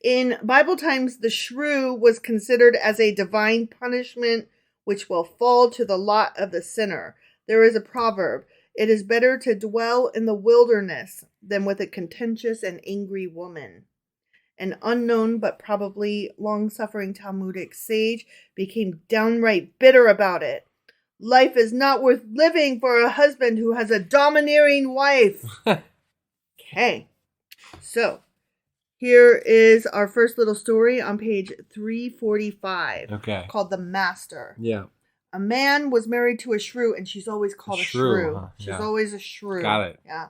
Speaker 4: In Bible times, the shrew was considered as a divine punishment which will fall to the lot of the sinner. There is a proverb, "It is better to dwell in the wilderness than with a contentious and angry woman." An unknown but probably long-suffering Talmudic sage became downright bitter about it. "Life is not worth living for a husband who has a domineering wife." Okay, so here is our first little story on page 345.
Speaker 3: Okay.
Speaker 4: Called The Master.
Speaker 3: Yeah.
Speaker 4: A man was married to a shrew, and she's always called a shrew.
Speaker 3: Huh?
Speaker 4: She's always a shrew.
Speaker 3: Got it.
Speaker 4: Yeah.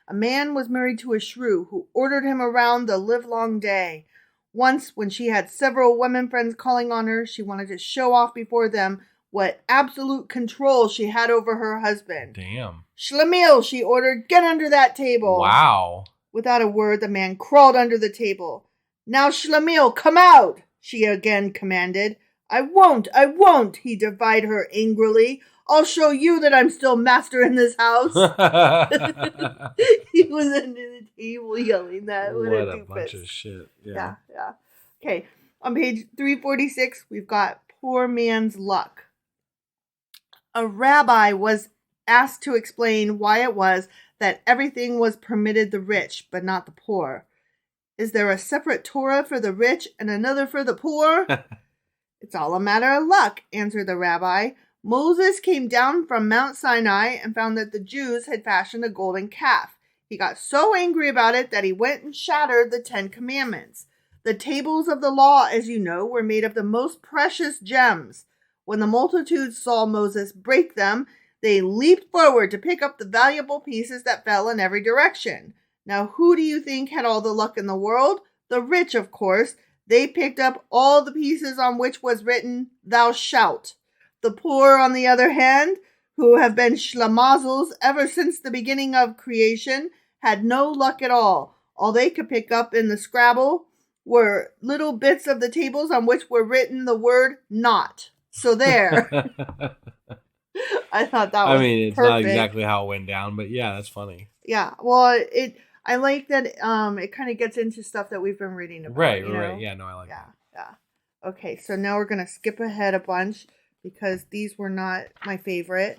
Speaker 4: A man was married to a shrew who ordered him around the livelong day. Once, when she had several women friends calling on her, she wanted to show off before them what absolute control she had over her husband.
Speaker 3: Damn.
Speaker 4: "Shlemiel," she ordered, "get under that table."
Speaker 3: Wow.
Speaker 4: Without a word, the man crawled under the table. "Now, Shlemiel, come out," she again commanded. I won't, he defied her angrily. "I'll show you that I'm still master in this house." He was under the table yelling that.
Speaker 3: What a bunch of shit.
Speaker 4: Yeah. Okay, on page 346, we've got Poor Man's Luck. A rabbi was asked to explain why it was that everything was permitted the rich, but not the poor. Is there a separate Torah for the rich and another for the poor? It's all a matter of luck, answered the rabbi. Moses came down from Mount Sinai and found that the Jews had fashioned a golden calf. He got so angry about it that he went and shattered the 10 Commandments. The tables of the law, as you know, were made of the most precious gems. When the multitude saw Moses break them, they leaped forward to pick up the valuable pieces that fell in every direction. Now, who do you think had all the luck in the world? The rich, of course. They picked up all the pieces on which was written, "Thou shalt." The poor, on the other hand, who have been schlemazels ever since the beginning of creation, had no luck at all. All they could pick up in the Scrabble were little bits of the tables on which were written the word "not." So there. I thought that was
Speaker 3: it's
Speaker 4: perfect.
Speaker 3: not exactly how it went down, but yeah, that's funny.
Speaker 4: Yeah, well, I like that it kind of gets into stuff that we've been reading about.
Speaker 3: Right.
Speaker 4: Yeah,
Speaker 3: no, I like that.
Speaker 4: Yeah. Okay, so now we're going to skip ahead a bunch because these were not my favorite.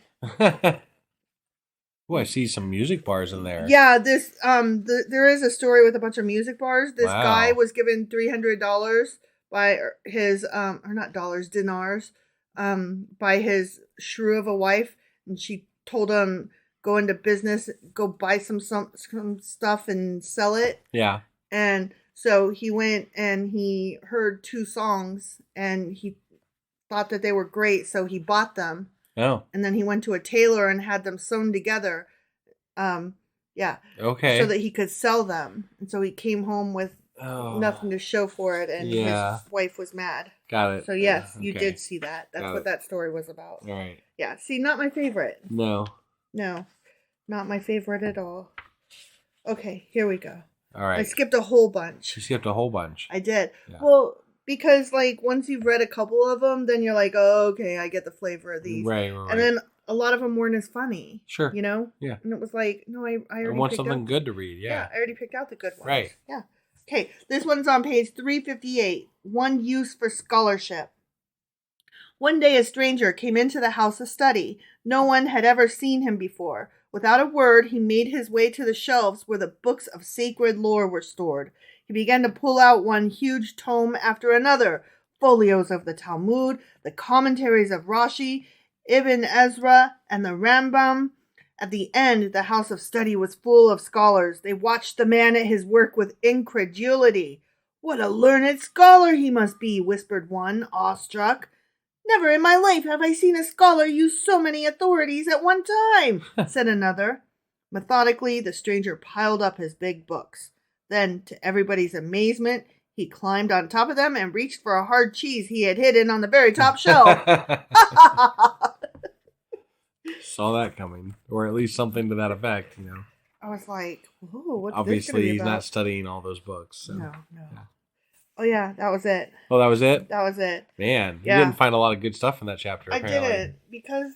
Speaker 3: Oh, I see some music bars in there.
Speaker 4: Yeah, there is a story with a bunch of music bars. This
Speaker 3: Wow.
Speaker 4: guy was given $300 by his or not dollars, dinars, by his shrew of a wife, and she told him go into business, go buy some stuff and sell it.
Speaker 3: Yeah.
Speaker 4: And so he went and he heard 2 songs and he thought that they were great, so he bought them.
Speaker 3: Oh.
Speaker 4: And then he went to a tailor and had them sewn together. Yeah.
Speaker 3: Okay.
Speaker 4: So that he could sell them. And so he came home with nothing to show for it, and his wife was mad.
Speaker 3: Got it.
Speaker 4: So yes, you did see that. That's what that story was about.
Speaker 3: All right.
Speaker 4: Yeah. See, not my favorite.
Speaker 3: No.
Speaker 4: No. Not my favorite at all. Okay, here we go.
Speaker 3: All right.
Speaker 4: I skipped a whole bunch.
Speaker 3: You skipped a whole bunch.
Speaker 4: I did.
Speaker 3: Yeah.
Speaker 4: Well, because like once you've read a couple of them, then you're like, oh, okay, I get the flavor of these.
Speaker 3: Right.
Speaker 4: And then a lot of them weren't as funny.
Speaker 3: Sure.
Speaker 4: You know?
Speaker 3: Yeah.
Speaker 4: And it was like, no, I already
Speaker 3: want
Speaker 4: picked
Speaker 3: something
Speaker 4: out,
Speaker 3: good to read. Yeah.
Speaker 4: I already picked out the good ones.
Speaker 3: Right.
Speaker 4: Yeah. Okay, this one's on page 358. One use for scholarship. One day a stranger came into the house of study. No one had ever seen him before. Without a word, he made his way to the shelves where the books of sacred lore were stored. He began to pull out one huge tome after another. Folios of the Talmud, the commentaries of Rashi, Ibn Ezra, and the Rambam. At the end, the house of study was full of scholars. They watched the man at his work with incredulity. What a learned scholar he must be, whispered one, awestruck. Never in my life have I seen a scholar use so many authorities at one time, said another. Methodically, the stranger piled up his big books. Then, to everybody's amazement, he climbed on top of them and reached for a hard cheese he had hidden on the very top shelf.
Speaker 3: Saw that coming, or at least something to that effect, you know.
Speaker 4: I was like, "Whoa, what's
Speaker 3: Obviously,
Speaker 4: this gonna be
Speaker 3: he's
Speaker 4: about?"
Speaker 3: not studying all those books. So.
Speaker 4: No.
Speaker 3: Yeah.
Speaker 4: Oh yeah, that was it.
Speaker 3: Oh, that was it?
Speaker 4: That was it.
Speaker 3: Man,
Speaker 4: Yeah.
Speaker 3: you didn't find a lot of good stuff in that chapter,
Speaker 4: I
Speaker 3: apparently.
Speaker 4: didn't, because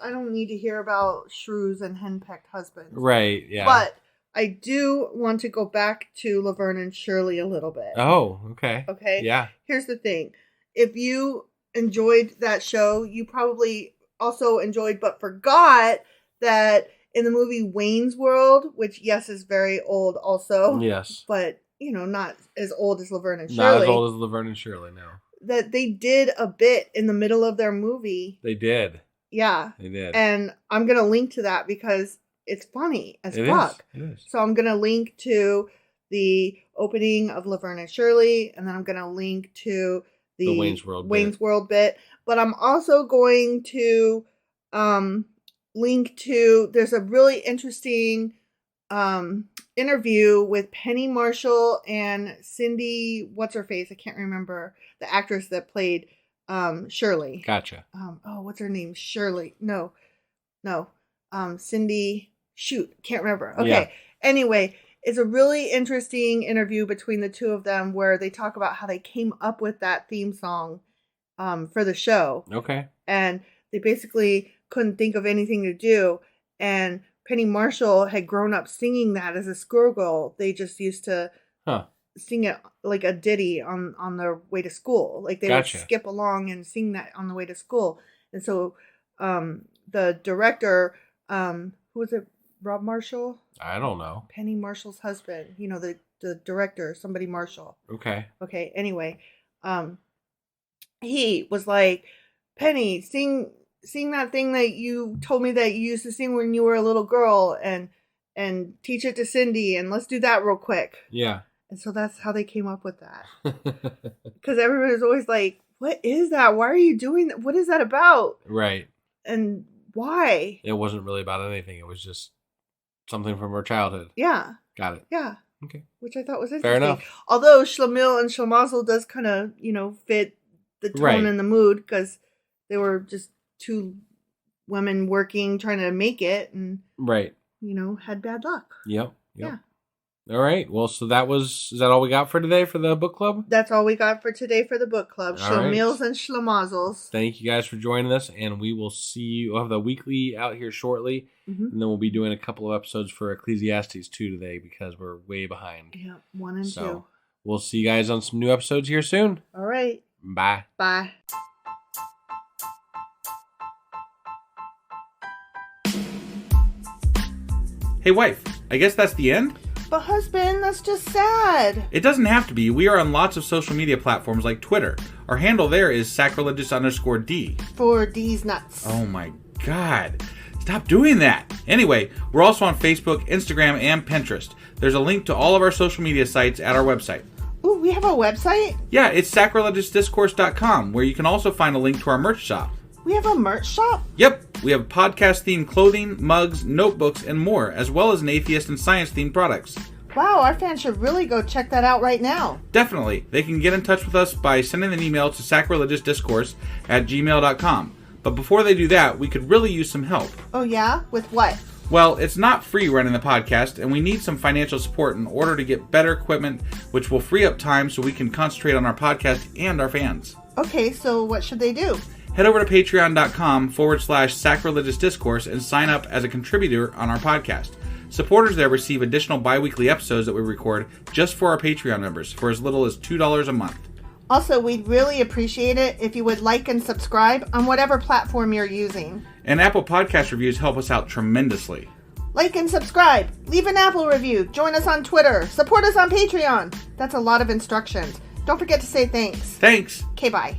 Speaker 4: I don't need to hear about shrews and henpecked husbands.
Speaker 3: Right, yeah.
Speaker 4: But I do want to go back to Laverne and Shirley a little bit.
Speaker 3: Oh, okay.
Speaker 4: Okay?
Speaker 3: Yeah.
Speaker 4: Here's the thing. If you enjoyed that show, you probably also enjoyed but forgot that in the movie Wayne's World, which, yes, is very old also.
Speaker 3: Yes.
Speaker 4: But, not as old as Laverne and Shirley.
Speaker 3: Not as old as Laverne and Shirley, no.
Speaker 4: That they did a bit in the middle of their movie.
Speaker 3: They did.
Speaker 4: Yeah.
Speaker 3: They did.
Speaker 4: And I'm going to link to that because it's funny as fuck.
Speaker 3: It is.
Speaker 4: So I'm going to link to the opening of Laverne and Shirley, and then I'm going to link to the
Speaker 3: Wayne's World
Speaker 4: bit. But I'm also going to link to, there's a really interesting interview with Penny Marshall and Cindy, what's-her-face? I can't remember. The actress that played Shirley.
Speaker 3: Gotcha.
Speaker 4: What's her name? Shirley. No. Cindy. Shoot. Can't remember. Okay.
Speaker 3: Yeah.
Speaker 4: Anyway, it's a really interesting interview between the two of them where they talk about how they came up with that theme song for the show.
Speaker 3: Okay.
Speaker 4: And they basically couldn't think of anything to do. And Penny Marshall had grown up singing that as a schoolgirl. They just used to sing it like a ditty on their way to school. Like they would skip along and sing that on the way to school. And so the director, who was it? Rob Marshall?
Speaker 3: I don't know.
Speaker 4: Penny Marshall's husband. The director, somebody Marshall.
Speaker 3: Okay.
Speaker 4: Okay. Anyway, he was like, Penny, sing that thing that you told me that you used to sing when you were a little girl, and teach it to Cindy, and let's do that real quick.
Speaker 3: Yeah.
Speaker 4: And so that's how they came up with that. Because everybody was always like, what is that? Why are you doing that? What is that about?
Speaker 3: Right.
Speaker 4: And why?
Speaker 3: It wasn't really about anything. It was just something from her childhood.
Speaker 4: Yeah.
Speaker 3: Got it.
Speaker 4: Yeah.
Speaker 3: Okay.
Speaker 4: Which I thought was interesting.
Speaker 3: Fair enough.
Speaker 4: Although Schlemiel and Schlemazel does kind of, fit the tone and the mood, because they were just two women working, trying to make it, and
Speaker 3: right.
Speaker 4: Had bad luck.
Speaker 3: Yep.
Speaker 4: Yeah.
Speaker 3: All right. Well, so is that all we got for today for the book club?
Speaker 4: That's all we got for today for the book club. Schlemiels and Schlemazels.
Speaker 3: Thank you guys for joining us, and we will see you. We'll have the weekly out here shortly, and then we'll be doing a couple of episodes for Ecclesiastes 2 today because we're way behind.
Speaker 4: Yeah, 1 and 2.
Speaker 3: We'll see you guys on some new episodes here soon.
Speaker 4: All right.
Speaker 3: Bye.
Speaker 4: Bye.
Speaker 2: Hey, wife, I guess that's the end?
Speaker 4: But husband, that's just sad.
Speaker 2: It doesn't have to be. We are on lots of social media platforms like Twitter. Our handle there is sacrilegious_D.
Speaker 4: For D's nuts.
Speaker 2: Oh my God. Stop doing that. Anyway, we're also on Facebook, Instagram, and Pinterest. There's a link to all of our social media sites at our website.
Speaker 4: Ooh, we have a website?
Speaker 2: Yeah, it's sacrilegiousdiscourse.com, where you can also find a link to our merch shop.
Speaker 4: We have a merch shop?
Speaker 2: Yep, we have podcast-themed clothing, mugs, notebooks, and more, as well as an atheist and science-themed products.
Speaker 4: Wow, our fans should really go check that out right now.
Speaker 2: Definitely. They can get in touch with us by sending an email to sacrilegiousdiscourse@gmail.com. But before they do that, we could really use some help.
Speaker 4: Oh yeah? With what?
Speaker 2: Well, it's not free running the podcast, and we need some financial support in order to get better equipment, which will free up time so we can concentrate on our podcast and our fans.
Speaker 4: Okay, so what should they do?
Speaker 2: Head over to patreon.com/sacrilegious discourse and sign up as a contributor on our podcast. Supporters there receive additional bi-weekly episodes that we record just for our Patreon members for as little as $2 a month.
Speaker 4: Also, we'd really appreciate it if you would like and subscribe on whatever platform you're using.
Speaker 2: And Apple Podcast reviews help us out tremendously.
Speaker 4: Like and subscribe. Leave an Apple review. Join us on Twitter. Support us on Patreon. That's a lot of instructions. Don't forget to say thanks.
Speaker 2: Thanks.
Speaker 4: Okay, bye.